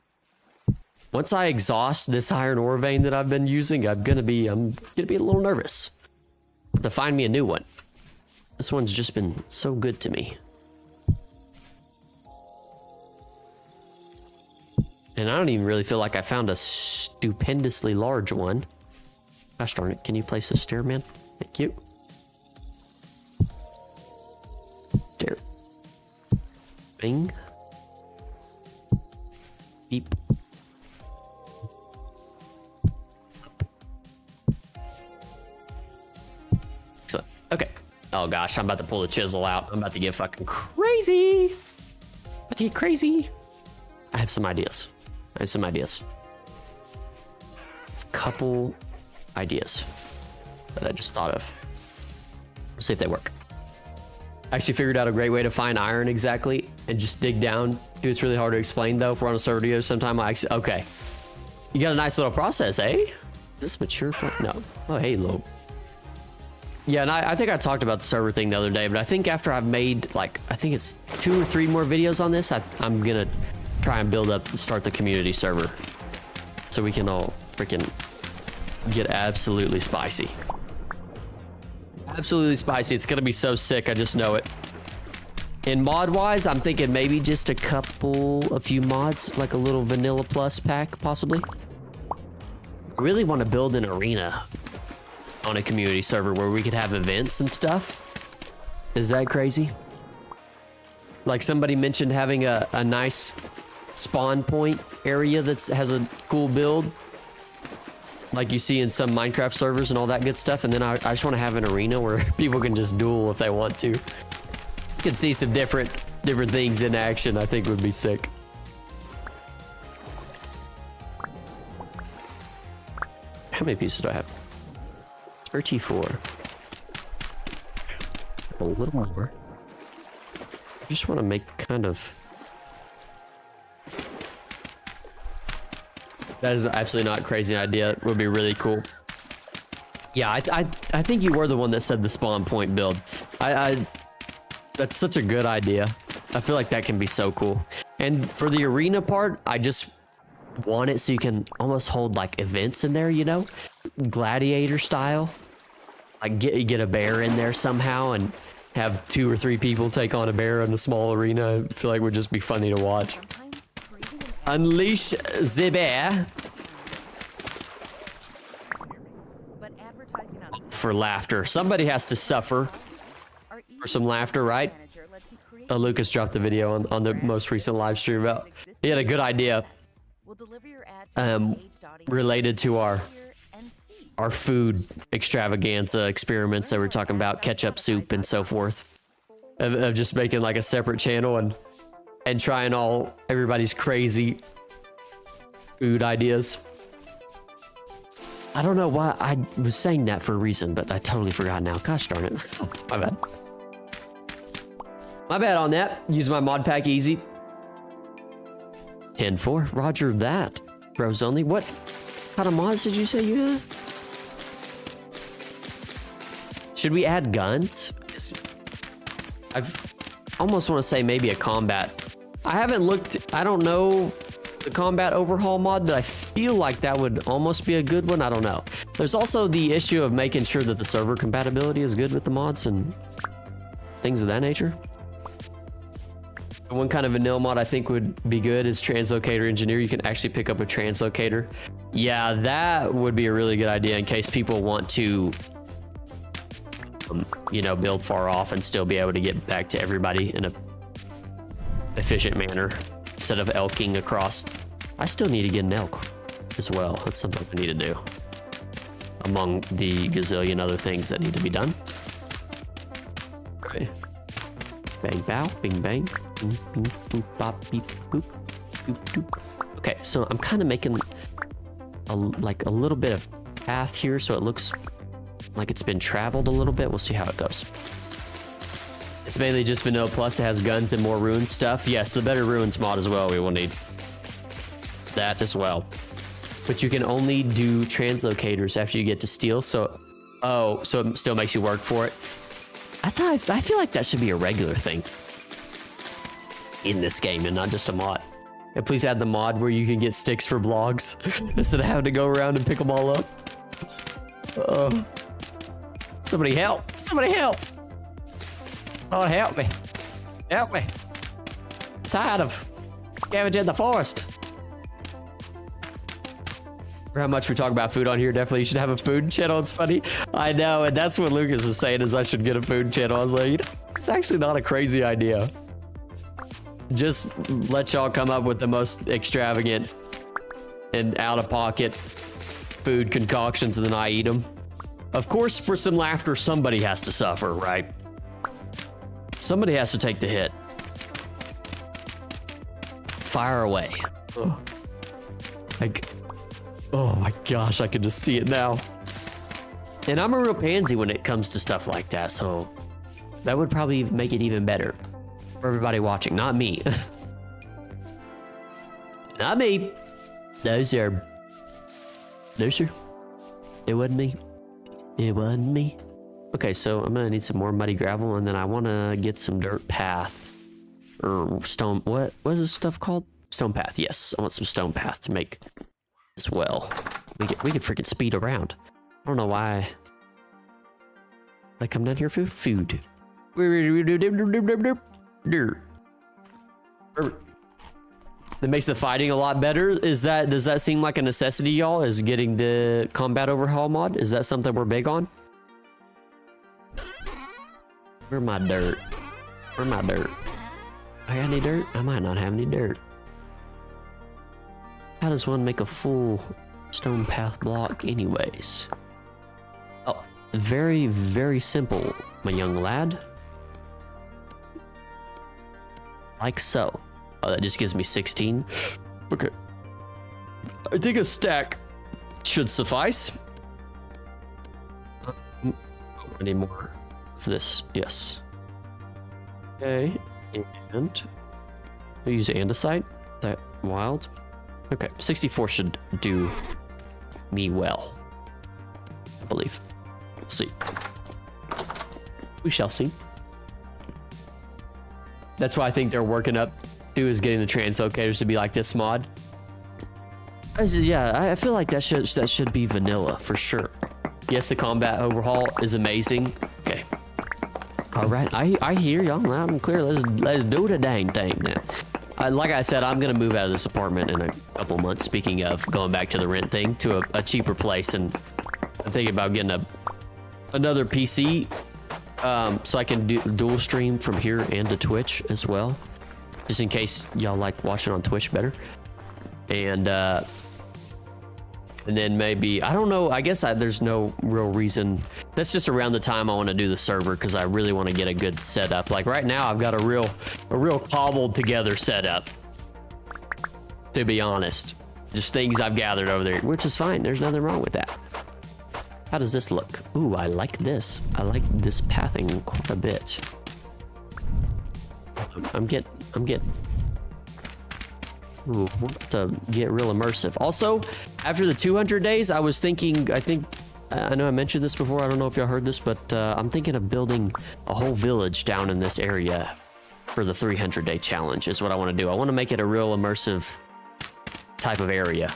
Once I exhaust this iron ore vein that I've been using, I'm gonna be a little nervous to find me a new one. This one's just been so good to me. And I don't even really feel like I found a stupendously large one. Gosh darn it, can you place a stair, man? Thank you. Stair. Bing. Beep. Excellent. Okay. Oh gosh, I'm about to pull the chisel out. I'm about to get fucking crazy. About to get crazy. I have some ideas. Couple ideas that I just thought of. Let's see if they work. I actually figured out a great way to find iron exactly and just dig down. Dude, it's really hard to explain though. If we're on a server together sometime, okay. You got a nice little process, eh? Is this mature? No. Oh, hey, Lo. Yeah, and I think I talked about the server thing the other day, but I think after I've made like, I think it's 2 or 3 more videos on this, I'm gonna try and start the community server so we can all freaking get absolutely spicy. Absolutely spicy. It's gonna be so sick. I just know it. In mod wise, I'm thinking maybe just a few mods, like a little vanilla plus pack, possibly. I really want to build an arena on a community server where we could have events and stuff. Is that crazy? Like somebody mentioned having a nice spawn point area that has a cool build, like you see in some Minecraft servers and all that good stuff. And then I just want to have an arena where people can just duel if they want to. You can see some different things in action. I think would be sick. How many pieces do I have? 34. A little more. I just want to make kind of... That is absolutely not a crazy idea. It would be really cool. Yeah, I think you were the one that said the spawn point build. That's such a good idea. I feel like that can be so cool. And for the arena part, I just want it so you can almost hold like events in there, you know? Gladiator style. Like get a bear in there somehow and have 2 or 3 people take on a bear in a small arena. I feel like it would just be funny to watch. Unleash the bear. For laughter. Somebody has to suffer for some laughter, right? Lucas dropped the video on the most recent live stream about. He had a good idea related to our food extravaganza experiments that we're talking about, ketchup soup and so forth, of just making like a separate channel and trying everybody's crazy food ideas. I don't know why I was saying that for a reason, but I totally forgot now. Gosh darn it. My bad. My bad on that. Use my mod pack easy. 10-4. Roger that. Bros only. What kind of mods did you say you had? Should we add guns? I've almost want to say maybe a combat. I haven't looked. I don't know the combat overhaul mod, but I feel like that would almost be a good one. I don't know. There's also the issue of making sure that the server compatibility is good with the mods and things of that nature. One kind of vanilla mod I think would be good is Translocator Engineer. You can actually pick up a translocator. Yeah, that would be a really good idea in case people want to, you know, build far off and still be able to get back to everybody in a efficient manner instead of elking across. I still need to get an elk as well. That's something I need to do among the gazillion other things that need to be done. Okay. Bang, bow, bing, bang. Boop, boop, boop, bop, beep, boop, boop, boop. Okay, so I'm kind of making a little bit of path here so it looks like it's been traveled a little bit. We'll see how it goes. It's mainly just vanilla plus. It has guns and more ruins stuff. Yes, the better ruins mod as well. We will need that as well. But you can only do translocators after you get to steel. So, so it still makes you work for it. That's how I feel like that should be a regular thing in this game and not just a mod. And please add the mod where you can get sticks for blogs instead of having to go around and pick them all up. Somebody help! Somebody help! Lord help me! Help me! I'm tired of scavenging the forest. For how much we talk about food on here, definitely you should have a food channel. It's funny. I know, and that's what Lucas was saying is I should get a food channel. I was like, it's actually not a crazy idea. Just let y'all come up with the most extravagant and out-of-pocket food concoctions and then I eat them. Of course, for some laughter, somebody has to suffer, right? Somebody has to take the hit. Fire away. Oh. Oh my gosh, I can just see it now. And I'm a real pansy when it comes to stuff like that, so that would probably make it even better for everybody watching, not me. Not me. No, sir. No, sir. It wasn't me. It wasn't me. Okay, so I'm gonna need some more muddy gravel, and then I wanna get some dirt path. Or stone, what is this stuff called? Stone path, yes. I want some stone path to make as well. We could freaking speed around. I don't know why. I come down here for food. That makes the fighting a lot better. Does that seem like a necessity, y'all? Is getting the combat overhaul mod? Is that something we're big on? Where my dirt? Where my dirt? I got any dirt? I might not have any dirt. How does one make a full stone path block anyways? Oh, very, very simple, my young lad. Like so. Oh, that just gives me 16. Okay. I think a stack should suffice. Oh, I need more of this. Yes. Okay. And we use andesite. That wild. Okay, 64 should do me well, I believe. We'll see. We shall see. That's why I think they're working up to is getting the translocators to be like this mod. Yeah, I feel like that should be vanilla for sure. Yes, the combat overhaul is amazing. Okay. All right, I hear y'all loud and clear. Let's do the dang thing now. Like I said, I'm gonna move out of this apartment in a couple months. Speaking of going back to the rent thing, to a cheaper place, and I'm thinking about getting another PC, so I can dual stream from here and to Twitch as well, just in case y'all like watching on Twitch better. And then maybe, I don't know, I guess there's no real reason. That's just around the time I want to do the server, because I really want to get a good setup. Like right now, I've got a real cobbled together setup, to be honest. Just things I've gathered over there, which is fine. There's nothing wrong with that. How does this look? Ooh, I like this. I like this pathing quite a bit. I'm getting... Ooh, we're about to get real immersive. Also, after the 200 days, I was thinking, I know I mentioned this before, I don't know if y'all heard this, but I'm thinking of building a whole village down in this area for the 300-day challenge is what I want to do. I want to make it a real immersive type of area.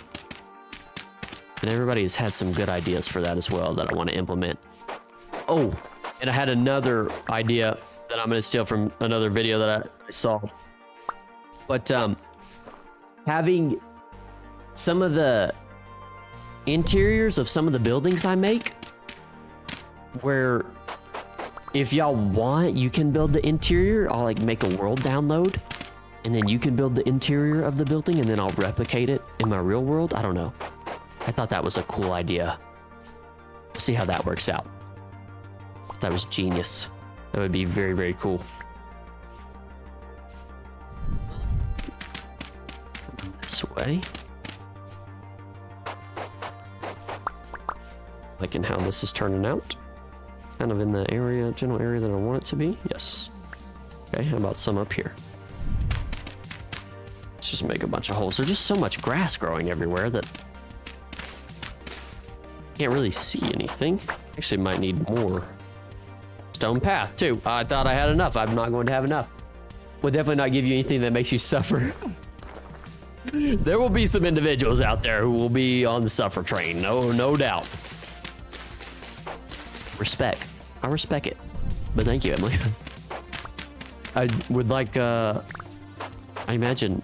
And everybody has had some good ideas for that as well that I want to implement. Oh, and I had another idea that I'm going to steal from another video that I saw. But, having some of the interiors of some of the buildings I make, where if y'all want, you can build the interior. I'll like make a world download, and then you can build the interior of the building, and then I'll replicate it in my real world. I don't know. I thought that was a cool idea. We'll see how that works out. That was genius. That would be very, very cool. This way. Liking how this is turning out. Kind of in the area, general area that I want it to be. Yes. Okay, how about some up here? Let's just make a bunch of holes. There's just so much grass growing everywhere that can't really see anything. Actually might need more stone path too. I thought I had enough. I'm not going to have enough. Will definitely not give you anything that makes you suffer. There will be some individuals out there who will be on the suffer train. No doubt. Respect. I respect it. But thank you, Emily. I would like, I imagine,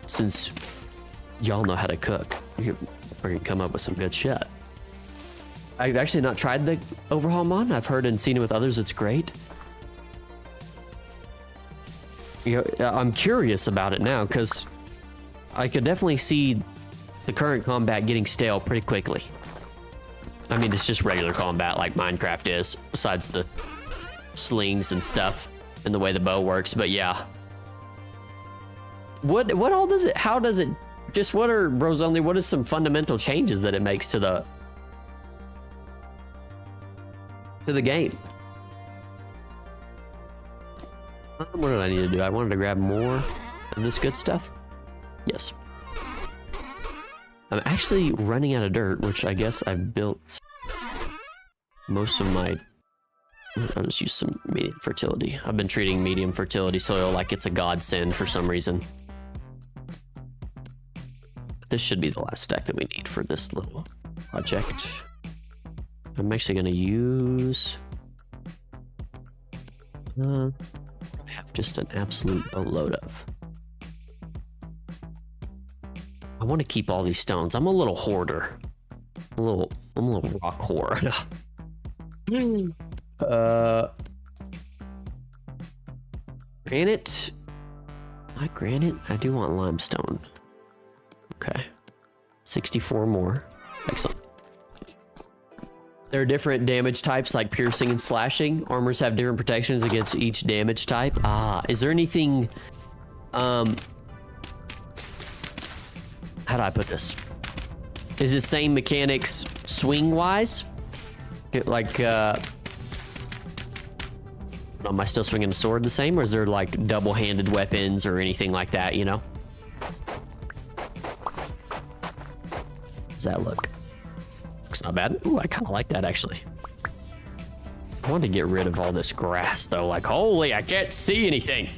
since y'all know how to cook, we can come up with some good shit. I've actually not tried the overhaul mod. I've heard and seen it with others. It's great. You know, I'm curious about it now because I could definitely see the current combat getting stale pretty quickly. I mean, it's just regular combat like Minecraft is, besides the slings and stuff and the way the bow works. But yeah, what all does it? How does it? Just what are bros only? What is some fundamental changes that it makes to the game? What did I need to do? I wanted to grab more of this good stuff. Yes. I'm actually running out of dirt, which I guess I've built most of my... I'll just use some medium fertility. I've been treating medium fertility soil like it's a godsend for some reason. This should be the last stack that we need for this little project. I'm actually going to use... I have just an absolute boatload of. I want to keep all these stones. I'm a little hoarder. I'm a little rock whore. Granite. Not granite. I do want limestone. Okay. 64 more. Excellent. There are different damage types like piercing and slashing. Armors have different protections against each damage type. Ah, is there anything... how do I put this? Is the same mechanics swing-wise? Like, am I still swinging the sword the same, or is there like double-handed weapons or anything like that, you know? Does that look? Looks not bad. Ooh, I kind of like that, actually. I want to get rid of all this grass, though. Like, holy, I can't see anything.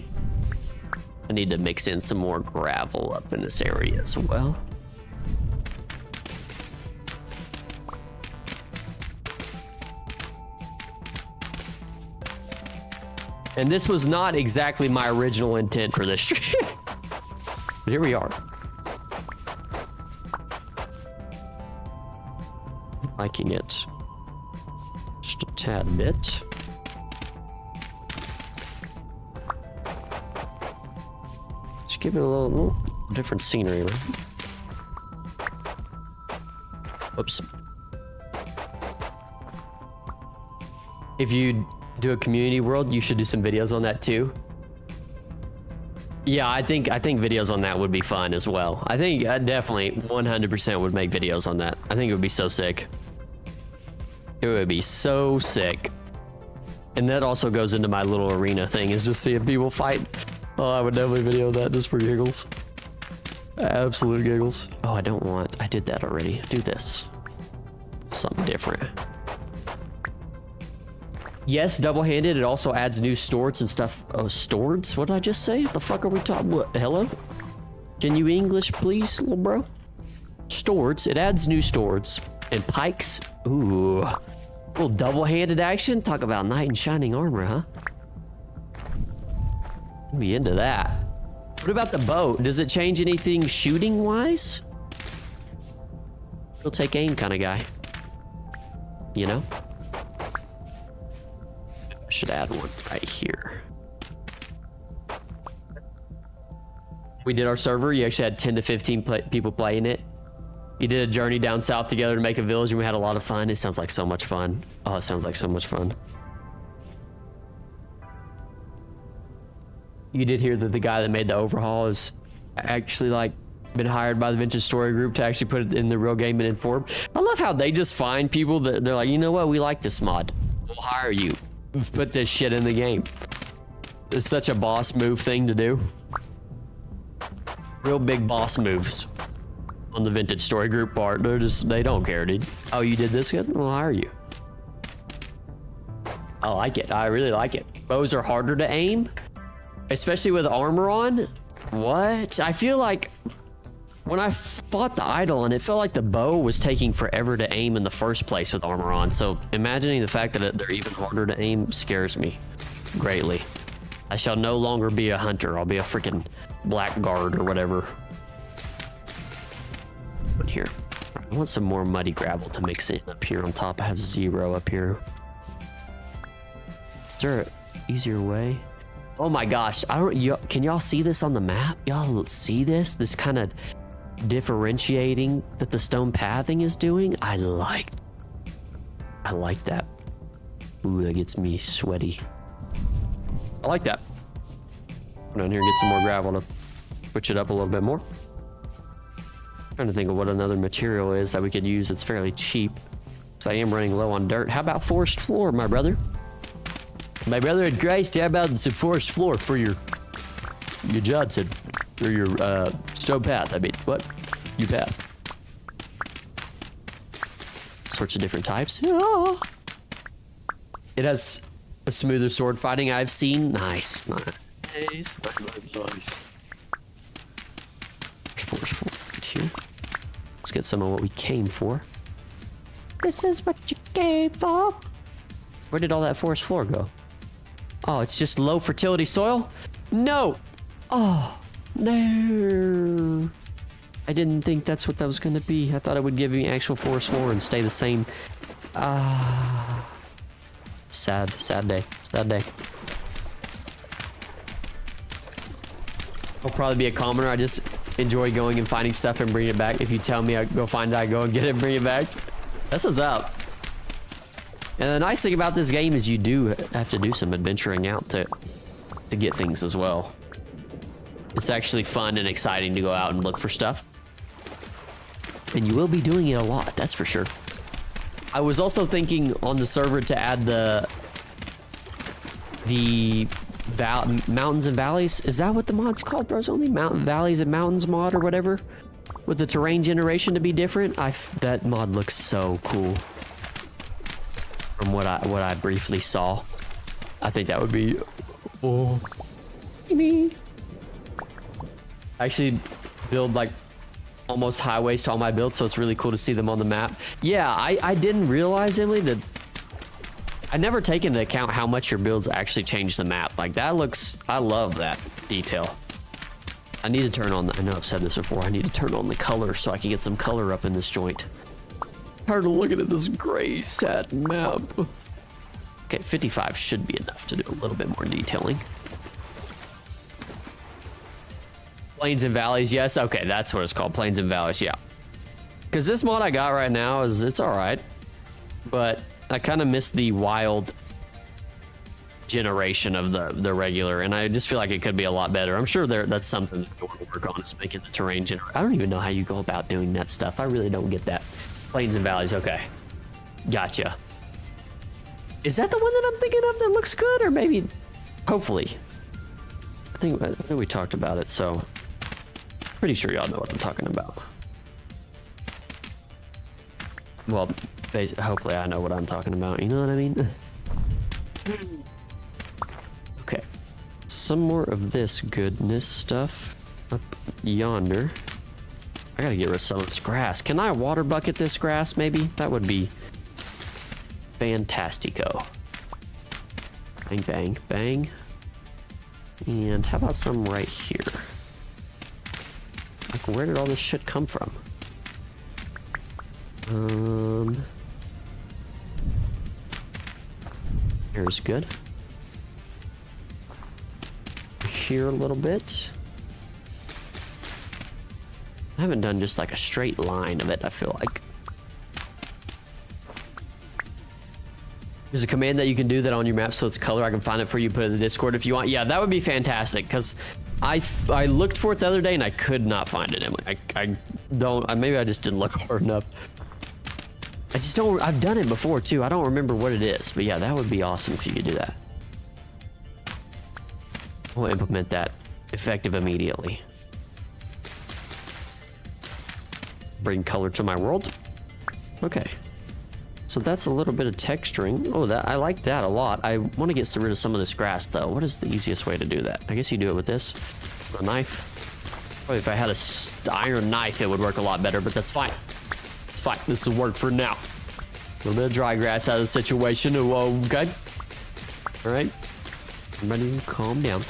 I need to mix in some more gravel up in this area as well. And this was not exactly my original intent for this stream. But here we are. Liking it. Just a tad bit. Just give it a little different scenery, right? Whoops. If you do a community world, you should do some videos on that too. Yeah, I think videos on that would be fun as well. I think I definitely 100% would make videos on that. I think it would be so sick. It would be so sick. And that also goes into my little arena thing, is just seeing people fight. Oh, I would definitely video that just for giggles. Absolute giggles. Oh, I don't want... I did that already. Do this. Something different. Yes, double-handed. It also adds new storts and stuff. Oh, storts? What did I just say? What the fuck are we talking? What? Hello? Can you English, please, little bro? Storts. It adds new storts. And pikes. Ooh. Little double-handed action. Talk about knight in shining armor, huh? I'd be into that. What about the bow? Does it change anything shooting-wise? He'll take aim kind of guy. You know? I should add one right here. We did our server. You actually had 10 to 15 people playing it. You did a journey down south together to make a village, and we had a lot of fun. It sounds like so much fun. Oh, it sounds like so much fun. You did hear that the guy that made the overhaul is actually like been hired by the Vintage Story Group to actually put it in the real game and inform. I love how they just find people that they're like, you know what, we like this mod. We'll hire you. Put this shit in the game. It's such a boss move thing to do. Real big boss moves on the Vintage Story Group part. They don't care, dude. Oh, you did this good? We'll hire you. I like it. I really like it. Bows are harder to aim, especially with armor on. What? I feel like when I fought the Eidolon, it felt like the bow was taking forever to aim in the first place with armor on. So imagining the fact that they're even harder to aim scares me greatly. I shall no longer be a hunter. I'll be a freaking blackguard or whatever. in here. I want some more muddy gravel to mix in up here on top. I have 0 up here. Is there an easier way? Oh my gosh, I don't. Can y'all see this on the map? Y'all see this? This kind of differentiating that the stone pathing is doing. I like that. Ooh, that gets me sweaty. I like that. Go down here and get some more gravel to switch it up a little bit more. Trying to think of what another material is that we could use that's fairly cheap. So I am running low on dirt. How about forest floor, my brother? My brother in Christ, how about some forest floor for your Johnson? Or your stone path, I mean. What? You path. Sorts of different types. Ah. It has a smoother sword fighting I've seen. Nice. Nice. Forest floor right here. Let's get some of what we came for. This is what you came for. Where did all that forest floor go? Oh, it's just low fertility soil? No! Oh, no. I didn't think that's what that was going to be. I thought it would give me actual forest floor and stay the same. Sad day. Sad day. I'll probably be a commoner. I just enjoy going and finding stuff and bringing it back. If you tell me I go find it, I go and get it and bring it back. That's what's up. And the nice thing about this game is you do have to do some adventuring out to get things as well. It's actually fun and exciting to go out and look for stuff. And you will be doing it a lot, that's for sure. I was also thinking on the server to add the mountains and valleys. Is that what the mod's called, bros? Only mountain valleys and mountains mod or whatever? With the terrain generation to be different? That mod looks so cool. From what I briefly saw. I think that would be... Oh. Me. I actually build like almost highways to all my builds, so it's really cool to see them on the map. Yeah, I didn't realize, Emily, that I never take into account how much your builds actually change the map. Like that looks, I love that detail. I need to turn on, I know I've said this before, I need to turn on the color so I can get some color up in this joint. Tired of looking at this gray satin map. Okay, 55 should be enough to do a little bit more detailing. Plains and valleys, yes. Okay, that's what it's called, plains and valleys, yeah. Because this mod I got right now it's all right, but I kind of miss the wild generation of the regular, and I just feel like it could be a lot better. I'm sure that's something that we want to work on, is making the terrain generate. I don't even know how you go about doing that stuff. I really don't get that. Plains and valleys, okay. Gotcha. Is that the one that I'm thinking of that looks good? Or maybe, hopefully. I think we talked about it, so pretty sure y'all know what I'm talking about. Well, hopefully I know what I'm talking about, you know what I mean? Okay. Some more of this goodness stuff up yonder. I gotta get rid of some of this grass. Can I water bucket this grass, maybe? That would be fantastico. Bang, bang, bang. And how about some right here? Like, where did all this shit come from? Here's good. Here a little bit. I haven't done just like a straight line of it, I feel like. There's a command that you can do that on your map so it's color. I can find it for you, put it in the Discord if you want. Yeah, that would be fantastic, because I looked for it the other day and I could not find it, Emily. I don't, maybe I just didn't look hard enough. I just don't, I've done it before too. I don't remember what it is, but yeah, that would be awesome if you could do that. We'll implement that effective immediately. Bring color to my world. Okay. So that's a little bit of texturing. Oh, that I like that a lot. I want to get rid of some of this grass though. What is the easiest way to do that? I guess you do it with this. A knife. Probably if I had a iron knife, it would work a lot better, but that's fine. It's fine. This will work for now. A little bit of dry grass out of the situation. Okay. All right. Everybody calm down.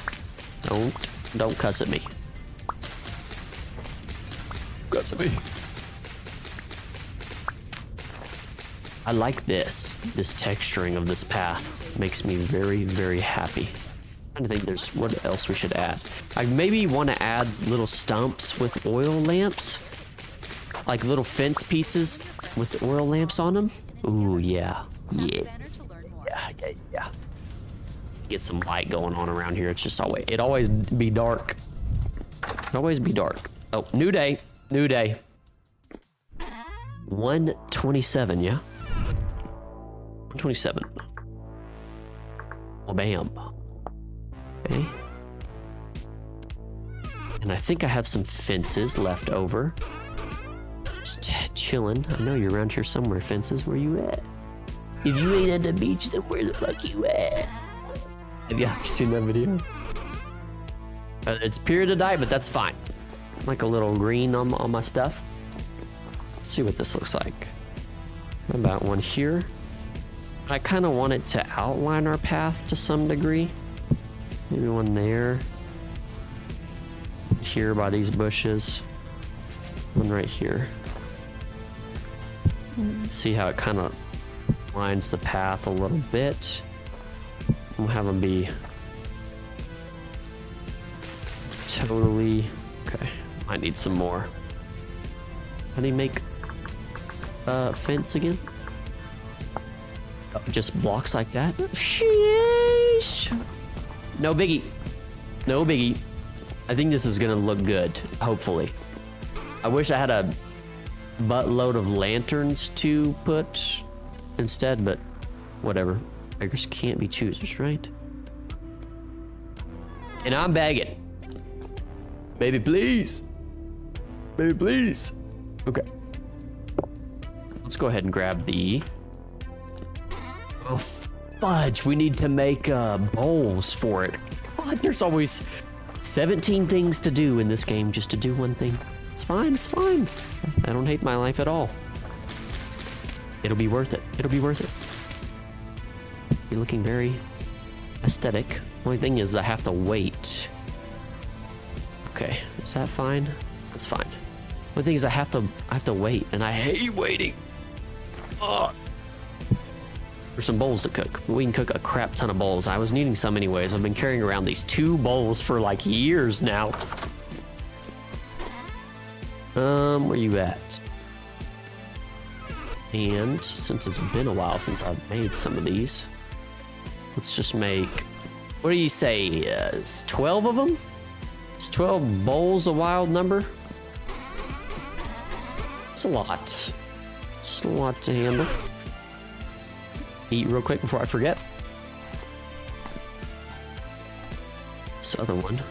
Don't cuss at me. Cuss at me. I like this. This texturing of this path makes me very, very happy. I'm trying to think there's what else we should add. I maybe want to add little stumps with oil lamps. Like little fence pieces with oil lamps on them. Ooh, yeah. Yeah. Yeah. Get some light going on around here. It's just always be dark. It always be dark. Oh, new day. 127, yeah? 127. Well, bam. Okay. And I think I have some fences left over. Just chilling. I know you're around here somewhere, fences. Where you at? If you ain't at the beach, then where the fuck you at? Have you seen that video? It's periodized, but that's fine. Like a little green on my stuff. Let's see what this looks like. How about one here? I kind of want it to outline our path to some degree. Maybe one there. Here by these bushes. One right here. See how it kind of lines the path a little bit. We'll have them be totally okay. Might need some more. How do you make fence again? Oh, just blocks like that? Sheesh. No biggie. No biggie. I think this is gonna look good, hopefully. I wish I had a buttload of lanterns to put instead, but whatever. Beggars can't be choosers, right? And I'm begging. Baby, please. Baby, please. Okay. Let's go ahead and grab the... Oh, fudge. We need to make bowls for it. God, there's always 17 things to do in this game just to do one thing. It's fine. It's fine. I don't hate my life at all. It'll be worth it. It'll be worth it. You're looking very aesthetic. Only thing is I have to wait. Okay, is that fine? That's fine. Only thing is I have to wait, and I hate waiting. Ugh. There's some bowls to cook. We can cook a crap ton of bowls. I was needing some anyways. I've been carrying around these 2 bowls for like years now. Where you at? And since it's been a while since I've made some of these, let's just make, what do you say, 12 of them? Is 12 bowls a wild number? It's a lot. It's a lot to handle. Eat real quick before I forget. This other one.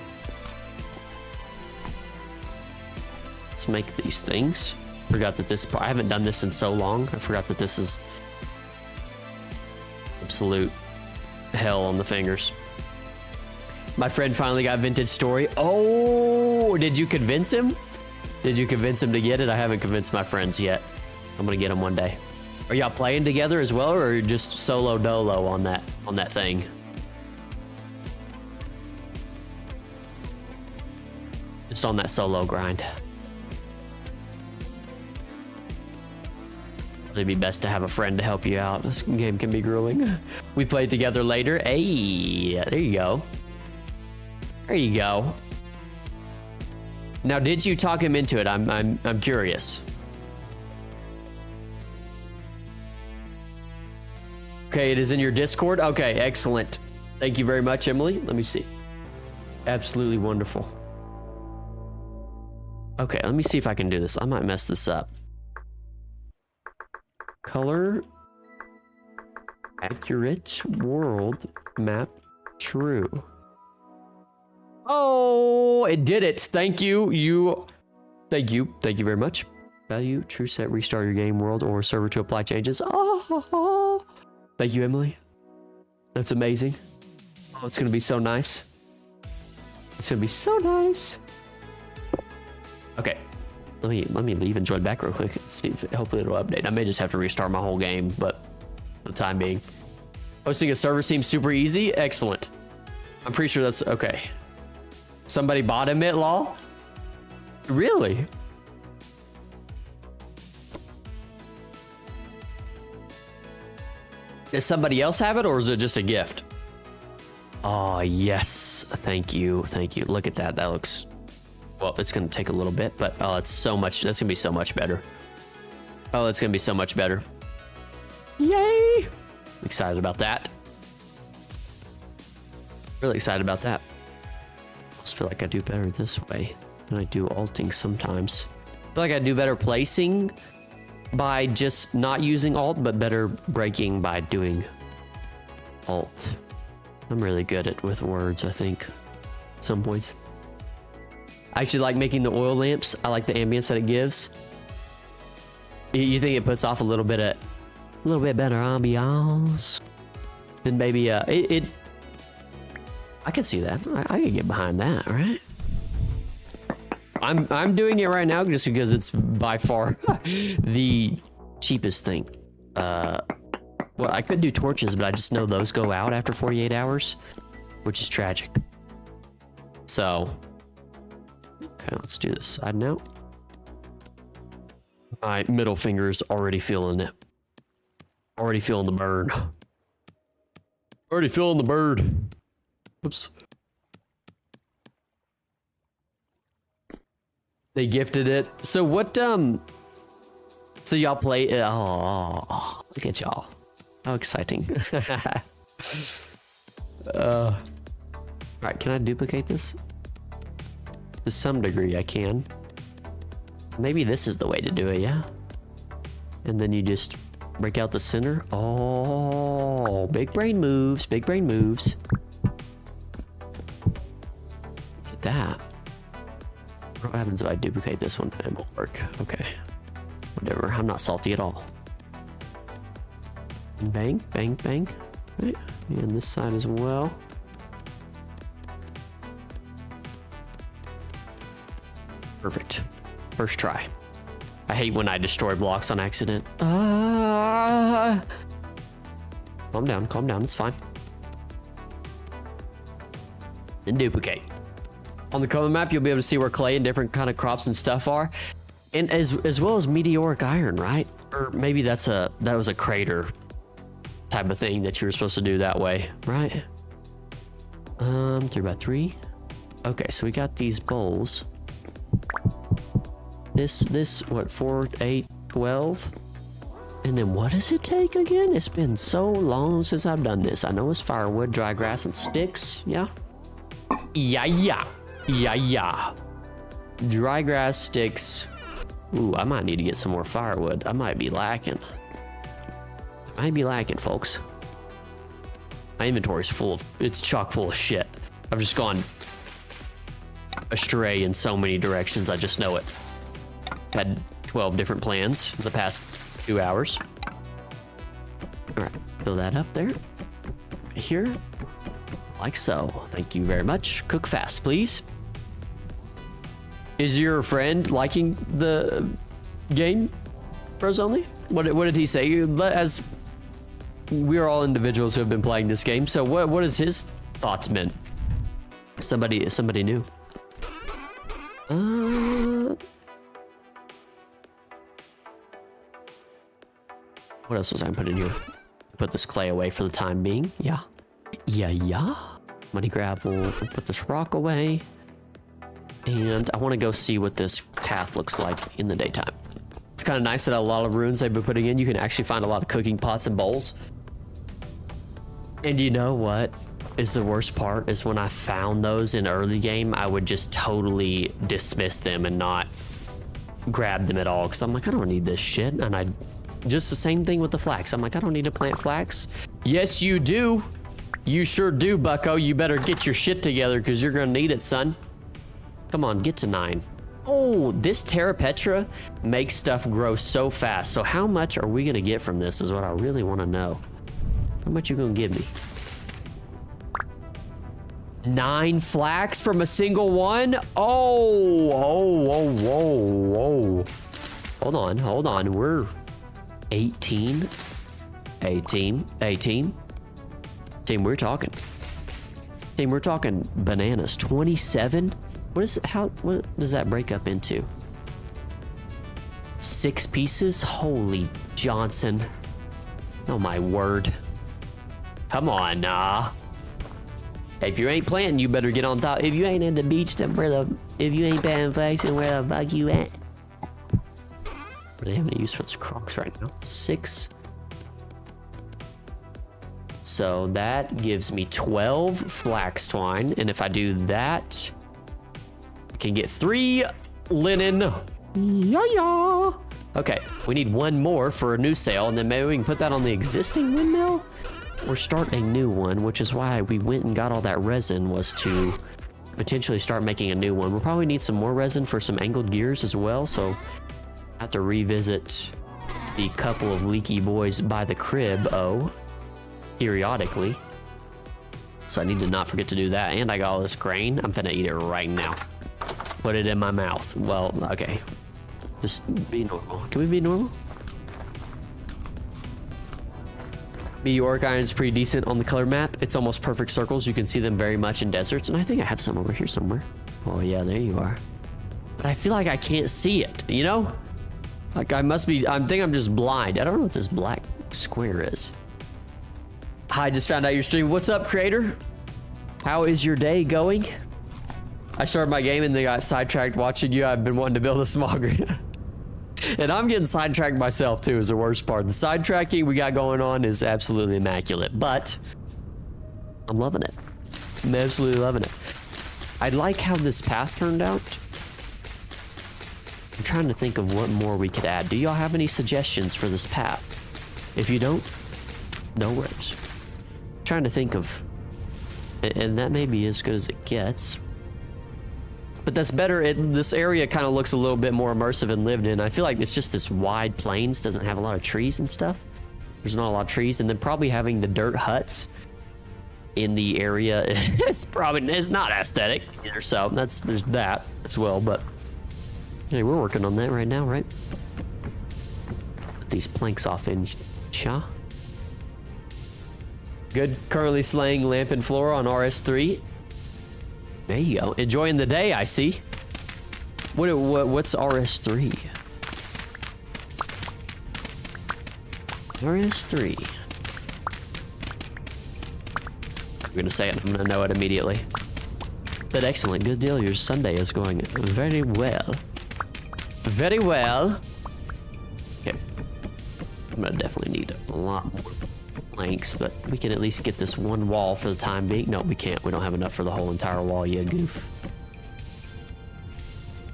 Let's make these things. Forgot that this, I haven't done this in so long. I forgot that this is absolute hell on the fingers. My friend finally got Vintage Story. Oh, did you convince him? Did you convince him to get it? I haven't convinced my friends yet. I'm gonna get him one day. Are y'all playing together as well, or just solo dolo on that thing? Just on that solo grind. It'd be best to have a friend to help you out. This game can be grueling. We play together later. Hey, there you go. There you go. Now, did you talk him into it? I'm curious. Okay, it is in your Discord. Okay, excellent. Thank you very much, Emily. Let me see. Absolutely wonderful. Okay, let me see if I can do this. I might mess this up. Color accurate world map true. Oh, it did it. Thank you. Thank you very much. Value true set, restart your game world or server to apply changes. Oh, thank you, Emily. That's amazing. Oh, it's gonna be so nice. It's gonna be so nice. Okay. Let me leave and join back real quick and see if hopefully it'll update. I may just have to restart my whole game, but for the time being. Hosting a server seems super easy. Excellent. I'm pretty sure that's okay. Somebody bought him it, lol? Really? Does somebody else have it, or is it just a gift? Oh, yes. Thank you. Thank you. Look at that. That looks... Well, it's going to take a little bit, but oh, it's so much... That's going to be so much better. Oh, it's going to be so much better. Yay! Excited about that. Really excited about that. I almost feel like I do better this way than I do alting sometimes. I feel like I do better placing by just not using alt, but better breaking by doing alt. I'm really good at with words, I think, at some points. I actually like making the oil lamps. I like the ambience that it gives. You think it puts off a little bit better ambiance? Then maybe I can see that. I can get behind that, right? I'm doing it right now just because it's by far the cheapest thing. Well, I could do torches, but I just know those go out after 48 hours, which is tragic. So, okay, let's do this side note. My middle finger's already feeling it. Already feeling the burn. Already feeling the bird. Oops. They gifted it. So what, so y'all play, oh, look at y'all. How exciting. All right, can I duplicate this? To some degree, I can. Maybe this is the way to do it, yeah? And then you just break out the center. Oh, big brain moves, big brain moves. Look at that. What happens if I duplicate this one? It won't work. Okay. Whatever, I'm not salty at all. And bang, bang, bang. Right. And this side as well. Perfect. First try. I hate when I destroy blocks on accident. Calm down, it's fine. And duplicate. On the color map, you'll be able to see where clay and different kind of crops and stuff are. And as well as meteoric iron, right? Or maybe that was a crater type of thing that you were supposed to do that way, right? 3x3. Okay, so we got these bowls. This, what, 4, 8, 12? And then what does it take again? It's been so long since I've done this. I know it's firewood, dry grass, and sticks, yeah? Yeah. Dry grass, sticks. Ooh, I might need to get some more firewood. I might be lacking. Folks. My inventory's it's chock full of shit. I've just gone astray in so many directions, I just know it. Had 12 different plans in the past 2 hours. All right, fill that up there. Right here, like so. Thank you very much. Cook fast, please. Is your friend liking the game, Bros Only? What did he say? As we are all individuals who have been playing this game, so what has his thoughts been? Somebody new. What else was I putting in here? Put this clay away for the time being. Yeah. Muddy gravel. Put this rock away. And I want to go see what this path looks like in the daytime. It's kind of nice that a lot of runes they've been putting in, you can actually find a lot of cooking pots and bowls. And you know what is the worst part? Is when I found those in early game, I would just totally dismiss them and not grab them at all. Because I'm like, I don't need this shit. And just the same thing with the flax. I'm like, I don't need to plant flax. Yes, you do. You sure do, bucko. You better get your shit together because you're going to need it, son. Come on, get to 9. Oh, this Terra Petra makes stuff grow so fast. So how much are we going to get from this is what I really want to know. How much you going to give me? 9 flax from a single one? Oh. Hold on. We're 18. Team, we're talking. Bananas. 27? What does that break up into? 6 pieces? Holy Johnson. Oh my word. Come on, nah. If you ain't planting, you better get on top. If you ain't at the beach, then if you ain't paying flags, then where the fuck you at? Do they have any use for those crocs right now? 6. So that gives me 12 flax twine. And if I do that, I can get 3 linen. Yeah. Okay, we need 1 more for a new sail, and then maybe we can put that on the existing windmill or start a new one, which is why we went and got all that resin, was to potentially start making a new one. We'll probably need some more resin for some angled gears as well, so I have to revisit the couple of leaky boys by the crib periodically. So I need to not forget to do that. And I got all this grain. I'm finna eat it right now. Put it in my mouth. Well, okay. Just be normal. Can we be normal? Meteoric Iron's pretty decent on the color map. It's almost perfect circles. You can see them very much in deserts. And I think I have some over here somewhere. Oh yeah, there you are. But I feel like I can't see it, you know? Like I think I'm just blind. I don't know what this black square is. Hi, just found out your stream. What's up, creator? How is your day going? I started my game and they got sidetracked watching you. I've been wanting to build a small grid. And I'm getting sidetracked myself too, is the worst part. The sidetracking we got going on is absolutely immaculate, but I'm loving it. I'm absolutely loving it. I like how this path turned out. I'm trying to think of what more we could add. Do y'all have any suggestions for this path? If you don't, no worries. I'm trying to think of, and that may be as good as it gets. But that's better. This area kind of looks a little bit more immersive and lived in. I feel like it's just this wide plains, doesn't have a lot of trees and stuff. There's not a lot of trees, and then probably having the dirt huts in the area it's not aesthetic either. So there's that as well. But hey, we're working on that right now, right? Put these planks off in cha. Good. Currently slaying Lamp and Flora on RS3. There you go. Enjoying the day, I see. What's RS3? RS3. I'm gonna say it. I'm gonna know it immediately. But excellent. Good deal. Your Sunday is going very well. Very well. Okay. I'm gonna definitely need a lot more planks, but we can at least get this one wall for the time being. No, we can't. We don't have enough for the whole entire wall yet, goof.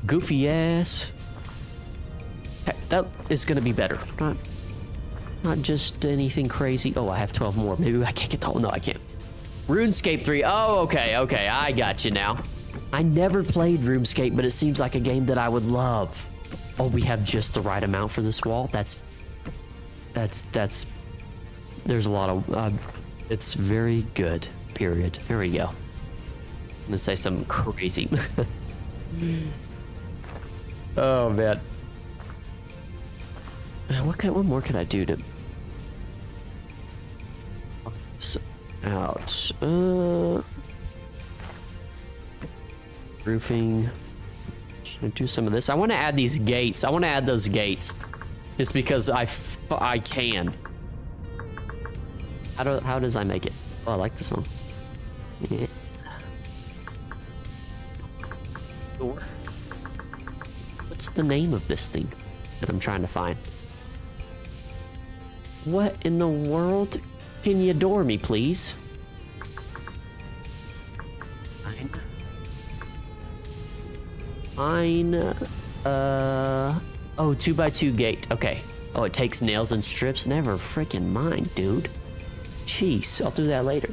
Goofy ass. Okay, that is gonna be better. Not just anything crazy. Oh, I have 12 more. Maybe I can't get the whole. No, I can't. RuneScape 3. Oh, okay, I got you now. I never played RuneScape, but it seems like a game that I would love. Oh, we have just the right amount for this wall. That's. There's a lot of. It's very good. Period. Here we go. I'm gonna say something crazy. Oh man. What more can I do to? Out. Roofing. Should I do some of this? I want to add these gates. I want to add those gates. Just because I can. How does I make it? Oh, I like this one. Yeah. Door. What's the name of this thing that I'm trying to find? What in the world? Can you adore me, please? Fine. Oh, 2x2 gate. Okay. Oh, it takes nails and strips. Never freaking mind, dude. Jeez, I'll do that later.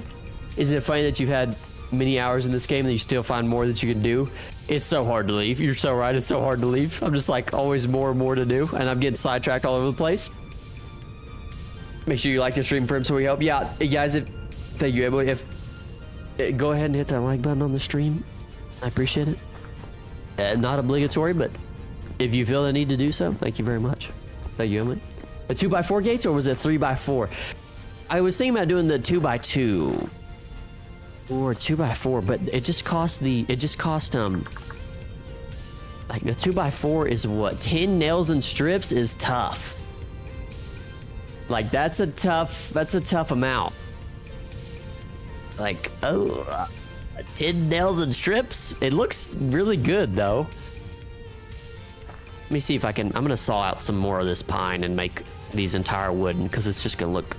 Isn't it funny that you've had many hours in this game and you still find more that you can do? It's so hard to leave. You're so right. It's so hard to leave. I'm just like always more and more to do, and I'm getting sidetracked all over the place. Make sure you like the stream for so we help. Yeah, guys, thank you, everybody. Go ahead and hit that like button on the stream. I appreciate it. Not obligatory, but if you feel the need to do so, thank you very much. Thank you, Emily. A 2x4 gates, or was it 3x4? I was thinking about doing the 2x2 or 2x4, but it just cost like the 2x4 is what? 10 nails and strips is tough. Like that's a tough amount. Like, oh, 10 nails and strips. It looks really good though. Let me see if I can. I'm gonna saw out some more of this pine and make these entire wooden, because it's just gonna look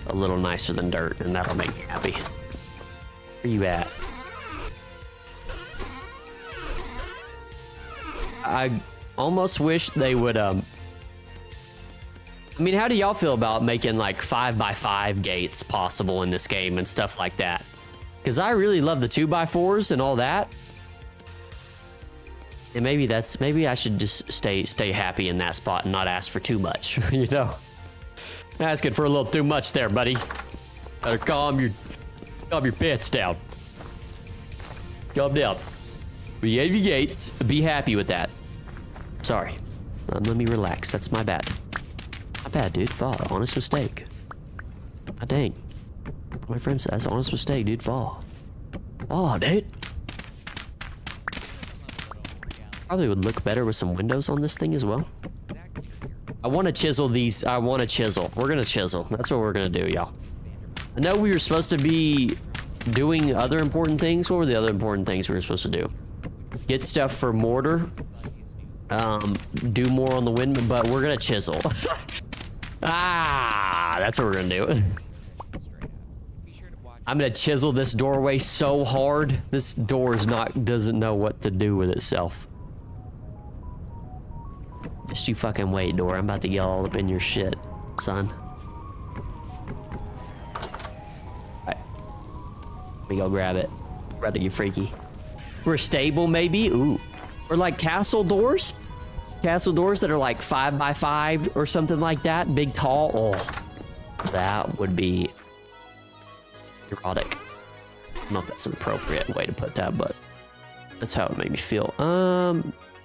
a little nicer than dirt, and that'll make me happy. Where you at? I almost wish they would, I mean, how do y'all feel about making like 5x5 gates possible in this game and stuff like that? Because I really love the 2x4s and all that. And maybe I should just stay happy in that spot and not ask for too much, you know? Asking for a little too much there, buddy. Better calm your pants down. Calm down. Behave your gates. Be happy with that. Sorry. Let me relax. That's my bad. My bad, dude. Fall. Honest mistake. Ah, dang. My friend says honest mistake, dude. Fall. Oh, dude. Probably would look better with some windows on this thing as well. I want to chisel these. I want to chisel. We're going to chisel. That's what we're going to do, y'all. I know we were supposed to be doing other important things. What were the other important things we were supposed to do? Get stuff for mortar. Do more on the wind, but we're going to chisel. That's what we're going to do. I'm going to chisel this doorway so hard. This door doesn't know what to do with itself. Just you fucking wait, door. I'm about to get all up in your shit, son. Alright. Let me go grab it. Rather get freaky. We're stable, maybe? Ooh. Or like castle doors? Castle doors that are like 5x5 or something like that. Big, tall. Oh. That would be erotic. I don't know if that's an appropriate way to put that, but that's how it made me feel.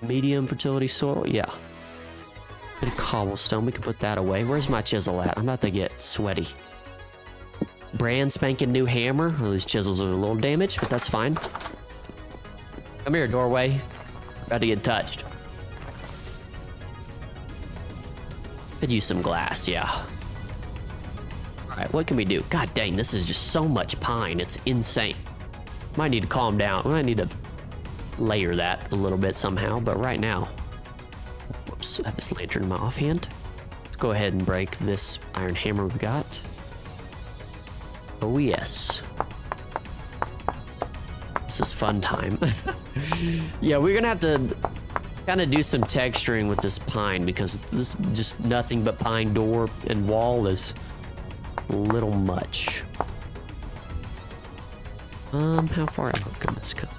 Medium fertility soil. Yeah. Bit of cobblestone, we can put that away. Where's my chisel at? I'm about to get sweaty. Brand spanking new hammer. Well, these chisels are a little damaged, but that's fine. Come here, doorway. About to get touched. Could use some glass, yeah. Alright, what can we do? God dang, this is just so much pine. It's insane. Might need to calm down. We might need to layer that a little bit somehow, but right now, whoops, I have this lantern in my offhand. Let's go ahead and break this iron hammer we've got. Oh yes. This is fun time. Yeah, we're gonna have to kind of do some texturing with this pine, because this just nothing but pine door and wall is a little much. How far out can this come?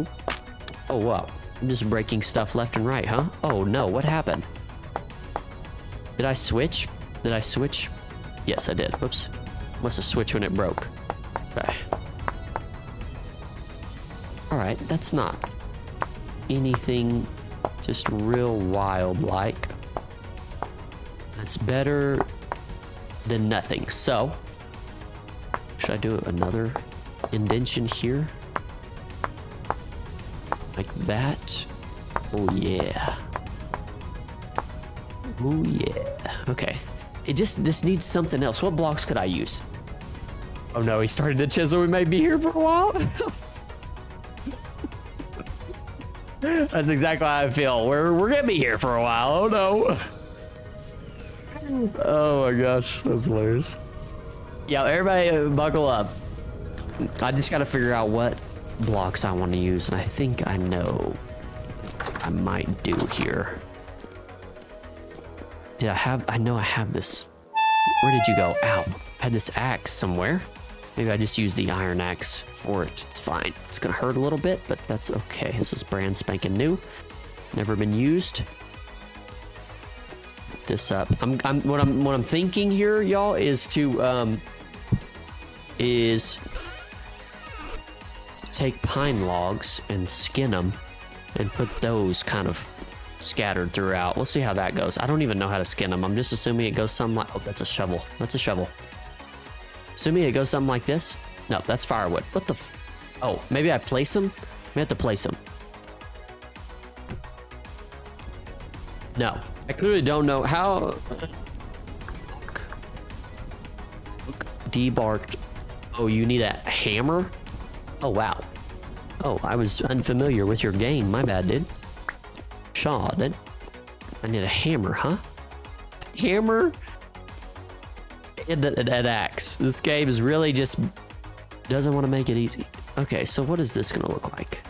Ooh. Oh wow. I'm just breaking stuff left and right, huh? Oh no, what happened? Did I switch? Did I switch? Yes, I did. Whoops. Must have switched when it broke. Okay. Alright, that's not anything just real wild like. That's better than nothing. So, should I do another indention here? Like that. Oh yeah. Oh yeah. Okay. This needs something else. What blocks could I use? Oh no, he started to chisel. We may be here for a while. That's exactly how I feel. We're gonna be here for a while. Oh no. Oh my gosh, that's hilarious. Yeah, everybody buckle up. I just gotta figure out what blocks I want to use, and I think I know what I might do here. I know I have this. Where did you go? Ow. I had this axe somewhere. Maybe I just use the iron axe for it. It's fine. It's gonna hurt a little bit, but that's okay. This is brand spanking new. Never been used. Put this up. What I'm thinking here, y'all, is to take pine logs and skin them and put those kind of scattered throughout. We'll see how that goes. I don't even know how to skin them. I'm just assuming it goes something like, oh, that's a shovel. That's a shovel. Assuming it goes something like this. No, that's firewood. What the oh, maybe I place them? I have to place them. No, I clearly don't know how. Debarked Oh, you need a hammer? Oh, wow. Oh, I was unfamiliar with your game. My bad, dude. Shaw, dude. I need a hammer, huh? Hammer? And an axe. This game is really just doesn't want to make it easy. Okay, so what is this gonna look like?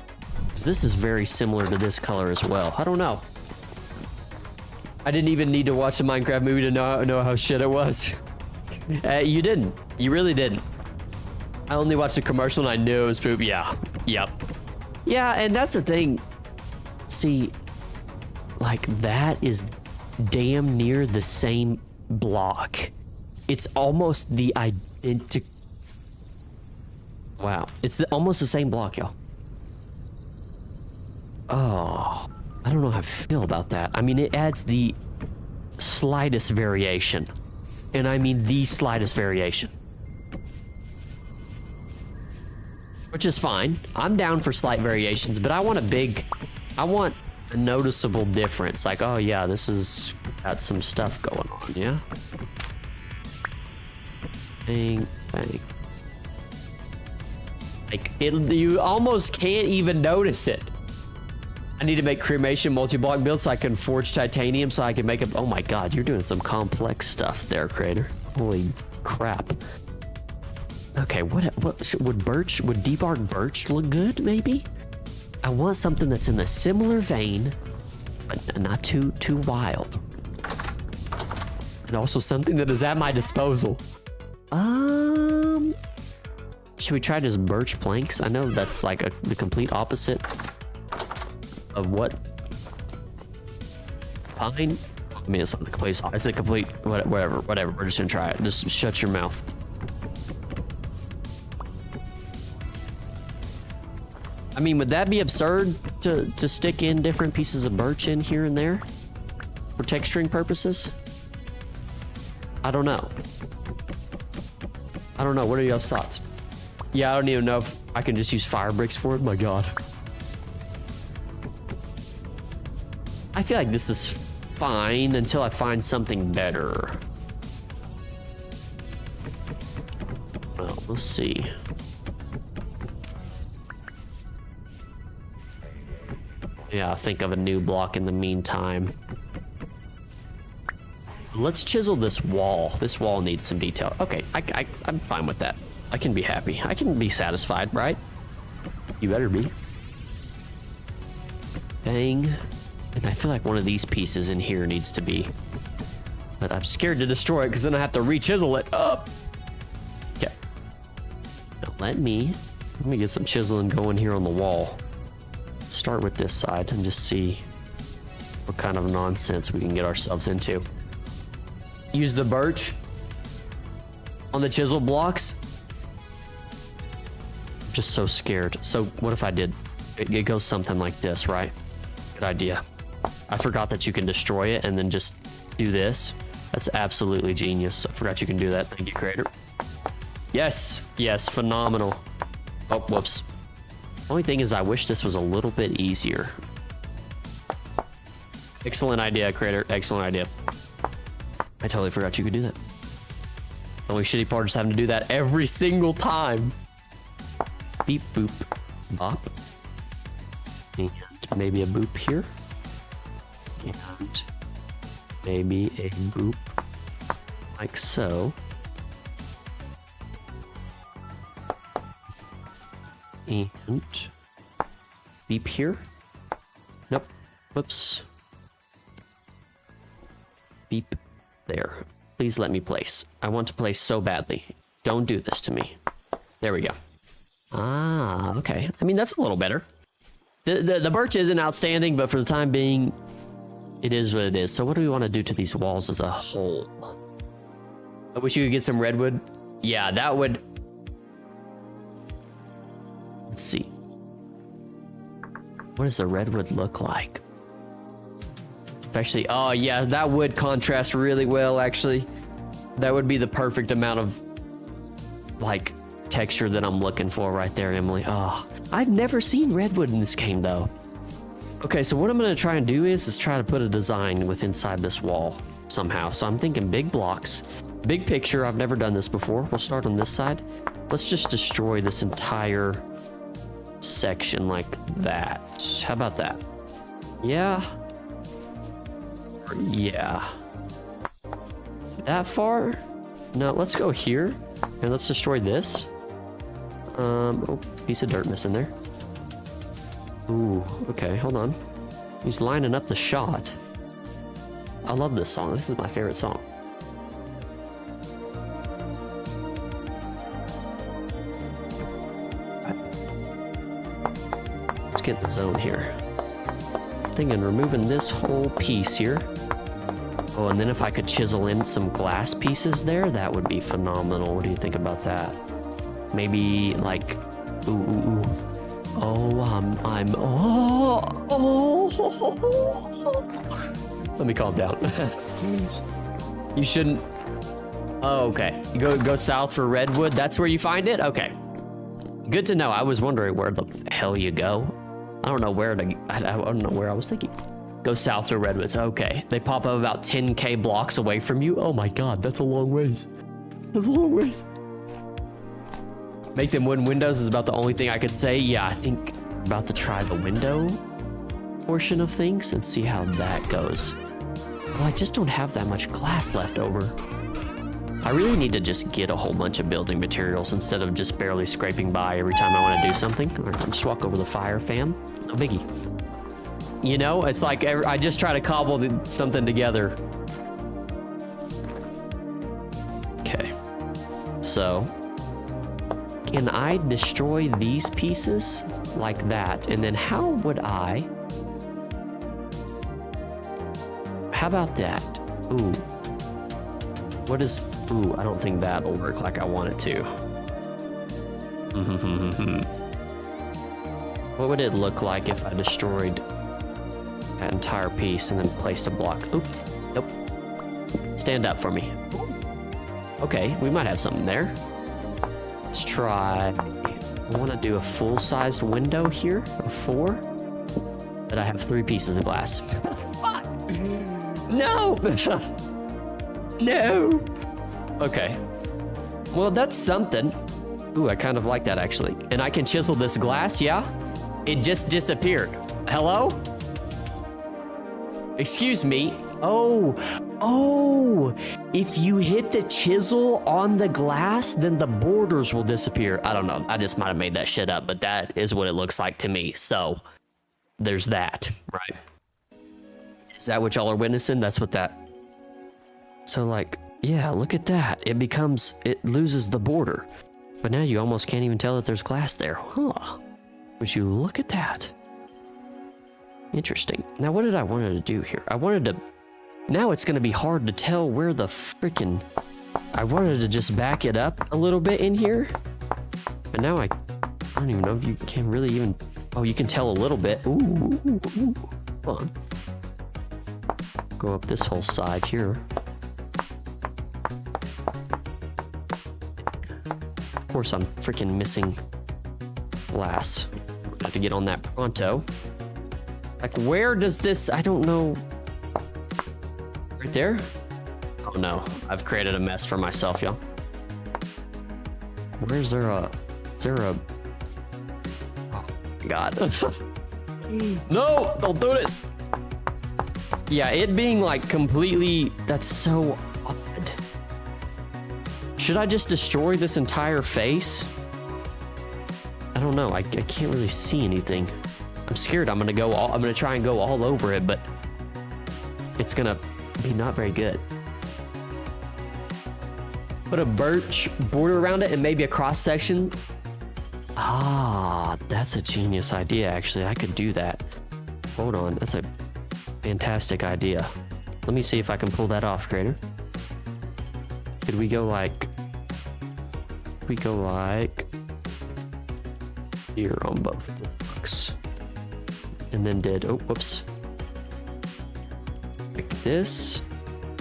'Cause this is very similar to this color as well. I don't know. I didn't even need to watch the Minecraft movie to know how shit it was. You didn't. You really didn't. I only watched the commercial and I knew it was poop. Yeah. Yep. Yeah, and that's the thing. See, like that is damn near the same block. It's almost the identical. Wow. It's almost the same block, y'all. Oh, I don't know how I feel about that. I mean, it adds the slightest variation. And I mean the slightest variation. Which is fine. I'm down for slight variations, but I want a noticeable difference. Like, oh yeah, this has got some stuff going on, yeah? Bang, bang. Like, you almost can't even notice it. I need to make cremation multi-block build so I can forge titanium so I can make a... Oh my god, you're doing some complex stuff there, Creator. Holy crap. Okay, would debarked birch look good, maybe? I want something that's in a similar vein, but not too wild. And also something that is at my disposal. Should we try just birch planks? I know that's like the complete opposite of what pine. I mean, it's not the complete. It's a complete whatever. We're just gonna try it. Just shut your mouth. I mean, would that be absurd to stick in different pieces of birch in here and there for texturing purposes? I don't know. I don't know. What are y'all's thoughts? Yeah, I don't even know if I can just use fire bricks for it. My god. I feel like this is fine until I find something better. Well, we'll see. Yeah, I'll think of a new block in the meantime. Let's chisel this wall. This wall needs some detail. Okay, I'm fine with that. I can be happy. I can be satisfied, right? You better be. Bang. And I feel like one of these pieces in here needs to be. But I'm scared to destroy it because then I have to re-chisel it up. Okay. Now let me get some chiseling going here on the wall. Let's start with this side and just see what kind of nonsense we can get ourselves into. Use the birch on the chisel blocks. I'm just so scared. So what if I did? It goes something like this, right? Good idea. I forgot that you can destroy it and then just do this. That's absolutely genius. I forgot you can do that. Thank you, Creator. Yes, yes, phenomenal. Oh, whoops. Only thing is I wish this was a little bit easier. Excellent idea, Creator. Excellent idea. I totally forgot you could do that. The only shitty part is having to do that every single time. Beep, boop, bop. And maybe a boop here. And maybe a boop like so. And beep here. Nope. Whoops. Beep there. Please let me place. I want to place so badly. Don't do this to me. There we go. Ah, okay. I mean, that's a little better. The birch isn't outstanding, but for the time being, it is what it is. So what do we want to do to these walls as a whole? I wish you could get some redwood. Yeah, that would... Let's see. What does the redwood look like? Especially, oh yeah, that would contrast really well, actually. That would be the perfect amount of, like, texture that I'm looking for right there, Emily. Oh, I've never seen redwood in this game, though. Okay, so what I'm gonna try and do is try to put a design with inside this wall somehow. So I'm thinking big blocks, big picture. I've never done this before. We'll start on this side. let's just destroy this entire section like that. How about that? Yeah. Yeah. That far? No, let's go here and let's destroy this. Oh, piece of dirt missing there. Ooh, okay, hold on. He's lining up the shot. I love this song. This is my favorite song. Let's get in the zone here. Thinking removing this whole piece here. Oh, and then if I could chisel in some glass pieces there, that would be phenomenal. What do you think about that? Maybe like, ooh. Oh, Let me calm down. You shouldn't. Oh, okay. You go south for redwood. That's where you find it. Okay. Good to know. I was wondering where the hell you go. I don't know where to. I don't know where I was thinking. Go south for redwoods. Okay. They pop up about 10K blocks away from you. Oh my God, that's a long ways. That's a long ways. Make them wooden windows is about the only thing I could say. Yeah, I think I'm about to try the window portion of things and see how that goes. Well, I just don't have that much glass left over. I really need to just get a whole bunch of building materials instead of just barely scraping by every time I want to do something. Or I'll just walk over the fire, fam. No biggie. You know, it's like I just try to cobble something together. Okay. So, can I destroy these pieces like that? And then how would I... How about that? Ooh. What is... Ooh, I don't think that'll work like I want it to. What would it look like if I destroyed that entire piece and then placed a block? Oop. Nope. Stand up for me. Okay, we might have something there. Let's try... I want to do a full-sized window here of 4. But I have 3 pieces of glass. Fuck! No! No! Okay. Well, that's something. Ooh, I kind of like that, actually. And I can chisel this glass, yeah? It just disappeared. Hello? Excuse me. Oh, if you hit the chisel on the glass, then the borders will disappear. I don't know. I just might have made that shit up, but that is what it looks like to me. So there's that, right? Is that what y'all are witnessing? That's what that... So like, yeah, look at that. It loses the border. But now you almost can't even tell that there's glass there. Huh. Would you look at that? Interesting. Now, what did I want to do here? I wanted to... Now it's going to be hard to tell where the freaking... I wanted to just back it up a little bit in here. But now I don't even know if you can really even... Oh, you can tell a little bit. Ooh. Hold on. Go up this whole side here. Of course, I'm freaking missing glass. I have to get on that pronto. Like, where does this... I don't know. Right there? Oh, no. I've created a mess for myself, y'all. Where's there a... Is there a... Oh, God. No! Don't do this! Yeah, it being, like, completely... That's so odd. Should I just destroy this entire face? I don't know. I can't really see anything. I'm scared I'm gonna try and go all over it, but it's gonna be not very good. Put a birch border around it and maybe a cross section. Ah, that's a genius idea, actually. I could do that. Hold on, that's a fantastic idea. Let me see if I can pull that off, creator. Could we go like... here on both blocks. And then oh, whoops. Like this.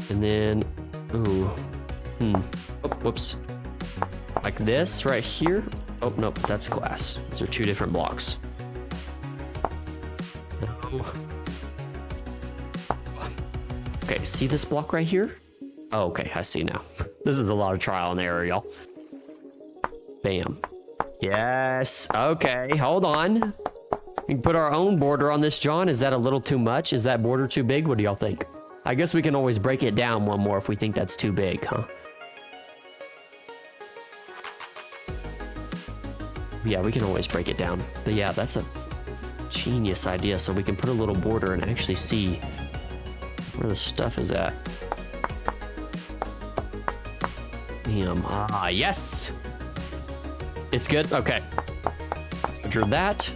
And then, ooh. Oh, whoops. Like this right here. Oh, nope, that's glass. Those are 2 different blocks. No. Okay, see this block right here? Oh, okay, I see now. This is a lot of trial and error, y'all. Bam. Yes. Okay, hold on. We can put our own border on this, John. Is that a little too much? Is that border too big? What do y'all think? I guess we can always break it down one more if we think that's too big, huh? Yeah, we can always break it down. But yeah, that's a genius idea. So we can put a little border and actually see where the stuff is at. Bam. Ah, yes! It's good? Okay. Drew that.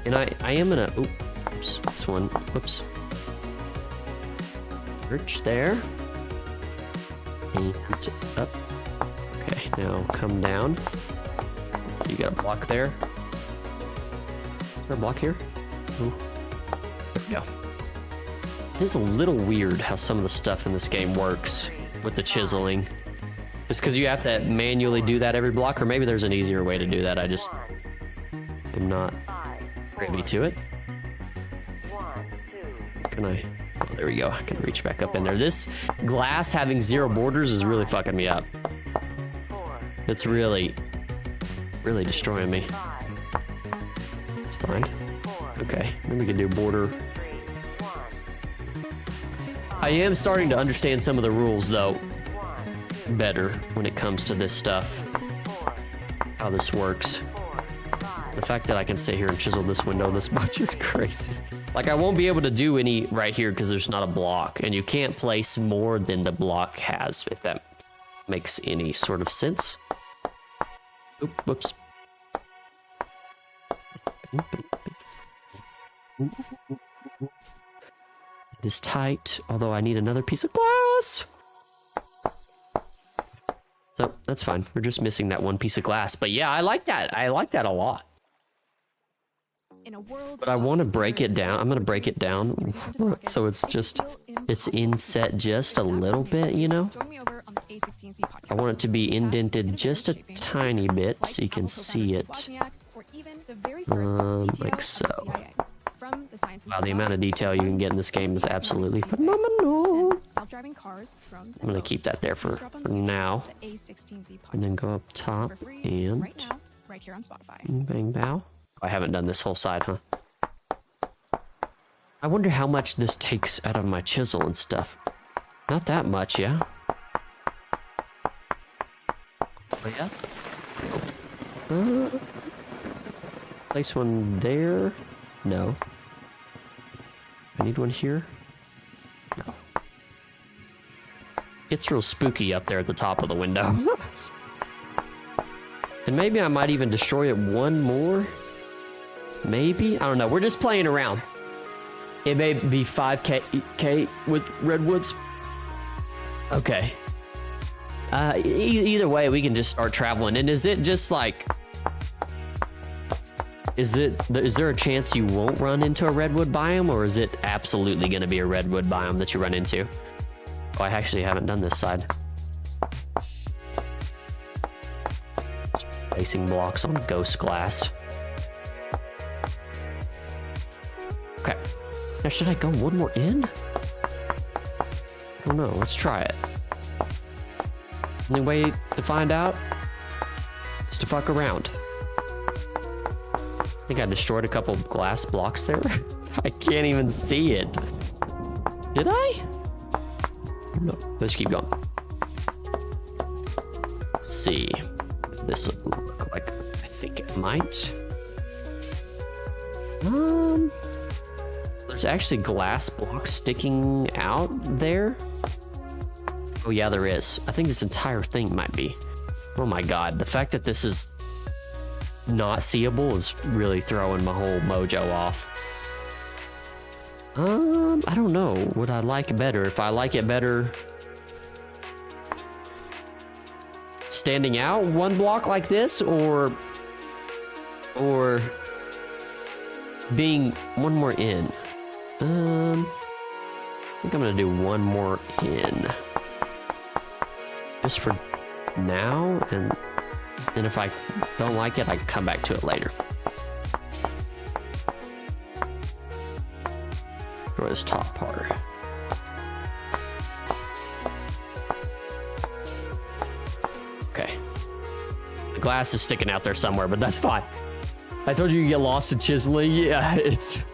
And I am gonna... Oops, this one. Whoops. Search there. And up. Okay, now come down. You got a block there. Is there a block here? Ooh. There we go. It is a little weird how some of the stuff in this game works with the chiseling. Just because you have to manually do that every block, or maybe there's an easier way to do that. I just am not privy to it. Can I? Oh, there we go. I can reach back up in there. This glass having 0 borders is really fucking me up. It's really destroying me. It's fine. Okay, then we can do border. I am starting to understand some of the rules, though, better when it comes to this stuff. How this works. The fact that I can sit here and chisel this window this much is crazy. Like, I won't be able to do any right here because there's not a block, and you can't place more than the block has, if that makes any sort of sense. Oop, whoops. It is tight, although I need another piece of glass. So that's fine. We're just missing that one piece of glass. But yeah, I like that. I like that a lot. But I want to break it down. I'm going to break it down so it's inset just a little bit, you know? I want it to be indented just a tiny bit so you can see it. Like so. Wow, the amount of detail you can get in this game is absolutely phenomenal. I'm going to keep that there for now. And then go up top and bang bow. I haven't done this whole side, huh? I wonder how much this takes out of my chisel and stuff. Not that much, yeah? Oh, yeah? Place one there? No. I need one here? No. It's real spooky up there at the top of the window. And maybe I might even destroy it one more. Maybe? I don't know. We're just playing around. It may be 5K with redwoods. Okay. Either way, we can just start traveling. And is it just like... Is there a chance you won't run into a redwood biome, or is it absolutely going to be a redwood biome that you run into? Oh, I actually haven't done this side. Placing blocks on ghost glass. Okay. Now, should I go one more in? I don't know. Let's try it. Only way to find out is to fuck around. I think I destroyed a couple glass blocks there. I can't even see it. Did I? No. Let's keep going. Let's see. This will look like I think it might. There's actually glass blocks sticking out there. Oh yeah, there is. I think this entire thing might be. Oh my god, the fact that this is not seeable is really throwing my whole mojo off. I don't know. Would I like better? If I like it better standing out one block like this, or being one more in? I think I'm gonna do one more in. Just for now, and then if I don't like it, I can come back to it later. For this top part. Okay. The glass is sticking out there somewhere, but that's fine. I told you you get lost in chiseling. Yeah, it's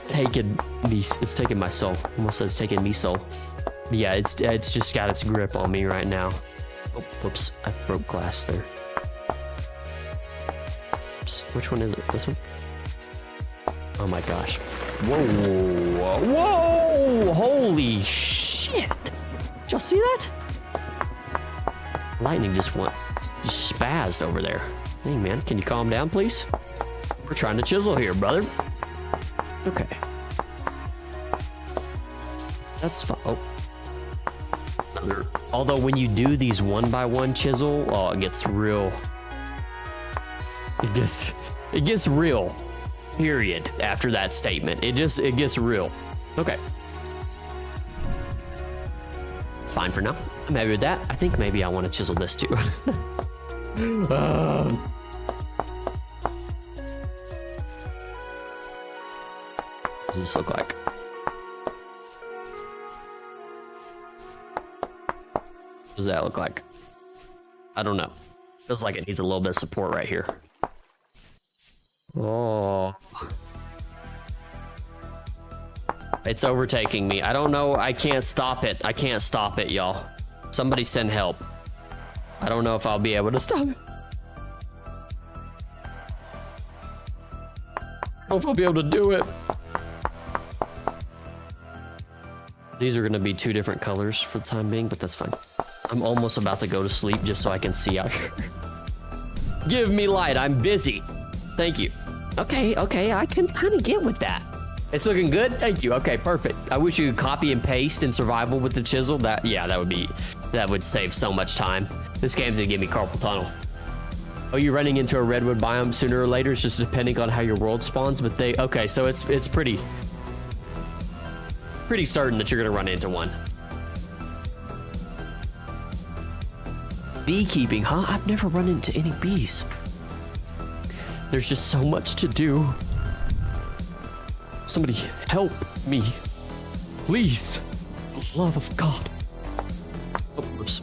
taken me. It's taken my soul. Almost says taken me soul. Yeah, it's just got its grip on me right now. Oh, whoops! I broke glass there. Oops. Which one is it? This one? Oh my gosh! Whoa! Whoa! Holy shit! Did y'all see that? Lightning just spazzed over there. Hey man, can you calm down, please? We're trying to chisel here, brother. Okay. That's fine. Oh. Although when you do these 1x1 chisel, oh, it gets real. It gets real. Period. After that statement, it gets real. Okay. It's fine for now. I'm happy with that. I think maybe I want to chisel this too. What does this look like? What does that look like? I don't know. Feels like it needs a little bit of support right here. Oh. It's overtaking me. I don't know. I can't stop it. I can't stop it, y'all. Somebody send help. I don't know if I'll be able to stop it. I don't know if I'll be able to do it. These are gonna be two different colors for the time being, but that's fine. I'm almost about to go to sleep just so I can see out here. Give me light, I'm busy. Thank you. Okay, I can kind of get with that. It's looking good, thank you. Okay, perfect. I wish you could copy and paste in survival with the chisel. That would save so much time. This game's gonna give me carpal tunnel. Oh, you're running into a redwood biome sooner or later. It's just depending on how your world spawns, but okay, so it's pretty certain that you're gonna run into one. Beekeeping, huh? I've never run into any bees. There's just so much to do. Somebody help me, please. For the love of God. Oh, whoops.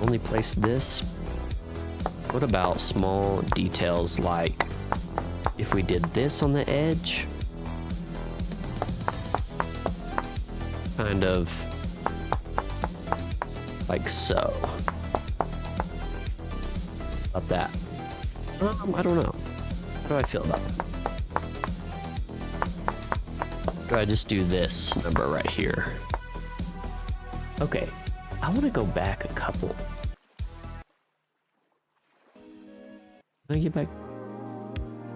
Only place this. What about small details like if we did this on the edge? Kind of like so. About that. I don't know. How do I feel about that? Do I just do this number right here? Okay, I want to go back a couple. Can I get back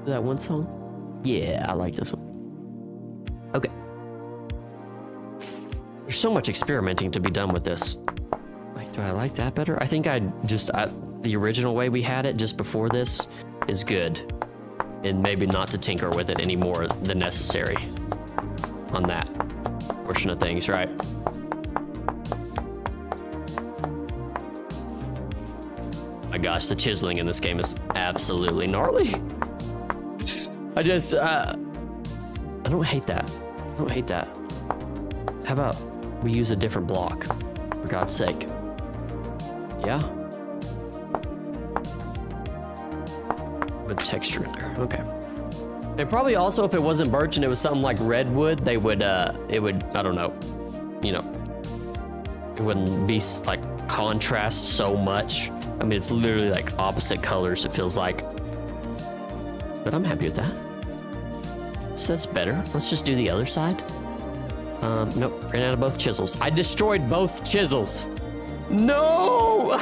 to that one song? Yeah, I like this one. Okay. There's so much experimenting to be done with this. Like, do I like that better? I think the original way we had it just before this is good. And maybe not to tinker with it any more than necessary on that portion of things, right? My gosh, the chiseling in this game is absolutely gnarly. I don't hate that. I don't hate that. How about we use a different block, for God's sake? Yeah? With texture in there, okay. And probably also if it wasn't birch and it was something like redwood, it would, I don't know, you know, it wouldn't be like contrast so much. I mean, it's literally like opposite colors, it feels like. But I'm happy with that. So that's better. Let's just do the other side. Nope, ran out of both chisels. I destroyed both chisels. No!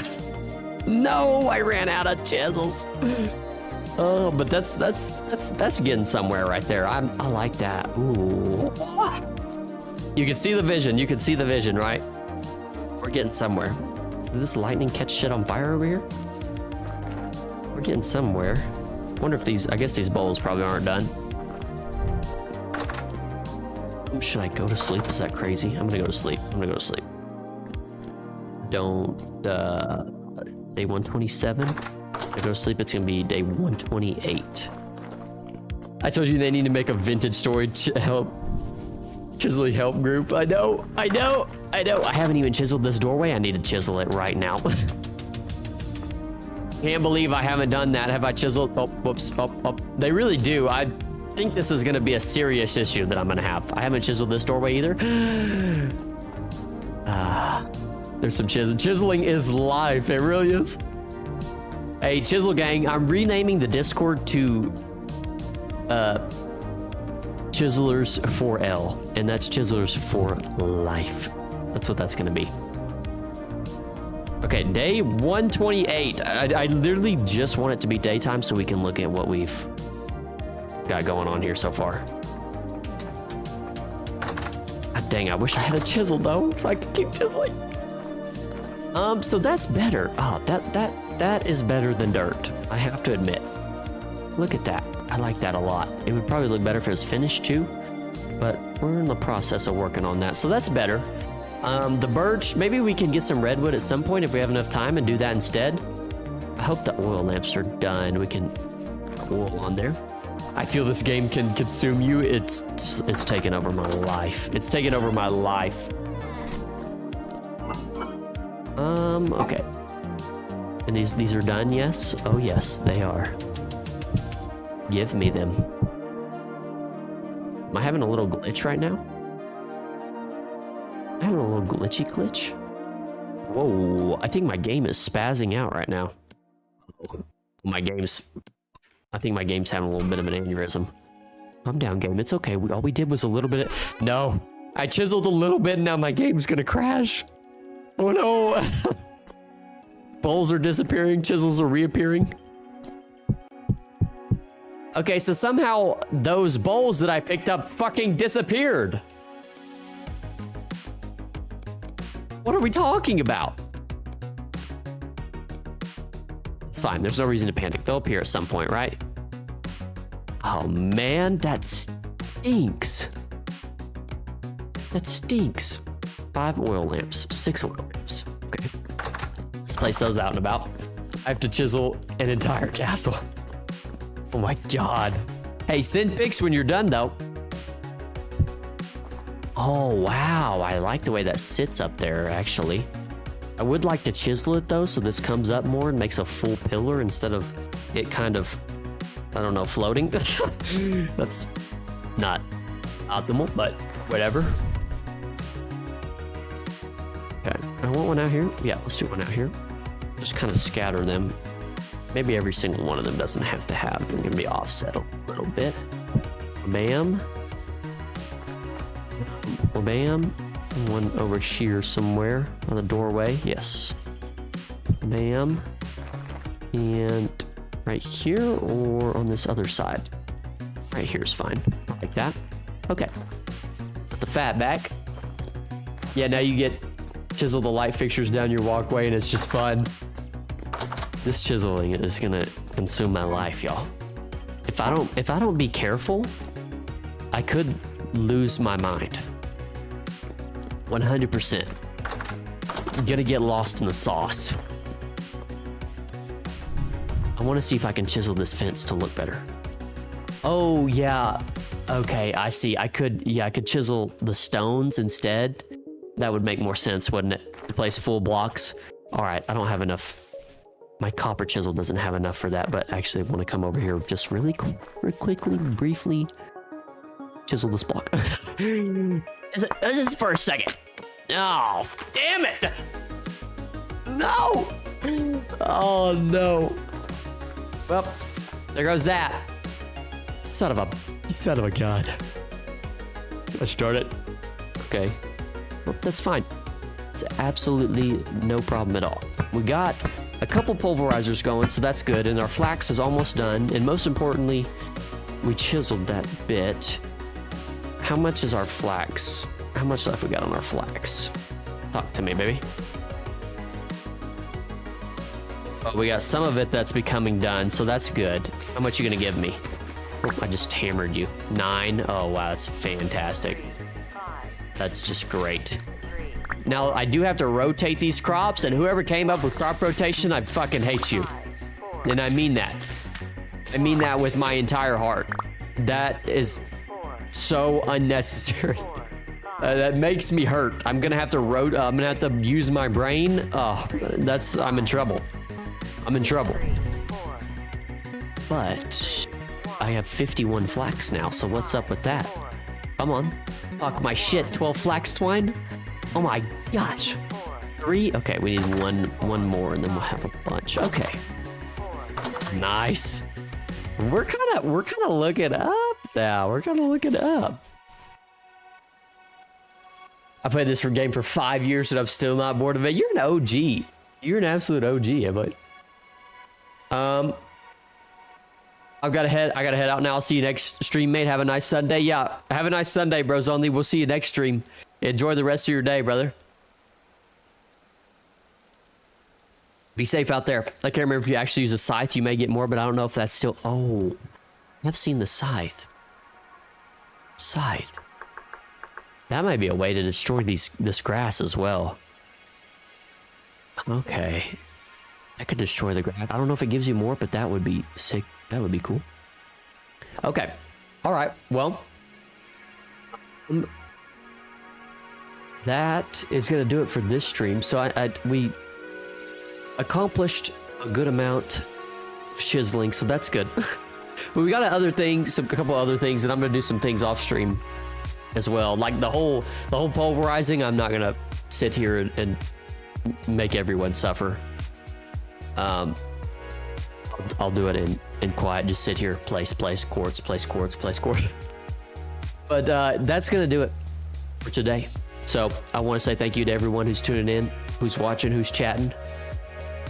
No, I ran out of chisels. Oh, but that's getting somewhere right there. I like that. Ooh. You can see the vision. You can see the vision, right? We're getting somewhere. Did this lightning catch shit on fire over here? We're getting somewhere. Wonder if I guess these bowls probably aren't done. Should I go to sleep? Is that crazy? I'm gonna go to sleep. Don't, day 127. I go to sleep, it's gonna be day 128. I told you they need to make a vintage story chiseling help group. I know. I haven't even chiseled this doorway. I need to chisel it right now. Can't believe I haven't done that. Have I chiseled? Oh, whoops. Oh. They really do. I think this is going to be a serious issue that I'm going to have. I haven't chiseled this doorway either. There's some chiseling is life. It really is. Hey, Chisel Gang, I'm renaming the Discord to Chiselers 4L, and that's Chiselers for life. That's what that's going to be. Okay, day 128. I literally just want it to be daytime so we can look at what we've got going on here so far. God dang, I wish I had a chisel though, so I could keep chiseling. So that's better. Oh, that is better than dirt, I have to admit. Look at that. I like that a lot. It would probably look better if it was finished too, but we're in the process of working on that, so that's better. The birch, maybe we can get some redwood at some point if we have enough time and do that instead. I hope the oil lamps are done. We can put oil on there. I feel this game can consume you. It's taken over my life. It's taken over my life. Okay. And these are done, yes? Oh yes, they are. Give me them. Am I having a little glitch right now? I'm having a little glitch. Whoa, I think my game is spazzing out right now. I think my game's having a little bit of an aneurysm. Calm down, game, it's okay. All we did was a little bit no, I chiseled a little bit and now my game's gonna crash. Oh no. Bowls are disappearing, chisels are reappearing. Okay, so somehow those bowls that I picked up fucking disappeared. What are we talking about? It's fine, there's no reason to panic. They'll appear at some point, right? Oh man, that stinks. That stinks. 5 oil lamps, 6 oil lamps. Okay, let's place those out and about. I have to chisel an entire castle. Oh my god. Hey, send pics when you're done though. Oh wow, I like the way that sits up there actually. I would like to chisel it though, so this comes up more and makes a full pillar instead of it kind of, I don't know, floating. That's not optimal, but whatever. Okay, I want one out here. Yeah, let's do one out here. Just kind of scatter them. Maybe every single one of them doesn't have to have. They're gonna be offset a little bit. Bam. Bam. One over here somewhere on the doorway. Yes. Bam. And right here or on this other side. Right here is fine. Like that. Okay. Put the fat back. Yeah, now you get chisel the light fixtures down your walkway and it's just fun. This chiseling is gonna consume my life, y'all. If I don't be careful, I could lose my mind. 100%. I'm gonna get lost in the sauce. I want to see if I can chisel this fence to look better. Oh yeah, okay, I see. I could chisel the stones instead. That would make more sense, wouldn't it? To place full blocks. All right, I don't have enough. My copper chisel doesn't have enough for that, but actually I want to come over here just really quickly, briefly chisel this block. This is for a second. Oh, damn it! No! Oh no. Well, there goes that. Son of a god. Let's start it. Okay. Well, that's fine. It's absolutely no problem at all. We got a couple pulverizers going, so that's good. And our flax is almost done. And most importantly, we chiseled that bit. How much is our flax? How much left we got on our flax? Talk to me, baby. Oh, we got some of it that's becoming done, so that's good. How much you gonna give me? Oh, I just hammered you. 9. Oh, wow, that's fantastic. That's just great. Now, I do have to rotate these crops, and whoever came up with crop rotation, I fucking hate you. And I mean that. I mean that with my entire heart. That is so unnecessary. That makes me hurt. I'm gonna have to I'm gonna have to use my brain. Oh, I'm in trouble. I'm in trouble. But I have 51 flax now, so what's up with that? Come on. Fuck my shit, 12 flax twine? Oh my gosh. 3? Okay, we need one more and then we'll have a bunch. Okay. Nice. We're kind of looking up now. We're kind of looking up. I played this game for 5 years and I'm still not bored of it. You're an OG. You're an absolute OG, Emma. I gotta head out now. I'll see you next stream, mate. Have a nice Sunday. Yeah, have a nice Sunday, bros. Only we'll see you next stream. Enjoy the rest of your day, brother. Be safe out there. I can't remember if you actually use a scythe. You may get more, but I don't know if that's still... Oh, I've seen the scythe. Scythe. That might be a way to destroy this grass as well. Okay. I could destroy the grass. I don't know if it gives you more, but that would be sick. That would be cool. Okay. All right. Well, that is going to do it for this stream. So we accomplished a good amount of chiseling, so that's good. But we got other things, a couple other things, and I'm going to do some things off stream as well. Like the whole pulverizing, I'm not going to sit here and make everyone suffer. I'll do it in quiet. Just sit here, place quartz. But that's gonna do it for today. So I want to say thank you to everyone who's tuning in, who's watching, who's chatting,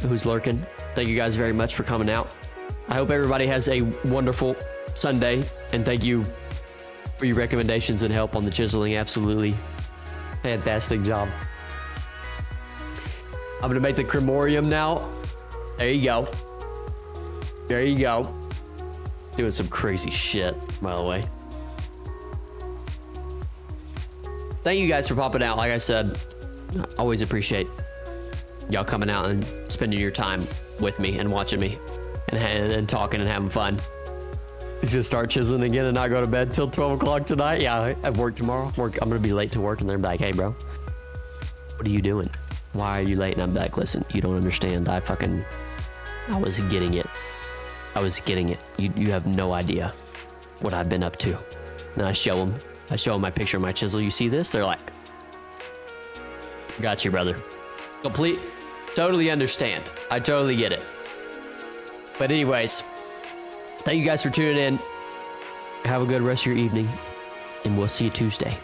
who's lurking. Thank you guys very much for coming out. I hope everybody has a wonderful Sunday, and thank you for your recommendations and help on the chiseling. Absolutely fantastic job. I'm gonna make the cremorium now. There you go. There you go. Doing some crazy shit, by the way. Thank you guys for popping out. Like I said, I always appreciate y'all coming out and spending your time with me and watching me and talking and having fun. He's gonna start chiseling again and not go to bed till 12 o'clock tonight. Yeah, I have work tomorrow. I'm gonna be late to work, and they're like, hey, bro, what are you doing? Why are you late? And I'm like, listen, you don't understand. I was getting it. You have no idea what I've been up to. And I show them my picture of my chisel. You see this? They're like, got you, brother. Totally understand. I totally get it. But anyways, thank you guys for tuning in. Have a good rest of your evening, and we'll see you Tuesday.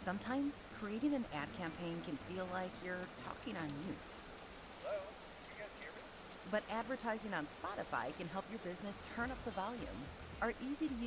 Sometimes creating an ad campaign can feel like you're talking on mute. Hello? You guys hear me? But advertising on Spotify can help your business turn up the volume. Our easy to use